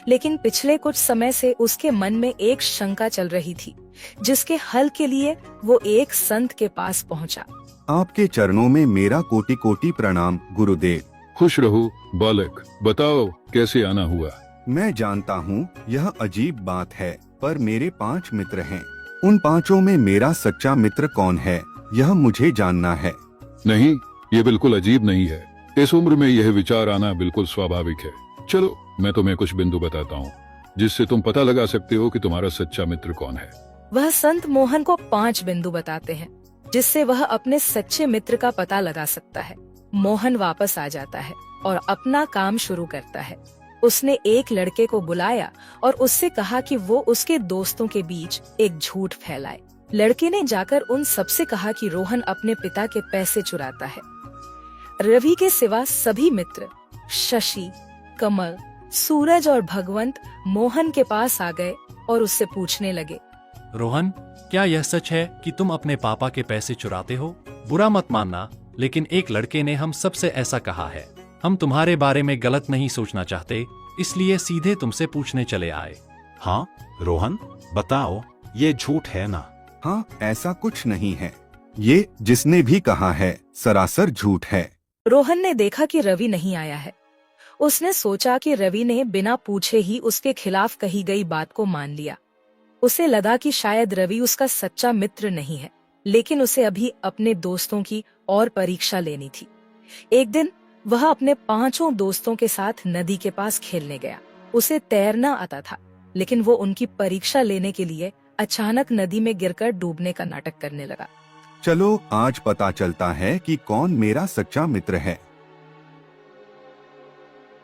लेकिन पिछले कुछ समय से उसके मन में एक शंका चल रही थी, जिसके हल के लिए वो एक संत के पास पहुंचा। आपके चरणों में मेरा कोटि कोटि प्रणाम गुरुदेव। खुश रहो बालक, बताओ कैसे आना हुआ। मैं जानता हूँ यह अजीब बात है, पर मेरे 5 मित्र हैं। उन 5 में मेरा सच्चा मित्र कौन है यह मुझे जानना है। नहीं, ये बिल्कुल अजीब नहीं है। इस उम्र में यह विचार आना बिल्कुल स्वाभाविक है। चलो मैं तुम्हें कुछ बिंदु बताता हूँ जिससे तुम पता लगा सकते हो कि तुम्हारा सच्चा मित्र कौन है। वह संत मोहन को 5 बिंदु बताते हैं जिससे वह अपने सच्चे मित्र का पता लगा सकता है। मोहन वापस आ जाता है और अपना काम शुरू करता है। उसने एक लड़के को बुलाया और उससे कहा कि वो उसके दोस्तों के बीच एक झूठ फैलाए। लड़के ने जाकर उन सबसे कहा कि रोहन अपने पिता के पैसे चुराता है। रवि के सिवा सभी मित्र शशि, कमल, सूरज और भगवंत मोहन के पास आ गए और उससे पूछने लगे, रोहन, क्या यह सच है कि तुम अपने पापा के पैसे चुराते हो? बुरा मत मानना, लेकिन एक लड़के ने हम सबसे ऐसा कहा है। हम तुम्हारे बारे में गलत नहीं सोचना चाहते, इसलिए सीधे तुमसे पूछने चले आए। हाँ रोहन, बताओ, ये झूठ है ना? हाँ, ऐसा कुछ नहीं है। ये जिसने भी कहा है सरासर झूठ है। रोहन ने देखा कि रवि नहीं आया है। उसने सोचा कि रवि ने बिना पूछे ही उसके खिलाफ कही गई बात को मान लिया। उसे लगा कि शायद रवि उसका सच्चा मित्र नहीं है, लेकिन उसे अभी अपने दोस्तों की और परीक्षा लेनी थी। एक दिन वह अपने 5 दोस्तों के साथ नदी के पास खेलने गया। उसे तैरना आता था, लेकिन वो उनकी परीक्षा लेने के लिए अचानक नदी में गिरकर डूबने का नाटक करने लगा। चलो आज पता चलता है कि कौन मेरा सच्चा मित्र है।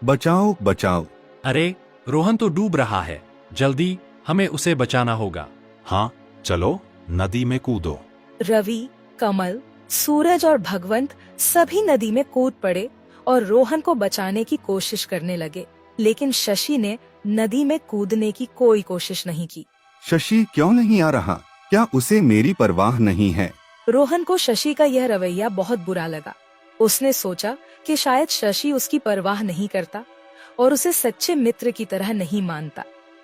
बचाओ बचाओ। अरे रोहन तो डूब रहा है, जल्दी हमें उसे बचाना होगा। हाँ चलो नदी में कूदो। रवि, कमल, सूरज और भगवंत सभी नदी में कूद पड़े और रोहन को बचाने की कोशिश करने लगे, लेकिन शशि ने नदी में कूदने की कोई कोशिश नहीं की। शशि क्यों नहीं आ रहा? क्या उसे मेरी परवाह नहीं है? रोहन को शशि का यह रवैया बहुत बुरा लगा। उसने सोचा कि शायद शशि उसकी परवाह नहीं करता और उसे सच्चे मित्र की तरह नहीं मानता।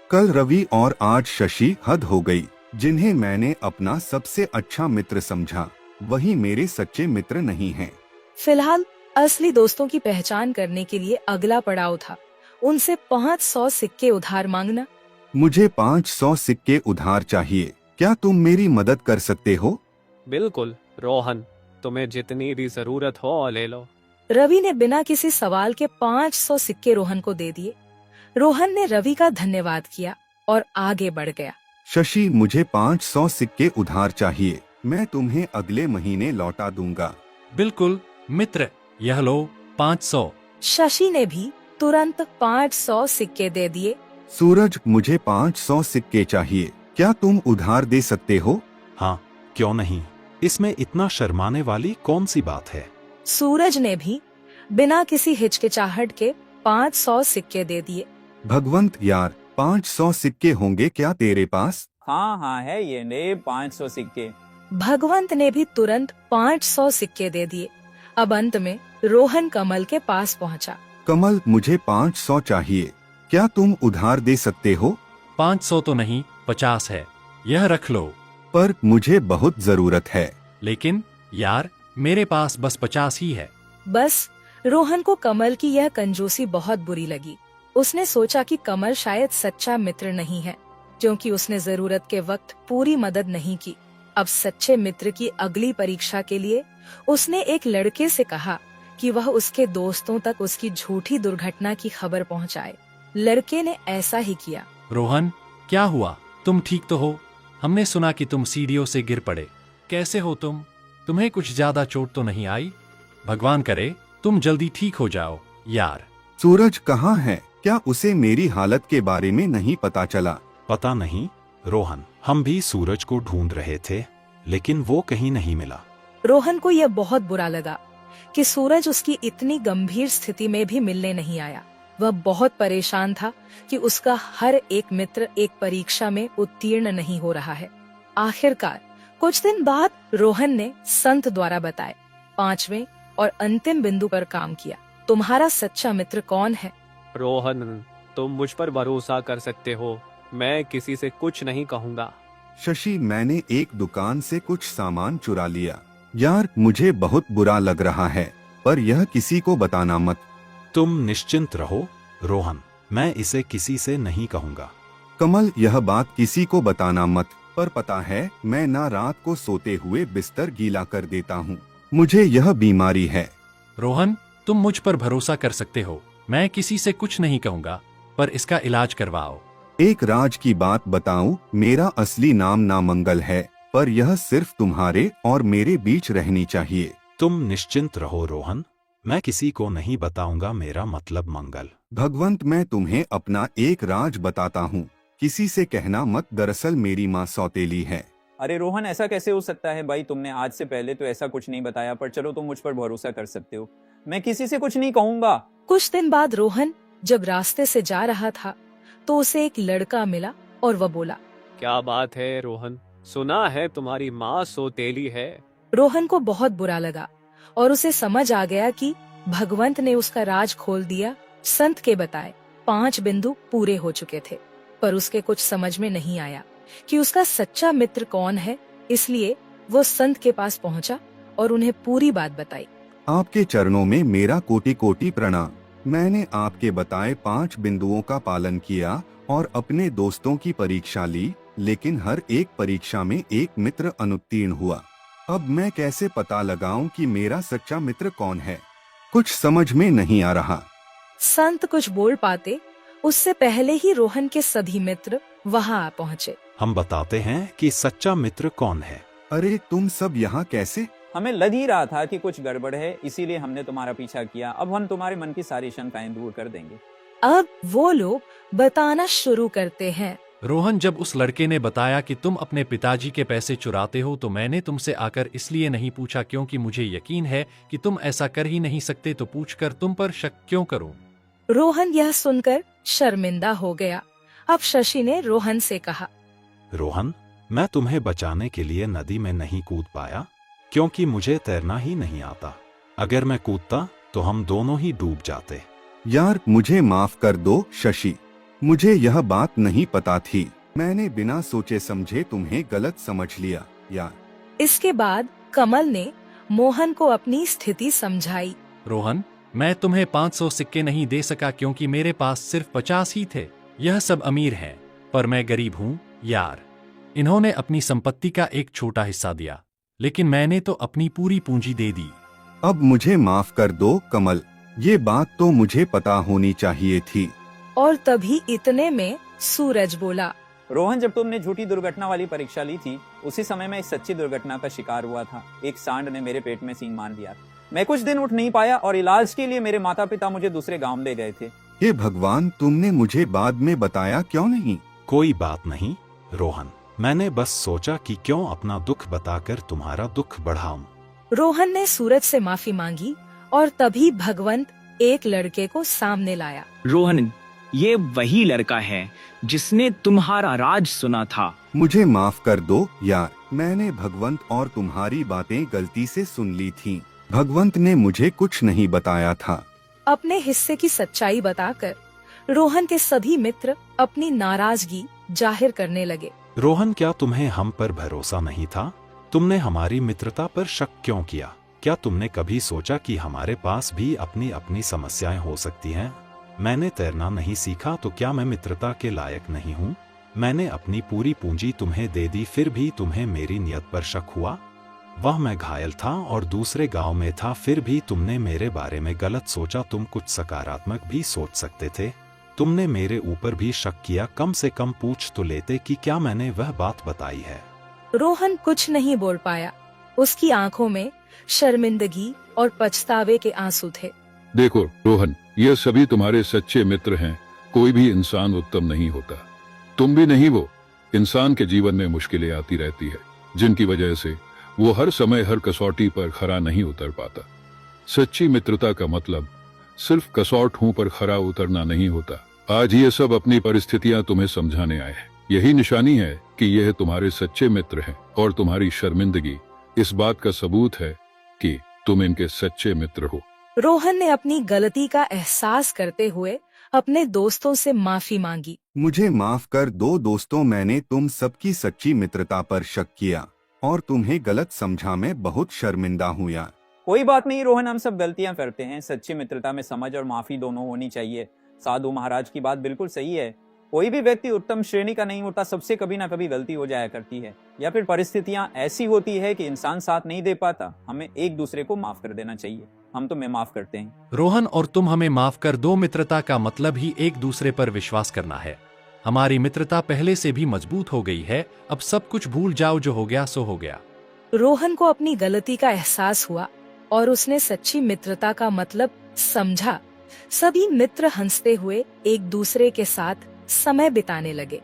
कल रवि और आज शशि हद हो गई। जिन्हें मैंने अपना सबसे अच्छा मित्र समझा, वही मेरे सच्चे मित्र नहीं हैं। फिलहाल असली दोस्तों की पहचान करने के लिए अगला पड़ाव था उनसे 500 सिक्के उधार मांगना। मुझे 500 सिक्के उधार चाहिए। क्या तुम मेरी मदद कर सकते हो? बिल्कुल रोहन, तुम्हें जितनी भी जरूरत हो ले लो। रवि ने बिना किसी सवाल के 500 सिक्के रोहन को दे दिए। रोहन ने रवि का धन्यवाद किया और आगे बढ़ गया। शशि, मुझे 500 सिक्के उधार चाहिए। मैं तुम्हें अगले महीने लौटा दूंगा। बिल्कुल मित्र, यह लो 500। शशि ने भी तुरंत 500 सिक्के दे दिए। सूरज, मुझे 500 सिक्के चाहिए। क्या तुम उधार दे सकते हो? हाँ, क्यों नहीं। इसमें इतना शर्माने वाली कौन सी बात है? सूरज ने भी बिना किसी हिचकिचाहट के 500 सिक्के दे दिए। भगवंत यार, 500 सिक्के होंगे क्या तेरे पास? हाँ हाँ है ये ले 500 सिक्के। भगवंत ने भी तुरंत 500 सिक्के दे दिए। अब अंत में रोहन कमल के पास पहुंचा। कमल, मुझे 500 चाहिए, क्या तुम उधार दे सकते हो? 500 तो नहीं, 50 है, यह रख लो। पर मुझे बहुत जरूरत है। लेकिन यार, मेरे पास बस 50 ही है। बस रोहन को कमल की यह कंजूसी बहुत बुरी लगी। उसने सोचा कि कमल शायद सच्चा मित्र नहीं है, क्योंकि उसने जरूरत के वक्त पूरी मदद नहीं की। अब सच्चे मित्र की अगली परीक्षा के लिए उसने एक लड़के से कहा कि वह उसके दोस्तों तक उसकी झूठी दुर्घटना की खबर पहुंचाए। लड़के ने ऐसा ही किया। रोहन, क्या हुआ? तुम ठीक तो हो? हमने सुना कि तुम सीढ़ियों से गिर पड़े। कैसे हो तुम? तुम्हें कुछ ज्यादा चोट तो नहीं आई? भगवान करे तुम जल्दी ठीक हो जाओ यार। सूरज कहाँ है? क्या उसे मेरी हालत के बारे में नहीं पता चला? पता नहीं रोहन, हम भी सूरज को ढूंढ रहे थे, लेकिन वो कहीं नहीं मिला। रोहन को यह बहुत बुरा लगा कि सूरज उसकी इतनी गंभीर स्थिति में भी मिलने नहीं आया। वह बहुत परेशान था कि उसका हर एक मित्र एक परीक्षा में उत्तीर्ण नहीं हो रहा है। आखिरकार कुछ दिन बाद रोहन ने संत द्वारा बताए 5वें और अंतिम बिंदु पर काम किया। तुम्हारा सच्चा मित्र कौन है? रोहन, तुम मुझ पर भरोसा कर सकते हो, मैं किसी से कुछ नहीं कहूँगा। शशि, मैंने एक दुकान से कुछ सामान चुरा लिया। यार, मुझे बहुत बुरा लग रहा है, पर यह किसी को बताना मत। तुम निश्चिंत रहो रोहन, मैं इसे किसी से नहीं कहूँगा। कमल, यह बात किसी को बताना मत, पर पता है मैं ना रात को सोते हुए बिस्तर गीला कर देता हूँ। मुझे यह बीमारी है। रोहन, तुम मुझ पर भरोसा कर सकते हो, मैं किसी से कुछ नहीं कहूँगा, पर इसका इलाज करवाओ। एक राज की बात बताऊं, मेरा असली नाम नामंगल है, पर यह सिर्फ तुम्हारे और मेरे बीच रहनी चाहिए। तुम निश्चिंत रहो रोहन, मैं किसी को नहीं बताऊंगा, मेरा मतलब मंगल। भगवंत, मैं तुम्हें अपना एक राज बताता हूँ, किसी से कहना मत। दरअसल मेरी माँ सौतेली है। अरे रोहन, ऐसा कैसे हो सकता है भाई? तुमने आज से पहले तो ऐसा कुछ नहीं बताया, पर चलो तुम मुझ पर भरोसा कर सकते हो, मैं किसी से कुछ नहीं कहूँगा। कुछ दिन बाद रोहन जब रास्ते से जा रहा था तो उसे एक लड़का मिला और वह बोला, क्या बात है रोहन, सुना है तुम्हारी माँ सौतेली है। रोहन को बहुत बुरा लगा और उसे समझ आ गया कि भगवंत ने उसका राज खोल दिया। संत के बताए 5 बिंदु पूरे हो चुके थे, पर उसके कुछ समझ में नहीं आया कि उसका सच्चा मित्र कौन है। इसलिए वो संत के पास पहुंचा और उन्हें पूरी बात बताई। आपके चरणों में मेरा कोटि कोटि प्रणाम। मैंने आपके बताए 5 बिंदुओं का पालन किया और अपने दोस्तों की परीक्षा ली, लेकिन हर एक परीक्षा में एक मित्र अनुत्तीर्ण हुआ। अब मैं कैसे पता लगाऊं कि मेरा सच्चा मित्र कौन है? कुछ समझ में नहीं आ रहा। संत कुछ बोल पाते उससे पहले ही रोहन के सभी मित्र वहां आ पहुँचे। हम बताते हैं कि सच्चा मित्र कौन है। अरे तुम सब यहाँ कैसे? हमें लग ही रहा था कि कुछ गड़बड़ है, इसीलिए हमने तुम्हारा पीछा किया। अब हम तुम्हारे मन की सारी शंकाएं दूर कर देंगे। अब वो लोग बताना शुरू करते हैं। रोहन, जब उस लड़के ने बताया कि तुम अपने पिताजी के पैसे चुराते हो, तो मैंने तुमसे आकर इसलिए नहीं पूछा क्योंकि मुझे यकीन है कि तुम ऐसा कर ही नहीं सकते, तो पूछकर तुम पर शक क्यों करूं? रोहन यह सुनकर शर्मिंदा हो गया। अब शशि ने रोहन से कहा, रोहन, मैं तुम्हें बचाने के लिए नदी में नहीं कूद पाया क्योंकि मुझे तैरना ही नहीं आता। अगर मैं कूदता तो हम दोनों ही डूब जाते। यार, मुझे माफ कर दो शशि, मुझे यह बात नहीं पता थी। मैंने बिना सोचे समझे तुम्हें गलत समझ लिया यार। इसके बाद कमल ने मोहन को अपनी स्थिति समझाई। रोहन, मैं तुम्हें 500 सिक्के नहीं दे सका क्योंकि मेरे पास सिर्फ 50 ही थे। यह सब अमीर हैं, पर मैं गरीब हूँ यार। इन्होंने अपनी संपत्ति का एक छोटा हिस्सा दिया, लेकिन मैंने तो अपनी पूरी पूंजी दे दी। अब मुझे माफ कर दो कमल, ये बात तो मुझे पता होनी चाहिए थी। और तभी इतने में सूरज बोला, रोहन, जब तुमने झूठी दुर्घटना वाली परीक्षा ली थी, उसी समय मैं इस सच्ची दुर्घटना का शिकार हुआ था। एक सांड ने मेरे पेट में सींग मान लिया। मैं कुछ दिन उठ नहीं पाया और इलाज के लिए मेरे माता पिता मुझे दूसरे गांव ले गए थे। हे भगवान, तुमने मुझे बाद में बताया क्यों नहीं? कोई बात नहीं रोहन, मैंने बस सोचा कि क्यों अपना दुख बताकर तुम्हारा दुख बढ़ाऊं। रोहन ने सूरज से माफी मांगी और तभी भगवंत एक लड़के को सामने लाया। रोहन, ये वही लड़का है जिसने तुम्हारा राज सुना था। मुझे माफ कर दो यार, मैंने भगवंत और तुम्हारी बातें गलती से सुन ली थी। भगवंत ने मुझे कुछ नहीं बताया था। अपने हिस्से की सच्चाई बताकर रोहन के सभी मित्र अपनी नाराजगी जाहिर करने लगे। रोहन, क्या तुम्हें हम पर भरोसा नहीं था? तुमने हमारी मित्रता पर शक क्यों किया? क्या तुमने कभी सोचा कि हमारे पास भी अपनी अपनी समस्याएं हो सकती हैं? मैंने तैरना नहीं सीखा तो क्या मैं मित्रता के लायक नहीं हूँ? मैंने अपनी पूरी पूंजी तुम्हें दे दी, फिर भी तुम्हें मेरी नियत पर शक हुआ? वह मैं घायल था और दूसरे गांव में था, फिर भी तुमने मेरे बारे में गलत सोचा। तुम कुछ सकारात्मक भी सोच सकते थे। तुमने मेरे ऊपर भी शक किया। कम से कम पूछ तो लेते कि क्या मैंने वह बात बताई है। रोहन कुछ नहीं बोल पाया। उसकी आंखों में शर्मिंदगी और पछतावे के आंसू थे। देखो रोहन, ये सभी तुम्हारे सच्चे मित्र हैं। कोई भी इंसान उत्तम नहीं होता, तुम भी नहीं। वो इंसान के जीवन में मुश्किलें आती रहती है, जिनकी वजह से वो हर समय हर कसौटी पर खरा नहीं उतर पाता। सच्ची मित्रता का मतलब सिर्फ कसौटों पर खरा उतरना नहीं होता। आज ये सब अपनी परिस्थितियां तुम्हें समझाने आए हैं। यही निशानी है कि यह तुम्हारे सच्चे मित्र हैं, और तुम्हारी शर्मिंदगी इस बात का सबूत है कि तुम इनके सच्चे मित्र हो। रोहन ने अपनी गलती का एहसास करते हुए अपने दोस्तों से माफी मांगी। मुझे माफ कर दो दोस्तों, मैंने तुम सबकी सच्ची मित्रता पर शक किया और तुम्हें गलत समझा। मैं बहुत शर्मिंदा हूँ यार। कोई बात नहीं रोहन, हम सब गलतियां करते हैं। सच्ची मित्रता में समझ और माफी दोनों होनी चाहिए। साधु महाराज की बात बिल्कुल सही है। कोई भी व्यक्ति उत्तम श्रेणी का नहीं होता, सबसे कभी ना कभी गलती हो जाया करती है, या फिर परिस्थितियां ऐसी होती है कि इंसान साथ नहीं दे पाता। हमें एक दूसरे को माफ कर देना चाहिए। हम तुम्हें माफ करते हैं। रोहन और तुम हमें माफ कर दो। मित्रता का मतलब ही एक दूसरे पर विश्वास करना है। हमारी मित्रता पहले से भी मजबूत हो गई है। अब सब कुछ भूल जाओ, जो हो गया सो हो गया। रोहन को अपनी गलती का एहसास हुआ और उसने सच्ची मित्रता का मतलब समझा। सभी मित्र हंसते हुए एक दूसरे के साथ समय बिताने लगे।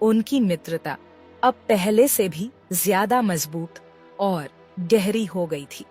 उनकी मित्रता अब पहले से भी ज्यादा मजबूत और गहरी हो गई थी।